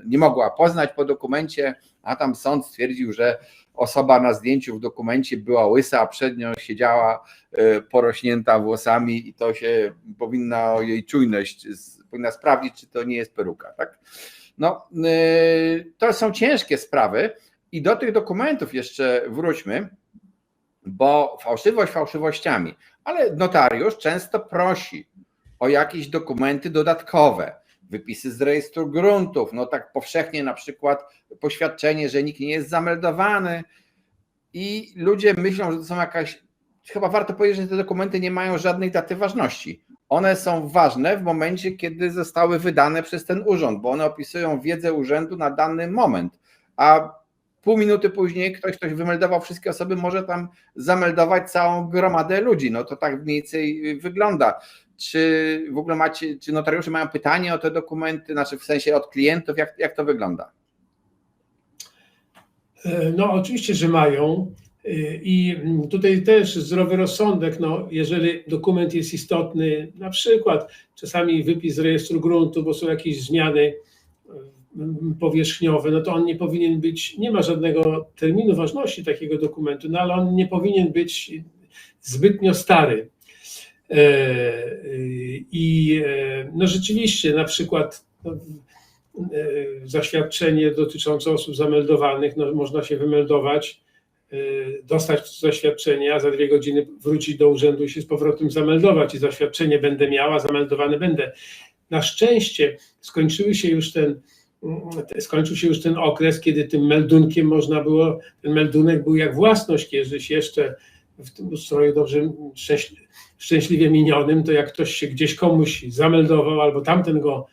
nie mogła poznać po dokumencie, a tam sąd stwierdził, że osoba na zdjęciu w dokumencie była łysa, a przed nią siedziała porośnięta włosami i to się powinna jej czujność, powinna sprawdzić, czy to nie jest peruka. Tak? To są ciężkie sprawy i do tych dokumentów jeszcze wróćmy, bo fałszywość fałszywościami, ale notariusz często prosi o jakieś dokumenty dodatkowe, wypisy z rejestru gruntów, tak powszechnie na przykład poświadczenie, że nikt nie jest zameldowany, i ludzie myślą, że to są chyba warto powiedzieć, że te dokumenty nie mają żadnej daty ważności. One są ważne w momencie, kiedy zostały wydane przez ten urząd, bo one opisują wiedzę urzędu na dany moment, a pół minuty później ktoś wymeldował wszystkie osoby, może tam zameldować całą gromadę ludzi. To tak mniej więcej wygląda. Czy w ogóle czy notariusze mają pytanie o te dokumenty, w sensie od klientów, jak to wygląda? Oczywiście, że mają, i tutaj też zdrowy rozsądek, jeżeli dokument jest istotny, na przykład czasami wypis z rejestru gruntu, bo są jakieś zmiany powierzchniowe, to on nie powinien być, nie ma żadnego terminu ważności takiego dokumentu, ale on nie powinien być zbytnio stary. I rzeczywiście na przykład zaświadczenie dotyczące osób zameldowanych, można się wymeldować, dostać zaświadczenie, a za 2 godziny wrócić do urzędu i się z powrotem zameldować i zaświadczenie będę miała, zameldowany będę. Na szczęście skończył się już ten okres, kiedy tym meldunkiem można było, ten meldunek był jak własność, kiedyś jeszcze w tym ustroju dobrze, szczęśliwie minionym, to jak ktoś się gdzieś komuś zameldował albo tamten go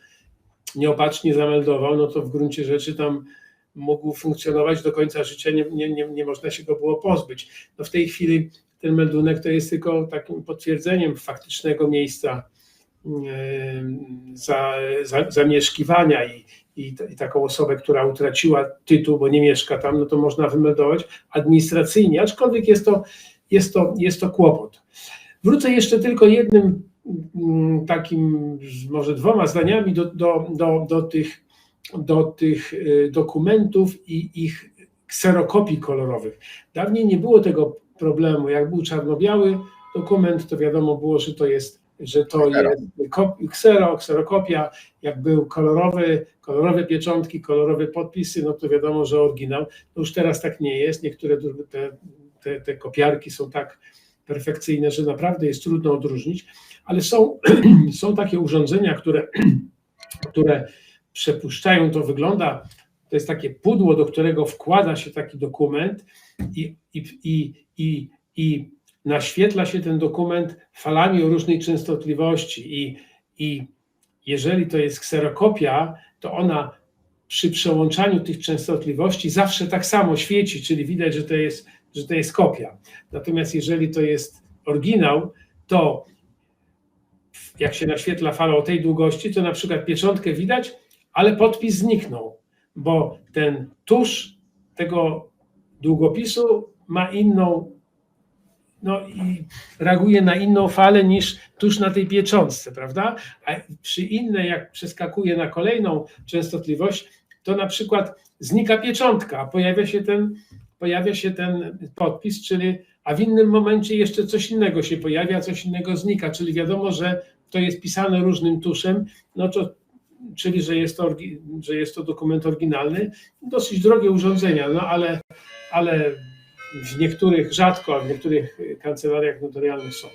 nieopatrznie zameldował, to w gruncie rzeczy tam mógł funkcjonować do końca życia, nie można się go było pozbyć. W tej chwili ten meldunek to jest tylko takim potwierdzeniem faktycznego miejsca zamieszkiwania i taką osobę, która utraciła tytuł, bo nie mieszka tam, no to można wymeldować administracyjnie, aczkolwiek jest to kłopot. Wrócę jeszcze tylko jednym takim, może 2 zdaniami do tych dokumentów i ich kserokopii kolorowych. Dawniej nie było tego problemu. Jak był czarno-biały dokument, to wiadomo było, że to jest kserokopia. Jak był kolorowe pieczątki, kolorowe podpisy, no to wiadomo, że oryginał. No już teraz tak nie jest. Niektóre te kopiarki są tak perfekcyjne, że naprawdę jest trudno odróżnić, ale są takie urządzenia, które przepuszczają, to wygląda, to jest takie pudło, do którego wkłada się taki dokument i naświetla się ten dokument falami o różnej częstotliwości i jeżeli to jest kserokopia, to ona przy przełączaniu tych częstotliwości zawsze tak samo świeci, czyli widać, że to jest kopia. Natomiast jeżeli to jest oryginał, to jak się naświetla fala o tej długości, to na przykład pieczątkę widać, ale podpis zniknął, bo ten tusz tego długopisu ma inną, no i reaguje na inną falę niż tusz na tej pieczątce, prawda? A przy innej, jak przeskakuje na kolejną częstotliwość, to na przykład znika pieczątka, a pojawia się ten podpis, a w innym momencie jeszcze coś innego się pojawia, coś innego znika, czyli wiadomo, że to jest pisane różnym tuszem, no to, czyli że jest to dokument oryginalny. Dosyć drogie urządzenia, no ale w niektórych rzadko, a w niektórych kancelariach notarialnych są.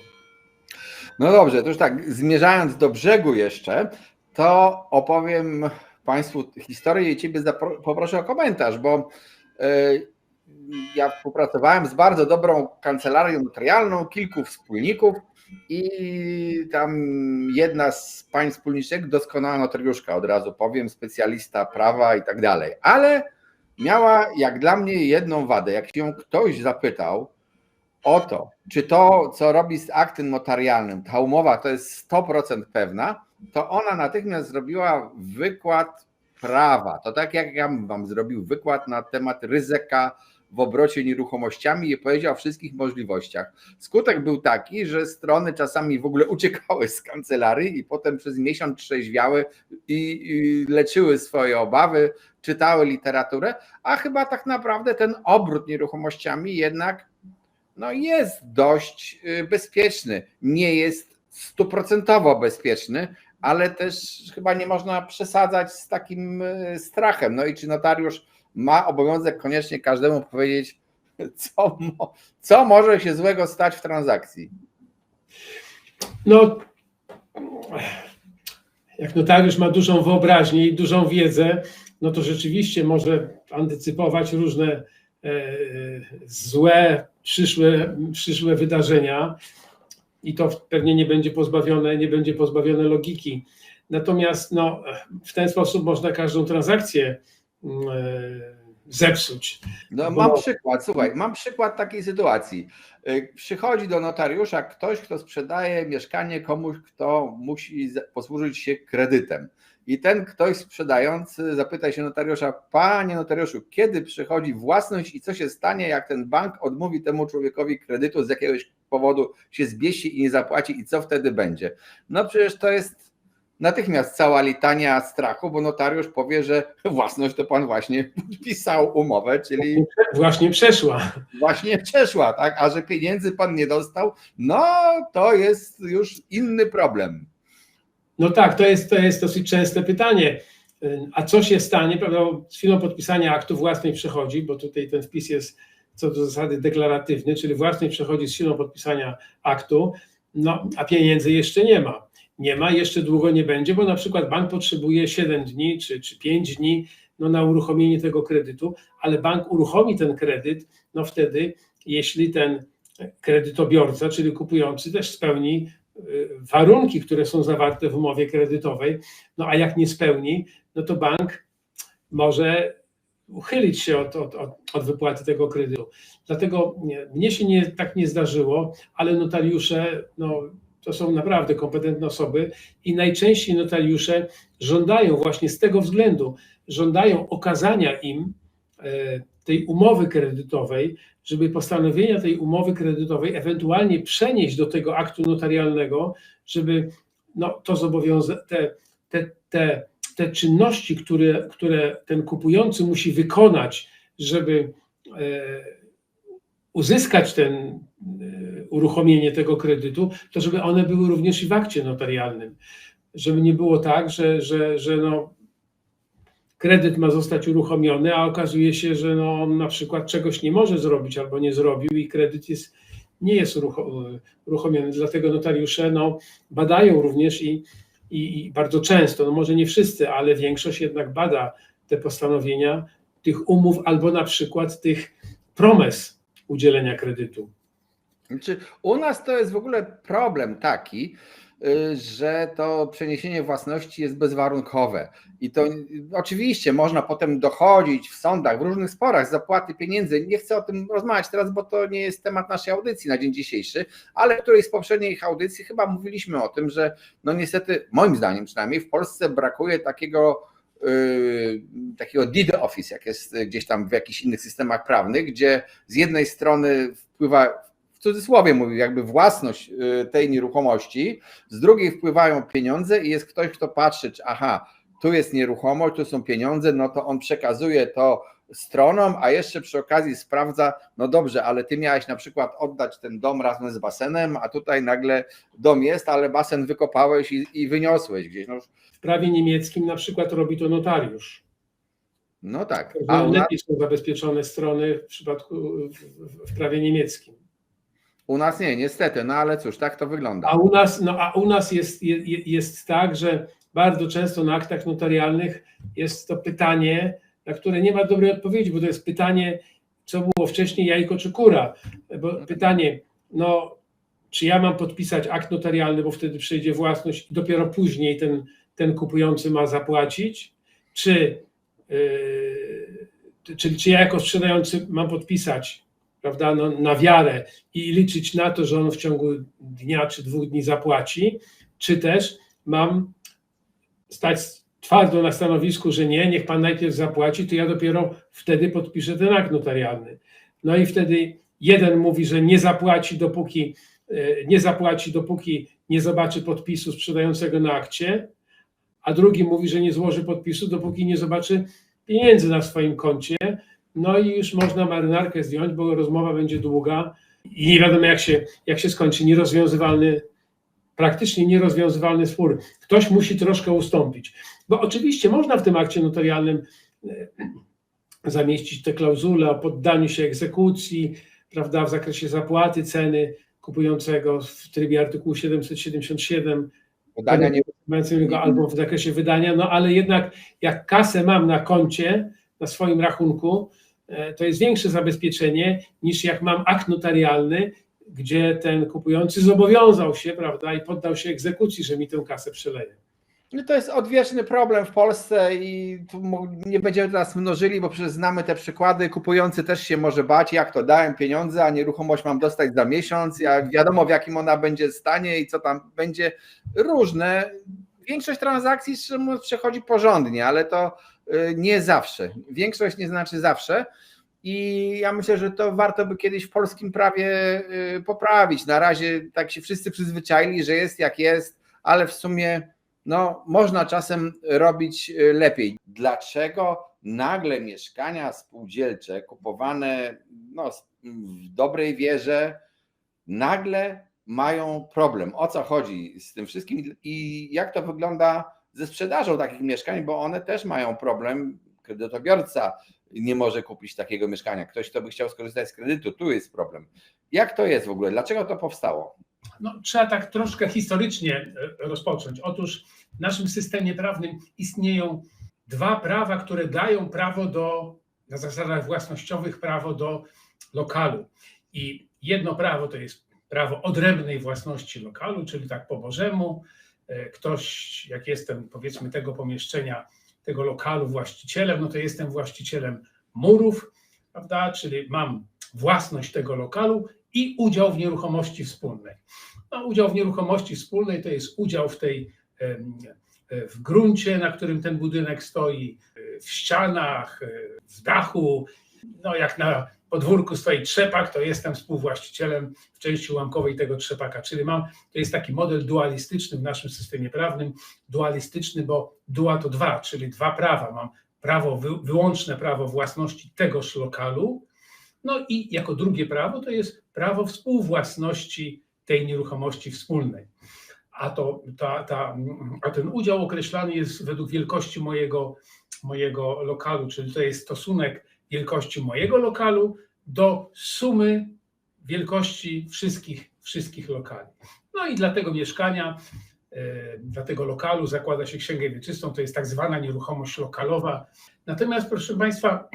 No dobrze, to już tak, zmierzając do brzegu jeszcze, to opowiem Państwu historię i Ciebie poproszę o komentarz, bo ja współpracowałem z bardzo dobrą kancelarią notarialną, kilku wspólników i tam jedna z pań wspólniczek, doskonała notariuszka, od razu powiem, specjalista prawa i tak dalej, ale miała jak dla mnie jedną wadę. Jak się ktoś zapytał o to, czy to, co robi z aktem notarialnym, ta umowa to jest 100% pewna, to ona natychmiast zrobiła wykład prawa. To tak jak ja wam zrobił wykład na temat ryzyka w obrocie nieruchomościami i powiedział o wszystkich możliwościach. Skutek był taki, że strony czasami w ogóle uciekały z kancelarii i potem przez miesiąc trzeźwiały i leczyły swoje obawy, czytały literaturę, a chyba tak naprawdę ten obrót nieruchomościami jednak jest dość bezpieczny. Nie jest 100% bezpieczny, ale też chyba nie można przesadzać z takim strachem. No i czy notariusz ma obowiązek koniecznie każdemu powiedzieć, co może się złego stać w transakcji? No, jak notariusz ma dużą wyobraźnię i dużą wiedzę, no to rzeczywiście może antycypować różne złe, przyszłe wydarzenia i to pewnie nie będzie pozbawione logiki. Natomiast w ten sposób można każdą transakcję zepsuć. Mam przykład takiej sytuacji. Przychodzi do notariusza ktoś, kto sprzedaje mieszkanie komuś, kto musi posłużyć się kredytem. I ten ktoś sprzedający zapyta się notariusza: panie notariuszu, kiedy przychodzi własność i co się stanie, jak ten bank odmówi temu człowiekowi kredytu, z jakiegoś powodu się zbiesi i nie zapłaci i co wtedy będzie? No przecież to jest natychmiast cała litania strachu, bo notariusz powie, że własność to pan właśnie podpisał umowę, czyli właśnie przeszła, tak? A że pieniędzy pan nie dostał, no to jest już inny problem. No tak, to jest dosyć częste pytanie. A co się stanie, prawda, z chwilą podpisania aktu własnej przechodzi, bo tutaj ten wpis jest co do zasady deklaratywny, czyli własnej przechodzi z chwilą podpisania aktu, a pieniędzy jeszcze nie ma. Nie ma, jeszcze długo nie będzie, bo na przykład bank potrzebuje 7 dni czy 5 dni na uruchomienie tego kredytu, ale bank uruchomi ten kredyt, wtedy, jeśli ten kredytobiorca, czyli kupujący, też spełni warunki, które są zawarte w umowie kredytowej, a jak nie spełni, to bank może uchylić się od wypłaty tego kredytu. Dlatego mnie się tak nie zdarzyło, ale notariusze to są naprawdę kompetentne osoby i najczęściej notariusze żądają właśnie z tego względu, żądają okazania im tej umowy kredytowej, żeby postanowienia tej umowy kredytowej ewentualnie przenieść do tego aktu notarialnego, żeby to te czynności, które ten kupujący musi wykonać, żeby uzyskać uruchomienie tego kredytu, to żeby one były również i w akcie notarialnym. Żeby nie było tak, że kredyt ma zostać uruchomiony, a okazuje się, że on na przykład czegoś nie może zrobić albo nie zrobił i kredyt nie jest uruchomiony. Dlatego notariusze badają również i bardzo często, może nie wszyscy, ale większość jednak bada te postanowienia tych umów albo na przykład tych promes udzielenia kredytu. Znaczy, u nas to jest w ogóle problem taki, że to przeniesienie własności jest bezwarunkowe. I to oczywiście można potem dochodzić w sądach, w różnych sporach z zapłaty pieniędzy. Nie chcę o tym rozmawiać teraz, bo to nie jest temat naszej audycji na dzień dzisiejszy, ale w którejś z poprzednich audycji chyba mówiliśmy o tym, że niestety, moim zdaniem przynajmniej, w Polsce brakuje takiego deed office, jak jest gdzieś tam w jakichś innych systemach prawnych, gdzie z jednej strony wpływa, w cudzysłowie mówię, jakby własność tej nieruchomości, z drugiej wpływają pieniądze i jest ktoś, kto patrzy, czy tu jest nieruchomość, tu są pieniądze, to on przekazuje to stronom, a jeszcze przy okazji sprawdza, dobrze, ale ty miałeś na przykład oddać ten dom razem z basenem, a tutaj nagle dom jest, ale basen wykopałeś i wyniosłeś gdzieś. W prawie niemieckim na przykład robi to notariusz. No tak. Lepiej są zabezpieczone strony w przypadku w prawie niemieckim. U nas nie, niestety, ale cóż, tak to wygląda. A u nas jest tak, że bardzo często na aktach notarialnych jest to pytanie, na które nie ma dobrej odpowiedzi, bo to jest pytanie, co było wcześniej, jajko czy kura. Bo pytanie, czy ja mam podpisać akt notarialny, bo wtedy przejdzie własność i dopiero później ten kupujący ma zapłacić, czy ja jako sprzedający mam podpisać, prawda, na wiarę i liczyć na to, że on w ciągu dnia czy 2 dni zapłaci, czy też mam stać twardo na stanowisku, że niech pan najpierw zapłaci, to ja dopiero wtedy podpiszę ten akt notarialny. I wtedy jeden mówi, że nie zapłaci, dopóki nie zobaczy podpisu sprzedającego na akcie, a drugi mówi, że nie złoży podpisu, dopóki nie zobaczy pieniędzy na swoim koncie. I już można marynarkę zdjąć, bo rozmowa będzie długa i nie wiadomo jak się skończy. Praktycznie nierozwiązywalny spór. Ktoś musi troszkę ustąpić. Bo oczywiście można w tym akcie notarialnym zamieścić te klauzule o poddaniu się egzekucji, prawda, w zakresie zapłaty ceny kupującego w trybie artykułu 777 albo w zakresie wydania, ale jednak jak kasę mam na koncie, na swoim rachunku, to jest większe zabezpieczenie niż jak mam akt notarialny, gdzie ten kupujący zobowiązał się, prawda, i poddał się egzekucji, że mi tę kasę przeleje. To jest odwieczny problem w Polsce i tu nie będziemy teraz mnożyli, bo przecież znamy te przykłady. Kupujący też się może bać, jak to dałem pieniądze, a nieruchomość mam dostać za miesiąc, jak wiadomo w jakim ona będzie stanie i co tam będzie. Różne. Większość transakcji przechodzi porządnie, ale to nie zawsze. Większość nie znaczy zawsze. I ja myślę, że to warto by kiedyś w polskim prawie poprawić. Na razie tak się wszyscy przyzwyczaili, że jest jak jest, ale w sumie można czasem robić lepiej. Dlaczego nagle mieszkania spółdzielcze kupowane w dobrej wierze nagle mają problem? O co chodzi z tym wszystkim i jak to wygląda ze sprzedażą takich mieszkań, bo one też mają problem. Kredytobiorca nie może kupić takiego mieszkania. Ktoś, kto by chciał skorzystać z kredytu, tu jest problem. Jak to jest w ogóle? Dlaczego to powstało? Trzeba tak troszkę historycznie rozpocząć. Otóż w naszym systemie prawnym istnieją 2 prawa, które dają prawo na zasadach własnościowych prawo do lokalu. I jedno prawo to jest prawo odrębnej własności lokalu, czyli tak po Bożemu. Ktoś, jak jestem powiedzmy tego pomieszczenia, tego lokalu właścicielem, to jestem właścicielem murów, prawda, czyli mam własność tego lokalu i udział w nieruchomości wspólnej. No, udział w nieruchomości wspólnej to jest udział w gruncie, na którym ten budynek stoi, w ścianach, w dachu. No, jak na podwórku stoi trzepak, to jestem współwłaścicielem w części ułamkowej tego trzepaka. Czyli to jest taki model dualistyczny w naszym systemie prawnym. Dualistyczny, bo dua to dwa, czyli dwa prawa. Mam wyłączne prawo własności tegoż lokalu, no i jako drugie prawo to jest prawo współwłasności tej nieruchomości wspólnej. A ten udział określany jest według wielkości mojego lokalu, czyli to jest stosunek wielkości mojego lokalu do sumy wielkości wszystkich lokali. No i dla tego mieszkania, dla tego lokalu zakłada się księgę wieczystą, to jest tak zwana nieruchomość lokalowa. Natomiast, proszę Państwa,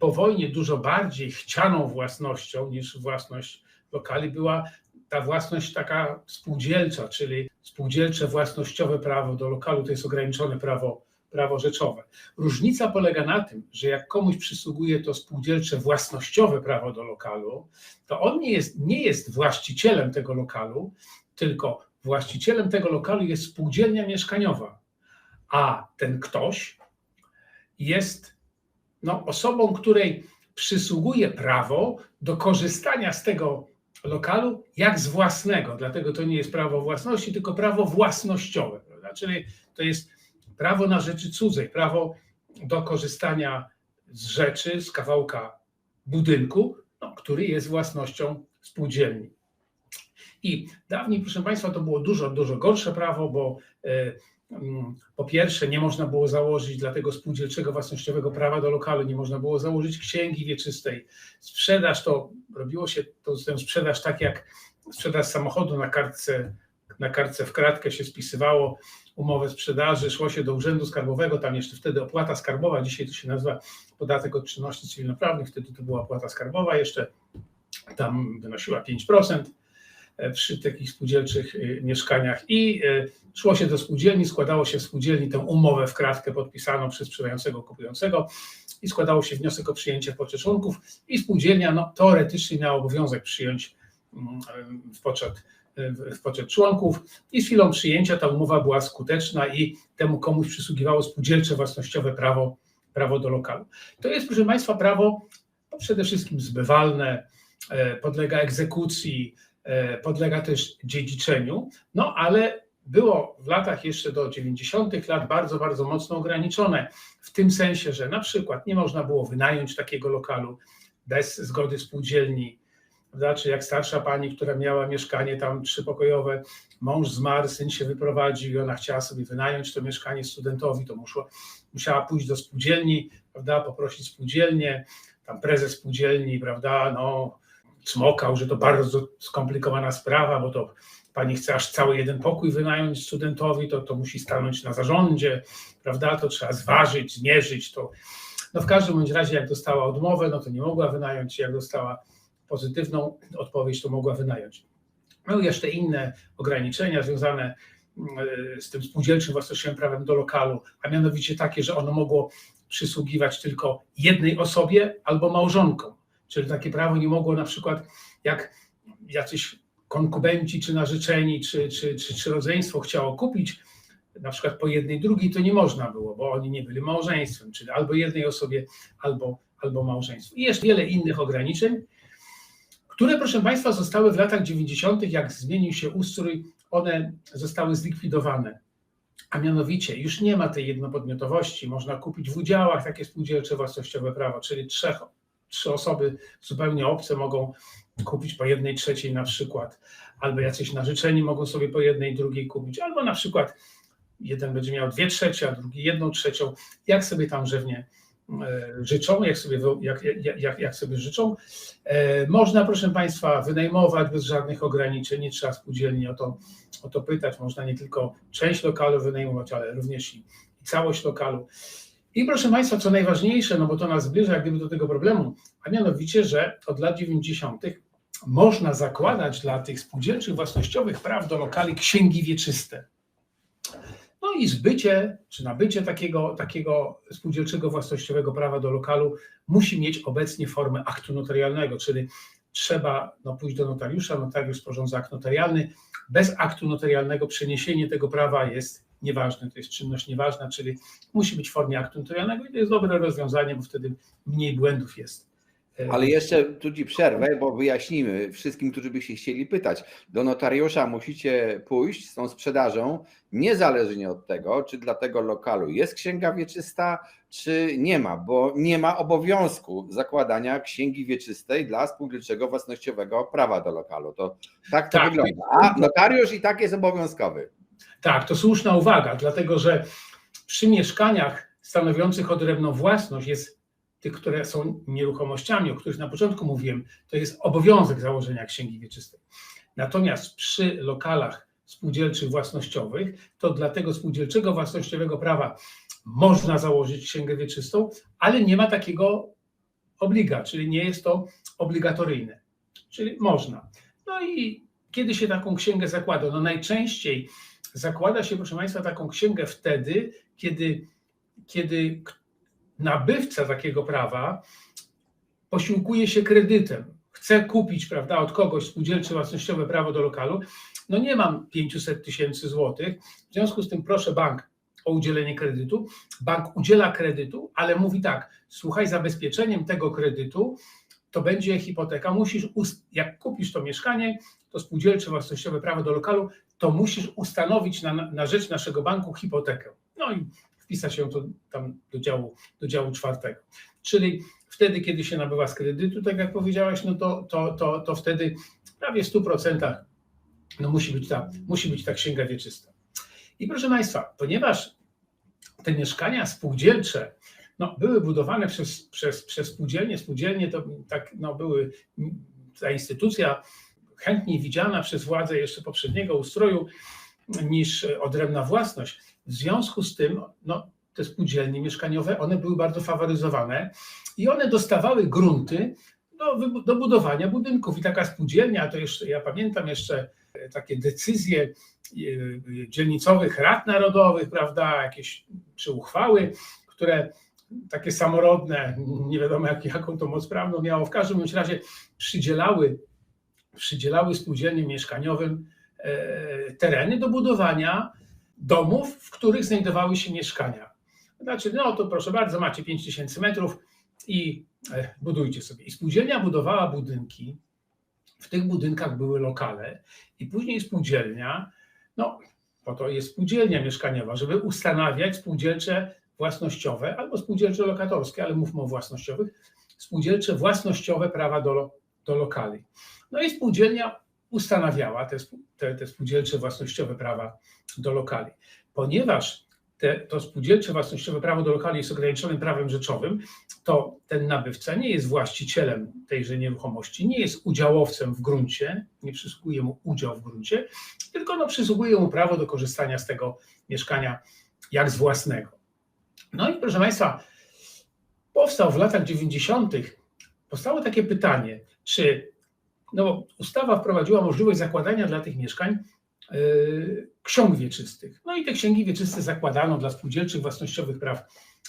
po wojnie dużo bardziej chcianą własnością niż własność lokali była ta własność taka spółdzielcza, czyli spółdzielcze własnościowe prawo do lokalu, to jest ograniczone prawo rzeczowe. Różnica polega na tym, że jak komuś przysługuje to spółdzielcze własnościowe prawo do lokalu, to on nie jest właścicielem tego lokalu, tylko właścicielem tego lokalu jest spółdzielnia mieszkaniowa, a ten ktoś jest osobą, której przysługuje prawo do korzystania z tego lokalu jak z własnego, dlatego to nie jest prawo własności, tylko prawo własnościowe, prawda? Czyli to jest prawo na rzeczy cudzej, prawo do korzystania z rzeczy, z kawałka budynku, który jest własnością spółdzielni. I dawniej, proszę Państwa, to było dużo gorsze prawo, bo po pierwsze nie można było założyć dla tego spółdzielczego własnościowego prawa do lokalu, nie można było założyć księgi wieczystej. Sprzedaż robiło się tę sprzedaż tak jak sprzedaż samochodu na kartce w kratkę się spisywało umowę sprzedaży, szło się do urzędu skarbowego, tam jeszcze wtedy opłata skarbowa, dzisiaj to się nazywa podatek od czynności cywilnoprawnych, wtedy to była opłata skarbowa jeszcze, tam wynosiła 5%. Przy takich spółdzielczych mieszkaniach i szło się do spółdzielni, składało się w spółdzielni tę umowę w kratkę podpisaną przez sprzedającego, kupującego i składało się wniosek o przyjęcie w poczet członków i spółdzielnia teoretycznie miała obowiązek przyjąć w poczet członków i z chwilą przyjęcia ta umowa była skuteczna i temu komuś przysługiwało spółdzielcze własnościowe prawo do lokalu. To jest, proszę Państwa, prawo przede wszystkim zbywalne, podlega egzekucji, podlega też dziedziczeniu, ale było w latach jeszcze do 90. lat bardzo mocno ograniczone, w tym sensie, że na przykład nie można było wynająć takiego lokalu bez zgody spółdzielni, czy jak starsza pani, która miała mieszkanie tam 3-pokojowe, mąż zmarł, syn się wyprowadził i ona chciała sobie wynająć to mieszkanie studentowi, to musiała pójść do spółdzielni, prawda, poprosić spółdzielnię, tam prezes spółdzielni, prawda, cmokał, że to bardzo skomplikowana sprawa, bo to pani chce aż cały jeden pokój wynająć studentowi, to musi stanąć na zarządzie, prawda, to trzeba zważyć, zmierzyć, to w każdym bądź razie jak dostała odmowę, to nie mogła wynająć, jak dostała pozytywną odpowiedź, to mogła wynająć. Były jeszcze inne ograniczenia związane z tym spółdzielczym własnościowym prawem do lokalu, a mianowicie takie, że ono mogło przysługiwać tylko jednej osobie albo małżonkom. Czyli takie prawo nie mogło na przykład, jak jacyś konkubenci, czy narzeczeni, czy rodzeństwo chciało kupić na przykład po jednej, drugiej, to nie można było, bo oni nie byli małżeństwem, czyli albo jednej osobie, albo małżeństwu. I jeszcze wiele innych ograniczeń, które, proszę Państwa, zostały w latach 90., jak zmienił się ustrój, one zostały zlikwidowane. A mianowicie już nie ma tej jednopodmiotowości, można kupić w udziałach takie spółdzielcze własnościowe prawo, czyli trzy osoby zupełnie obce mogą kupić po 1/3 na przykład, albo jacyś narzeczeni mogą sobie po 1/2 kupić, albo na przykład jeden będzie miał 2/3, a drugi 1/3, jak sobie tam rzewnie życzą, jak sobie życzą. Można, proszę Państwa, wynajmować bez żadnych ograniczeń, nie trzeba spółdzielni o to pytać, można nie tylko część lokalu wynajmować, ale również i całość lokalu. I proszę Państwa, co najważniejsze, bo to nas zbliża jak gdyby do tego problemu, a mianowicie, że od lat 90. można zakładać dla tych spółdzielczych własnościowych praw do lokali księgi wieczyste. I zbycie czy nabycie takiego spółdzielczego własnościowego prawa do lokalu musi mieć obecnie formę aktu notarialnego, trzeba pójść do notariusza, notariusz sporządza akt notarialny. Bez aktu notarialnego przeniesienie tego prawa jest nieważne, to jest czynność nieważna, czyli musi być w formie aktu notarialnego i to jest dobre rozwiązanie, bo wtedy mniej błędów jest. Ale jeszcze tu Ci przerwę, bo wyjaśnimy wszystkim, którzy by się chcieli pytać. Do notariusza musicie pójść z tą sprzedażą, niezależnie od tego, czy dla tego lokalu jest księga wieczysta, czy nie ma, bo nie ma obowiązku zakładania księgi wieczystej dla spółdzielczego własnościowego prawa do lokalu. Tak to wygląda. A notariusz i tak jest obowiązkowy. Tak, to słuszna uwaga, dlatego że przy mieszkaniach stanowiących odrębną własność jest tych, które są nieruchomościami, o których na początku mówiłem, to jest obowiązek założenia księgi wieczystej. Natomiast przy lokalach spółdzielczych własnościowych, to dla tego spółdzielczego własnościowego prawa można założyć księgę wieczystą, ale nie ma takiego obliga, czyli nie jest to obligatoryjne, czyli można. No i kiedy się taką księgę zakłada? No najczęściej zakłada się, proszę Państwa, taką księgę wtedy, kiedy nabywca takiego prawa posiłkuje się kredytem, chce kupić, prawda, od kogoś spółdzielcze własnościowe prawo do lokalu, no nie mam 500 000 złotych, w związku z tym proszę bank o udzielenie kredytu. Bank udziela kredytu, ale mówi tak, słuchaj, zabezpieczeniem tego kredytu to będzie hipoteka, jak kupisz to mieszkanie, to spółdzielcze własnościowe prawo do lokalu, to musisz ustanowić na rzecz naszego banku hipotekę. No i wpisać się to tam do działu 4. Czyli wtedy, kiedy się nabywa z kredytu, tak jak powiedziałaś, no to wtedy prawie w 100% musi być ta księga wieczysta. I proszę Państwa, ponieważ te mieszkania spółdzielcze były budowane przez spółdzielnie to tak były ta instytucja chętniej widziana przez władze jeszcze poprzedniego ustroju niż odrębna własność. W związku z tym te spółdzielnie mieszkaniowe, one były bardzo faworyzowane i one dostawały grunty do budowania budynków. I taka spółdzielnia, to jeszcze, ja pamiętam jeszcze takie decyzje dzielnicowych rad narodowych, prawda, jakieś czy uchwały, które takie samorodne, nie wiadomo jaką to moc prawną miało, w każdym razie przydzielały spółdzielniom mieszkaniowym tereny do budowania domów, w których znajdowały się mieszkania. Znaczy, to proszę bardzo, macie 5000 metrów i budujcie sobie. I spółdzielnia budowała budynki, w tych budynkach były lokale i później spółdzielnia, po to jest spółdzielnia mieszkaniowa, żeby ustanawiać spółdzielcze własnościowe albo spółdzielcze lokatorskie, ale mówmy o własnościowych, spółdzielcze własnościowe prawa do lokali. No i spółdzielnia ustanawiała te spółdzielcze własnościowe prawa do lokali. Ponieważ to spółdzielcze własnościowe prawo do lokali jest ograniczonym prawem rzeczowym, to ten nabywca nie jest właścicielem tejże nieruchomości, nie jest udziałowcem w gruncie, nie przysługuje mu udział w gruncie, tylko przysługuje mu prawo do korzystania z tego mieszkania jak z własnego. No i proszę Państwa, powstało w latach 90. powstało takie pytanie, czy ustawa wprowadziła możliwość zakładania dla tych mieszkań ksiąg wieczystych. No i te księgi wieczyste zakładano dla spółdzielczych własnościowych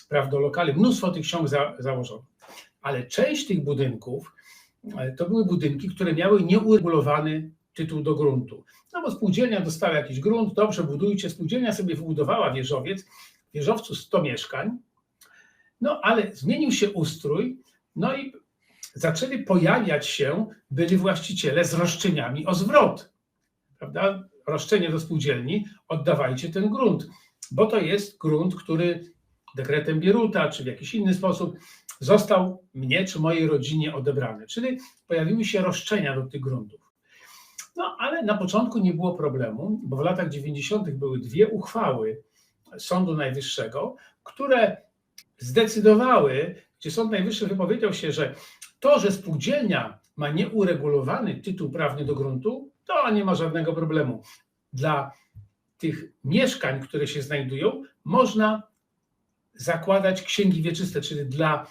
praw do lokali. Mnóstwo tych ksiąg założono. Ale część tych budynków to były budynki, które miały nieuregulowany tytuł do gruntu. Bo spółdzielnia dostała jakiś grunt, dobrze budujcie, spółdzielnia sobie wybudowała wieżowiec, w wieżowcu 100 mieszkań, ale zmienił się ustrój, i zaczęli pojawiać się byli właściciele z roszczeniami o zwrot. Prawda? Roszczenie do spółdzielni, oddawajcie ten grunt, bo to jest grunt, który dekretem Bieruta czy w jakiś inny sposób został mnie czy mojej rodzinie odebrany. Czyli pojawiły się roszczenia do tych gruntów. Ale na początku nie było problemu, bo w latach 90. były 2 uchwały Sądu Najwyższego, które zdecydowały, gdzie Sąd Najwyższy wypowiedział się, że to, że spółdzielnia ma nieuregulowany tytuł prawny do gruntu, to nie ma żadnego problemu. Dla tych mieszkań, które się znajdują, można zakładać księgi wieczyste, czyli dla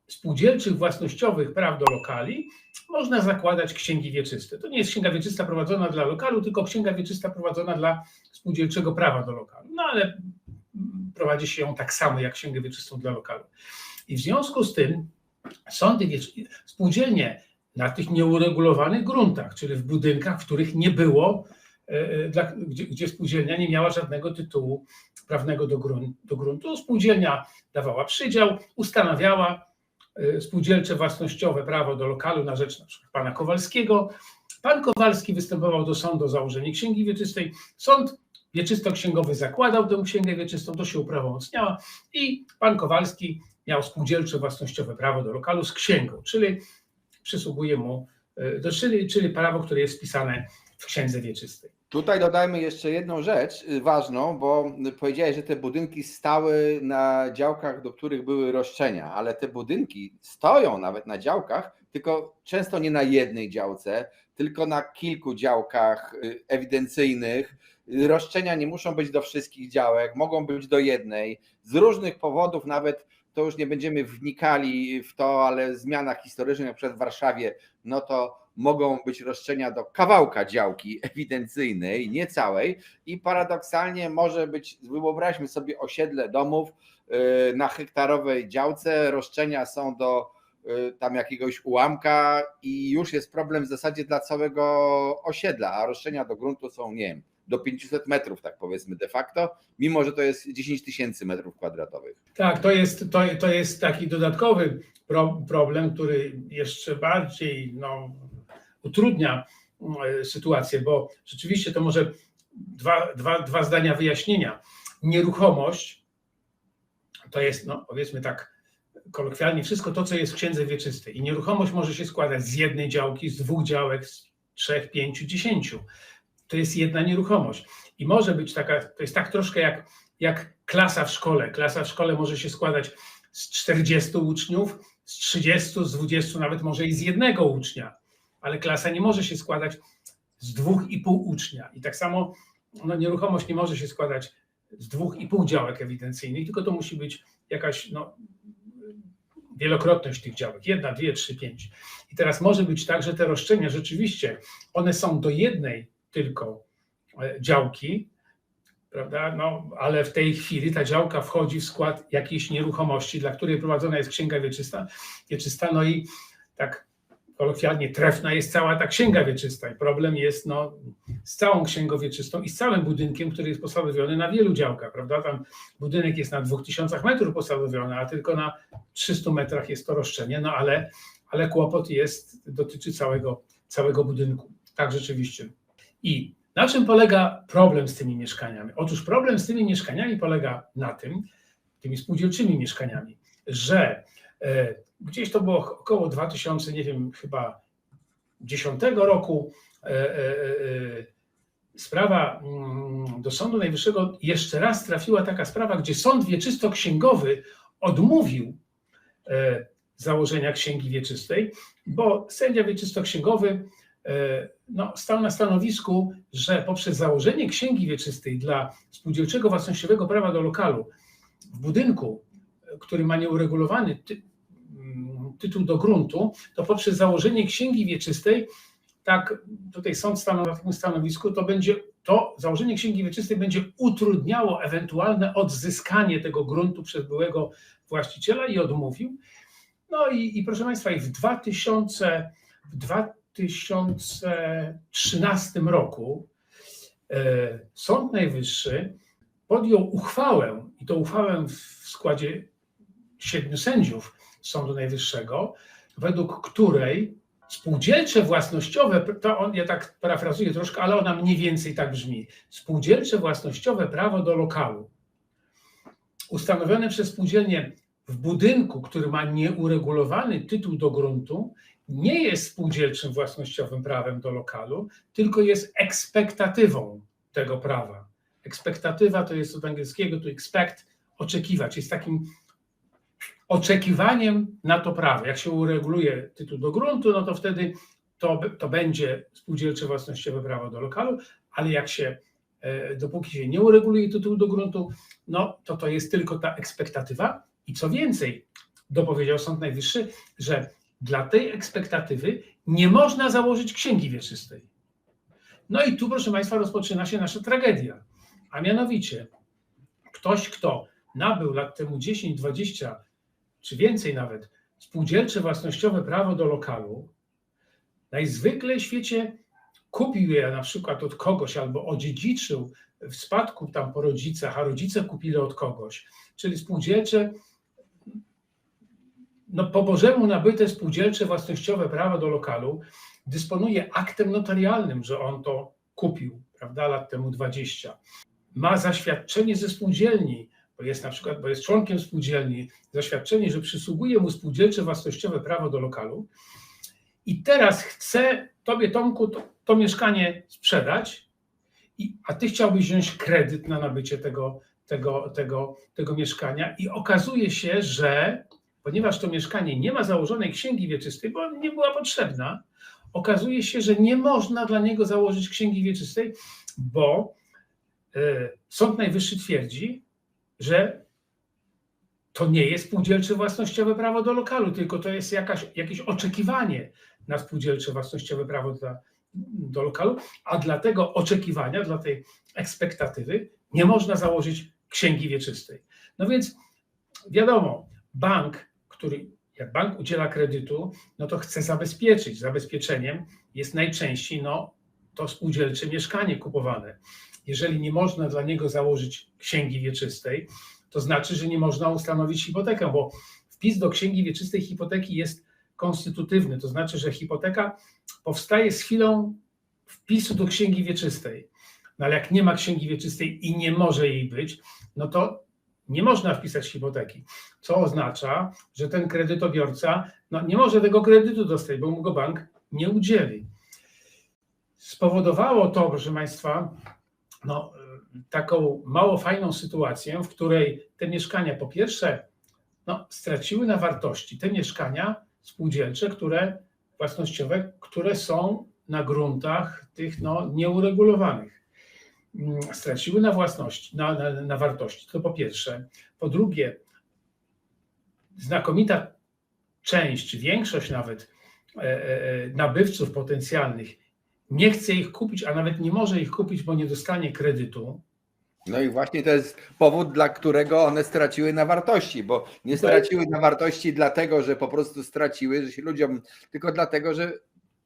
spółdzielczych własnościowych praw do lokali można zakładać księgi wieczyste. To nie jest księga wieczysta prowadzona dla lokalu, tylko księga wieczysta prowadzona dla spółdzielczego prawa do lokalu. Ale prowadzi się ją tak samo jak księgę wieczystą dla lokalu. I w związku z tym spółdzielnie na tych nieuregulowanych gruntach, czyli w budynkach, w których nie było, gdzie spółdzielnia nie miała żadnego tytułu prawnego do gruntu. Spółdzielnia dawała przydział, ustanawiała spółdzielcze własnościowe prawo do lokalu na rzecz na przykład pana Kowalskiego. Pan Kowalski występował do sądu o założenie księgi wieczystej. Sąd wieczysto-księgowy zakładał tę księgę wieczystą, to się uprawomocniała i pan Kowalski miał spółdzielcze własnościowe prawo do lokalu z księgą, czyli przysługuje mu, czyli prawo, które jest wpisane w księdze wieczystej. Tutaj dodajmy jeszcze jedną rzecz ważną, bo powiedziałeś, że te budynki stały na działkach, do których były roszczenia, ale te budynki stoją nawet na działkach, tylko często nie na jednej działce, tylko na kilku działkach ewidencyjnych. Roszczenia nie muszą być do wszystkich działek, mogą być do jednej. Z różnych powodów, nawet to już nie będziemy wnikali w to, ale zmiana historyczna, na przykład w Warszawie, no to mogą być roszczenia do kawałka działki ewidencyjnej, nie całej, i paradoksalnie może być, wyobraźmy sobie osiedle domów na hektarowej działce, roszczenia są do tam jakiegoś ułamka i już jest problem w zasadzie dla całego osiedla, a roszczenia do gruntu są, nie wiem, do 500 metrów, tak powiedzmy de facto, mimo że to jest 10 000 metrów kwadratowych. Tak, to jest taki dodatkowy problem, który jeszcze bardziej utrudnia sytuację, bo rzeczywiście to może dwa zdania wyjaśnienia. Nieruchomość to jest, powiedzmy tak kolokwialnie, wszystko to, co jest w księdze wieczystej. I nieruchomość może się składać z jednej działki, z dwóch działek, z 3, 5, 10. To jest jedna nieruchomość. I może być taka, to jest tak troszkę jak klasa w szkole. Klasa w szkole może się składać z 40 uczniów, z 30, z 20, nawet może i z jednego ucznia. Ale klasa nie może się składać z 2,5 ucznia. I tak samo nieruchomość nie może się składać z 2,5 działek ewidencyjnych, tylko to musi być jakaś wielokrotność tych działek. 1, 2, 3, 5. I teraz może być tak, że te roszczenia rzeczywiście, one są do jednej tylko działki, prawda? Ale w tej chwili ta działka wchodzi w skład jakiejś nieruchomości, dla której prowadzona jest księga wieczysta, i tak kolokwialnie trefna jest cała ta księga wieczysta i problem jest z całą księgą wieczystą i z całym budynkiem, który jest posadowiony na wielu działkach, prawda? Tam budynek jest na 2000 metrów posadowiony, a tylko na 300 metrach jest to roszczenie, ale kłopot dotyczy całego budynku. Tak rzeczywiście. I na czym polega problem z tymi mieszkaniami? Otóż problem z tymi mieszkaniami polega na tymi spółdzielczymi mieszkaniami, że gdzieś to było około 2000, nie wiem, chyba 10 roku, sprawa do Sądu Najwyższego jeszcze raz trafiła taka sprawa, gdzie sąd wieczysto-księgowy odmówił założenia księgi wieczystej, bo sędzia wieczysto-księgowy stał na stanowisku, że poprzez założenie księgi wieczystej dla spółdzielczego własnościowego prawa do lokalu w budynku, który ma nieuregulowany tytuł do gruntu, to poprzez założenie księgi wieczystej, tak tutaj sąd stanął na takim stanowisku, to założenie księgi wieczystej będzie utrudniało ewentualne odzyskanie tego gruntu przez byłego właściciela i odmówił. I proszę Państwa, w 2013 roku Sąd Najwyższy podjął uchwałę, i to uchwałę w składzie 7 sędziów Sądu Najwyższego, według której spółdzielcze własnościowe, ja tak parafrazuję troszkę, ale ona mniej więcej tak brzmi, spółdzielcze własnościowe prawo do lokalu ustanowione przez spółdzielnię w budynku, który ma nieuregulowany tytuł do gruntu, nie jest spółdzielczym własnościowym prawem do lokalu, tylko jest ekspektatywą tego prawa. Ekspektatywa to jest od angielskiego to expect, oczekiwać, jest takim oczekiwaniem na to prawo. Jak się ureguluje tytuł do gruntu, to wtedy to będzie spółdzielcze własnościowe prawo do lokalu, ale dopóki się nie ureguluje tytułu do gruntu, to jest tylko ta ekspektatywa. I co więcej, dopowiedział Sąd Najwyższy, że dla tej ekspektatywy nie można założyć księgi wieczystej. I tu, proszę Państwa, rozpoczyna się nasza tragedia. A mianowicie ktoś, kto nabył lat temu 10, 20 czy więcej nawet spółdzielcze własnościowe prawo do lokalu, najzwyklej w świecie kupił je na przykład od kogoś albo odziedziczył w spadku tam po rodzicach, a rodzice kupili od kogoś. Czyli spółdzielcze, no po Bożemu nabyte spółdzielcze własnościowe prawo do lokalu dysponuje aktem notarialnym, że on to kupił, prawda, lat temu 20. Ma zaświadczenie ze spółdzielni, bo jest członkiem spółdzielni, zaświadczenie, że przysługuje mu spółdzielcze własnościowe prawo do lokalu i teraz chce tobie, Tomku, to mieszkanie sprzedać, a ty chciałbyś wziąć kredyt na nabycie tego mieszkania i okazuje się, że ponieważ to mieszkanie nie ma założonej księgi wieczystej, bo nie była potrzebna, okazuje się, że nie można dla niego założyć księgi wieczystej, bo Sąd Najwyższy twierdzi, że to nie jest spółdzielcze własnościowe prawo do lokalu, tylko to jest jakieś oczekiwanie na spółdzielcze własnościowe prawo do lokalu, a dla tego oczekiwania, dla tej ekspektatywy nie można założyć księgi wieczystej. No więc wiadomo, jak bank udziela kredytu, no to chce zabezpieczyć. Zabezpieczeniem jest najczęściej to spółdzielcze mieszkanie kupowane. Jeżeli nie można dla niego założyć księgi wieczystej, to znaczy, że nie można ustanowić hipotekę, bo wpis do księgi wieczystej hipoteki jest konstytutywny, to znaczy, że hipoteka powstaje z chwilą wpisu do księgi wieczystej. No ale jak nie ma księgi wieczystej i nie może jej być, no to nie można wpisać hipoteki, co oznacza, że ten kredytobiorca nie może tego kredytu dostać, bo mu go bank nie udzieli. Spowodowało to, proszę Państwa, taką mało fajną sytuację, w której te mieszkania po pierwsze straciły na wartości. Te mieszkania spółdzielcze, własnościowe, które są na gruntach tych nieuregulowanych. Straciły na własności, na wartości. To po pierwsze. Po drugie, znakomita część, większość nawet nabywców potencjalnych nie chce ich kupić, a nawet nie może ich kupić, bo nie dostanie kredytu. No i właśnie to jest powód, dla którego one straciły na wartości, bo nie straciły na wartości dlatego, że po prostu straciły, że się ludziom, tylko dlatego, że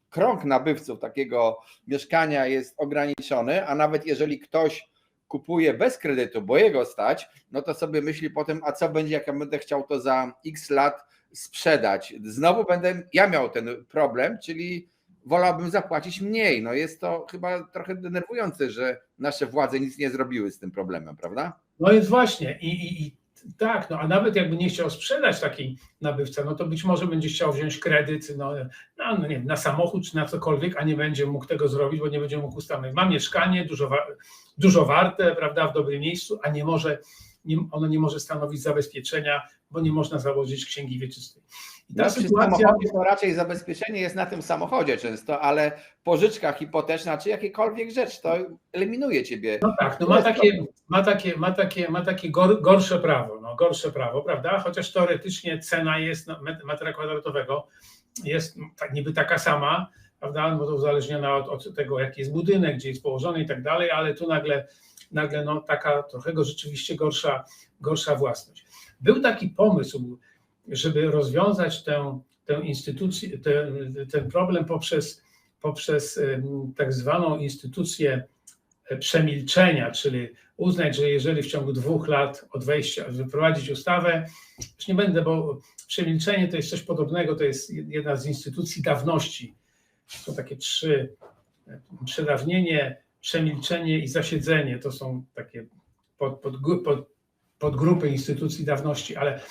krąg nabywców takiego mieszkania jest ograniczony, a nawet jeżeli ktoś kupuje bez kredytu, bo jego stać, no to sobie myśli potem, a co będzie, jak ja będę chciał to za x lat sprzedać. Znowu będę ja miał ten problem, czyli wolałbym zapłacić mniej. No jest to chyba trochę denerwujące, że nasze władze nic nie zrobiły z tym problemem, prawda? No jest właśnie tak, a nawet jakby nie chciał sprzedać taki nabywca, no to być może będzie chciał wziąć kredyt nie wiem, na samochód czy na cokolwiek, a nie będzie mógł tego zrobić, bo nie będzie mógł ustanowić. Ma mieszkanie dużo warte, prawda, w dobrym miejscu, a ono nie może stanowić zabezpieczenia, bo nie można założyć księgi wieczystej. I ta sytuacja... Przy samochodzie to raczej zabezpieczenie jest na tym samochodzie często, ale pożyczka hipoteczna czy jakakolwiek rzecz to eliminuje ciebie. No tak, ma takie gorsze prawo, prawda? Chociaż teoretycznie cena jest metra kwadratowego jest niby taka sama, prawda? Bo to uzależniona od tego, jaki jest budynek, gdzie jest położony i tak dalej, ale tu nagle taka trochę rzeczywiście gorsza własność. Był taki pomysł, żeby rozwiązać tę instytucję, ten problem poprzez tak zwaną instytucję przemilczenia, czyli uznać, że jeżeli w ciągu 2 lat od wejścia wyprowadzić ustawę, już nie będę, bo przemilczenie to jest coś podobnego, to jest jedna z instytucji dawności. Są takie 3: przedawnienie, przemilczenie i zasiedzenie. To są takie podgrupy instytucji dawności, ale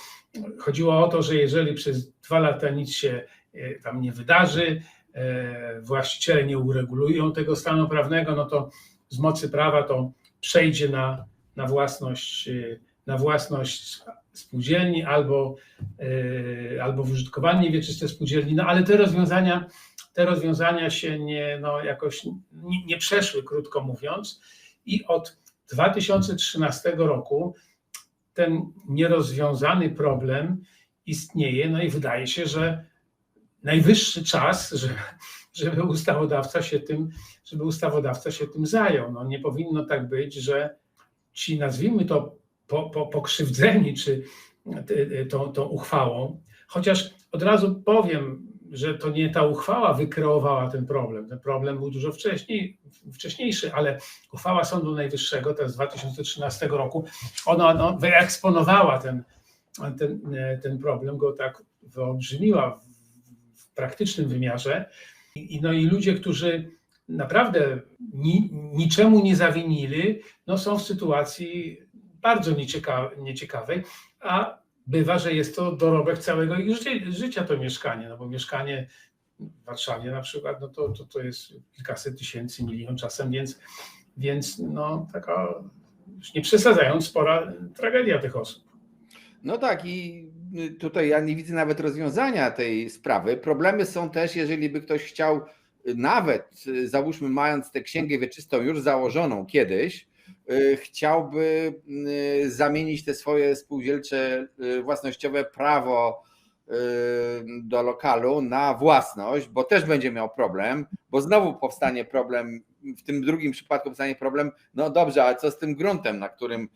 chodziło o to, że jeżeli przez 2 lata nic się tam nie wydarzy, właściciele nie uregulują tego stanu prawnego, no to z mocy prawa to przejdzie na własność spółdzielni albo w użytkowanie wieczyste spółdzielni, no ale te rozwiązania się jakoś nie przeszły, krótko mówiąc, i od 2013 roku ten nierozwiązany problem istnieje, no i wydaje się, że najwyższy czas, żeby ustawodawca się tym zajął. No nie powinno tak być, że ci, nazwijmy to, pokrzywdzeni czy tą uchwałą, chociaż od razu powiem, że to nie ta uchwała wykreowała ten problem. Ten problem był dużo wcześniejszy, ale uchwała Sądu Najwyższego, to jest z 2013 roku, ona wyeksponowała ten problem, go tak wyolbrzymiła w praktycznym wymiarze. I ludzie, którzy naprawdę niczemu nie zawinili, no są w sytuacji bardzo nieciekawej, a bywa, że jest to dorobek całego ich życia to mieszkanie, no bo mieszkanie w Warszawie na przykład, no to jest kilkaset tysięcy, milion czasem, więc no taka, już nie przesadzając, spora tragedia tych osób. No tak, i tutaj ja nie widzę nawet rozwiązania tej sprawy. Problemy są też, jeżeli by ktoś chciał, nawet załóżmy mając tę księgę wieczystą już założoną kiedyś, chciałby zamienić te swoje spółdzielcze własnościowe prawo do lokalu na własność, bo też będzie miał problem, bo znowu powstanie problem, w tym drugim przypadku powstanie problem, no dobrze, ale co z tym gruntem, na którym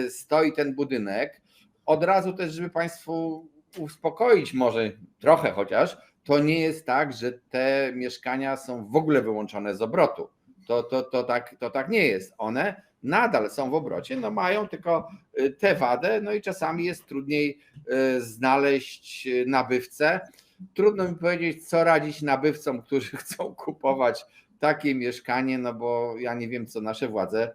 stoi ten budynek? Od razu też, żeby Państwu uspokoić może trochę chociaż, to nie jest tak, że te mieszkania są w ogóle wyłączone z obrotu. To tak nie jest. One nadal są w obrocie, no mają tylko tę wadę, no i czasami jest trudniej znaleźć nabywcę. Trudno mi powiedzieć, co radzić nabywcom, którzy chcą kupować takie mieszkanie, no bo ja nie wiem, co nasze władze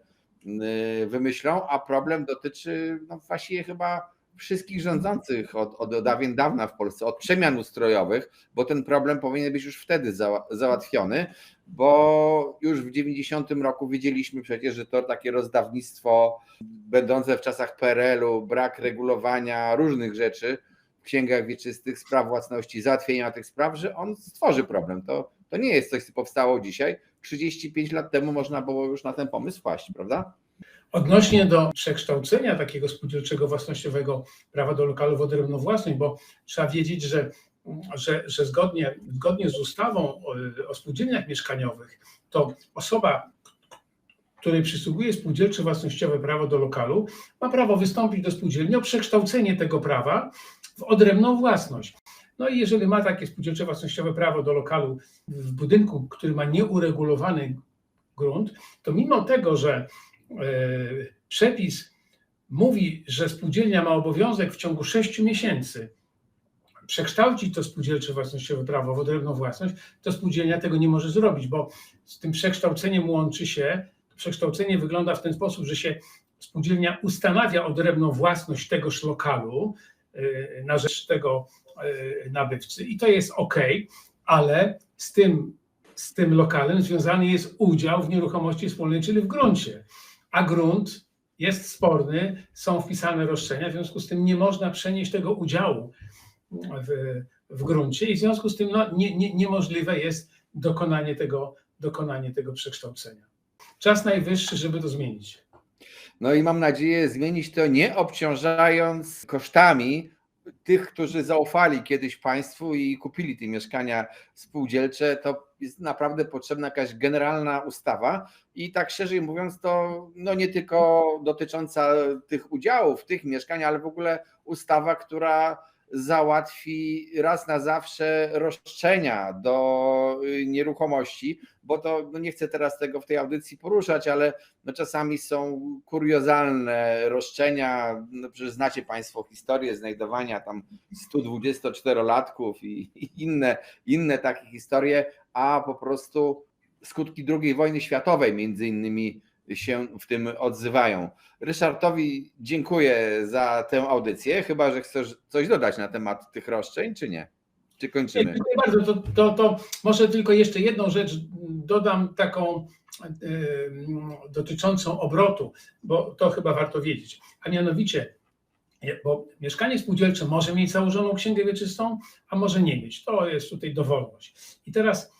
wymyślą, a problem dotyczy no właściwie chyba wszystkich rządzących od dawien dawna w Polsce, od przemian ustrojowych, bo ten problem powinien być już wtedy załatwiony, bo już w 90 roku wiedzieliśmy przecież, że to takie rozdawnictwo będące w czasach PRL-u, brak regulowania różnych rzeczy w księgach wieczystych, spraw własności, załatwienia tych spraw, że on stworzy problem. To nie jest coś, co powstało dzisiaj. 35 lat temu można było już na ten pomysł wpaść, prawda? Odnośnie do przekształcenia takiego spółdzielczego własnościowego prawa do lokalu w odrębną własność, bo trzeba wiedzieć, że zgodnie z ustawą o spółdzielniach mieszkaniowych, to osoba, której przysługuje spółdzielcze własnościowe prawo do lokalu, ma prawo wystąpić do spółdzielni o przekształcenie tego prawa w odrębną własność. No i jeżeli ma takie spółdzielcze własnościowe prawo do lokalu w budynku, który ma nieuregulowany grunt, to mimo tego, że przepis mówi, że spółdzielnia ma obowiązek w ciągu 6 miesięcy przekształcić to spółdzielcze własnościowe prawo w odrębną własność, to spółdzielnia tego nie może zrobić, bo z tym przekształceniem łączy się, przekształcenie wygląda w ten sposób, że się spółdzielnia ustanawia odrębną własność tegoż lokalu na rzecz tego nabywcy i to jest ok, ale z tym lokalem związany jest udział w nieruchomości wspólnej, czyli w gruncie. A grunt jest sporny, są wpisane roszczenia, w związku z tym nie można przenieść tego udziału w gruncie i w związku z tym no, niemożliwe jest dokonanie tego przekształcenia. Czas najwyższy, żeby to zmienić. No i mam nadzieję zmienić to nie obciążając kosztami tych, którzy zaufali kiedyś państwu i kupili te mieszkania spółdzielcze. To jest naprawdę potrzebna jakaś generalna ustawa i tak szerzej mówiąc to no nie tylko dotycząca tych udziałów, tych mieszkań, ale w ogóle ustawa, która załatwi raz na zawsze roszczenia do nieruchomości, bo to no nie chcę teraz tego w tej audycji poruszać, ale no czasami są kuriozalne roszczenia, no przecież znacie Państwo historię znajdowania tam 124-latków i inne takie historie, a po prostu skutki II wojny światowej między innymi się w tym odzywają. Ryszardowi dziękuję za tę audycję, chyba że chcesz coś dodać na temat tych roszczeń, czy nie? Czy kończymy? Dziękuję bardzo. To może tylko jeszcze jedną rzecz dodam, taką dotyczącą obrotu, bo to chyba warto wiedzieć. A mianowicie, bo mieszkanie spółdzielcze może mieć założoną księgę wieczystą, a może nie mieć. To jest tutaj dowolność. I teraz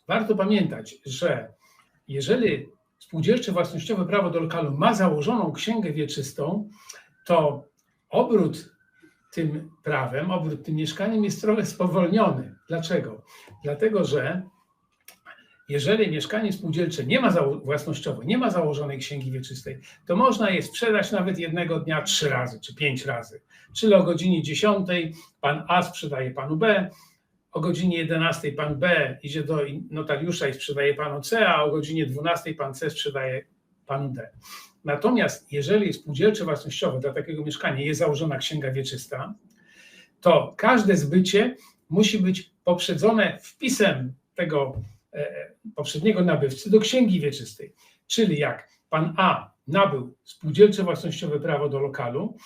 warto pamiętać, że jeżeli spółdzielcze własnościowe prawo do lokalu ma założoną księgę wieczystą, to obrót tym prawem, obrót tym mieszkaniem jest trochę spowolniony. Dlaczego? Dlatego, że jeżeli mieszkanie spółdzielcze własnościowe nie ma założonej księgi wieczystej, to można je sprzedać nawet jednego dnia 3 razy czy 5 razy. Czyli o godzinie 10 pan A sprzedaje panu B, o godzinie 11 pan B idzie do notariusza i sprzedaje panu C, a o godzinie 12 pan C sprzedaje panu D. Natomiast jeżeli spółdzielcze własnościowe dla takiego mieszkania jest założona księga wieczysta, to każde zbycie musi być poprzedzone wpisem tego poprzedniego nabywcy do księgi wieczystej. Czyli jak pan A nabył spółdzielcze własnościowe prawo do lokalu,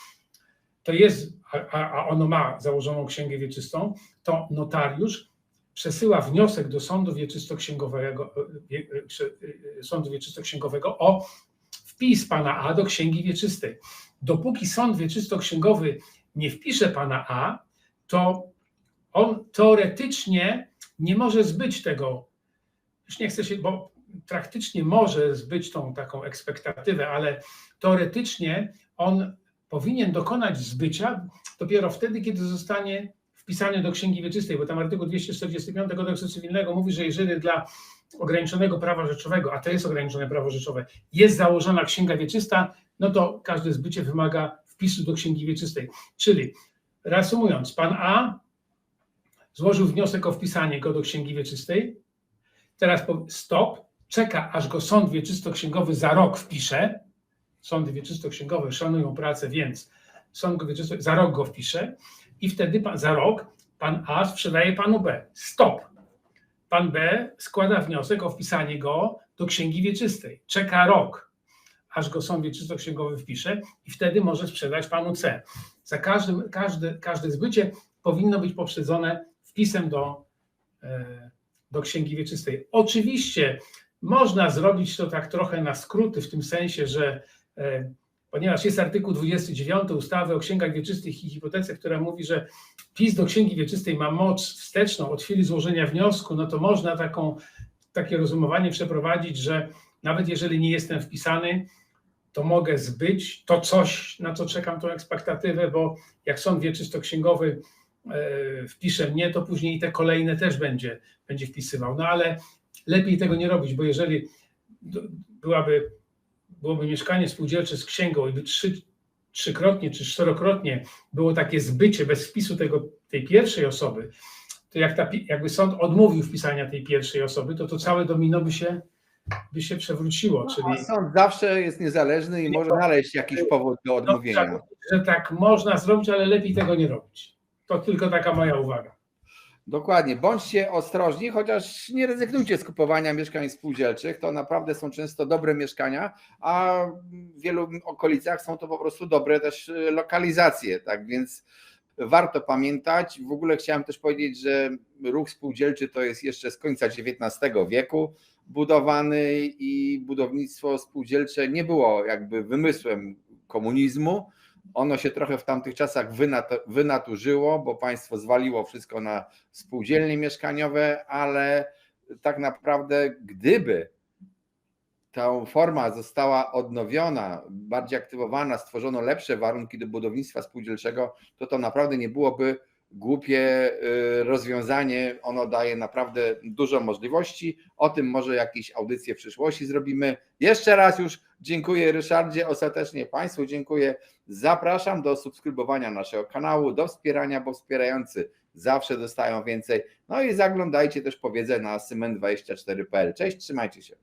to jest, a ono ma założoną księgę wieczystą, to notariusz przesyła wniosek do sądu wieczysto-księgowego o wpis pana A do księgi wieczystej. Dopóki sąd wieczysto-księgowy nie wpisze pana A, to on teoretycznie nie może zbyć tego, już nie chcę się, bo praktycznie może zbyć tą taką ekspektatywę, ale teoretycznie on powinien dokonać zbycia dopiero wtedy, kiedy zostanie wpisany do księgi wieczystej, bo tam artykuł 245 Kodeksu Cywilnego mówi, że jeżeli dla ograniczonego prawa rzeczowego, a to jest ograniczone prawo rzeczowe, jest założona księga wieczysta, no to każde zbycie wymaga wpisu do księgi wieczystej. Czyli reasumując, pan A złożył wniosek o wpisanie go do księgi wieczystej, teraz stop, czeka aż go sąd wieczysto-księgowy za rok wpisze, sądy wieczysto-księgowe szanują pracę, więc sąd wieczysto za rok go wpisze i wtedy za rok pan A sprzedaje panu B. Stop. Pan B składa wniosek o wpisanie go do księgi wieczystej. Czeka rok, aż go sąd wieczysto-księgowy wpisze i wtedy może sprzedać panu C. Za każde zbycie powinno być poprzedzone wpisem do księgi wieczystej. Oczywiście można zrobić to tak trochę na skróty, w tym sensie, że ponieważ jest artykuł 29 ustawy o księgach wieczystych i hipotece, która mówi, że wpis do księgi wieczystej ma moc wsteczną od chwili złożenia wniosku, no to można takie rozumowanie przeprowadzić, że nawet jeżeli nie jestem wpisany, to mogę zbyć to coś, na co czekam tą ekspektatywę, bo jak sąd wieczysto-księgowy wpisze mnie, to później i te kolejne też będzie wpisywał. No ale lepiej tego nie robić, bo jeżeli byłoby mieszkanie spółdzielcze z księgą i by trzykrotnie czy czterokrotnie było takie zbycie bez wpisu tej pierwszej osoby, to jakby sąd odmówił wpisania tej pierwszej osoby, to całe domino by się przewróciło. Czyli A sąd zawsze jest niezależny i może znaleźć jakiś powód do odmówienia. Że tak można zrobić, ale lepiej tego nie robić. To tylko taka moja uwaga. Dokładnie, bądźcie ostrożni, chociaż nie rezygnujcie z kupowania mieszkań spółdzielczych, to naprawdę są często dobre mieszkania, a w wielu okolicach są to po prostu dobre też lokalizacje, tak więc warto pamiętać. W ogóle chciałem też powiedzieć, że ruch spółdzielczy to jest jeszcze z końca XIX wieku budowany i budownictwo spółdzielcze nie było jakby wymysłem komunizmu. Ono się trochę w tamtych czasach wynaturzyło, bo państwo zwaliło wszystko na spółdzielnie mieszkaniowe, ale tak naprawdę gdyby ta forma została odnowiona, bardziej aktywowana, stworzono lepsze warunki do budownictwa spółdzielczego, to naprawdę nie byłoby głupie rozwiązanie. Ono daje naprawdę dużo możliwości. O tym może jakieś audycje w przyszłości zrobimy. Jeszcze raz już dziękuję Ryszardzie, ostatecznie Państwu dziękuję. Zapraszam do subskrybowania naszego kanału, do wspierania, bo wspierający zawsze dostają więcej. No i zaglądajcie też po wiedzę na Symen24.pl. Cześć, trzymajcie się.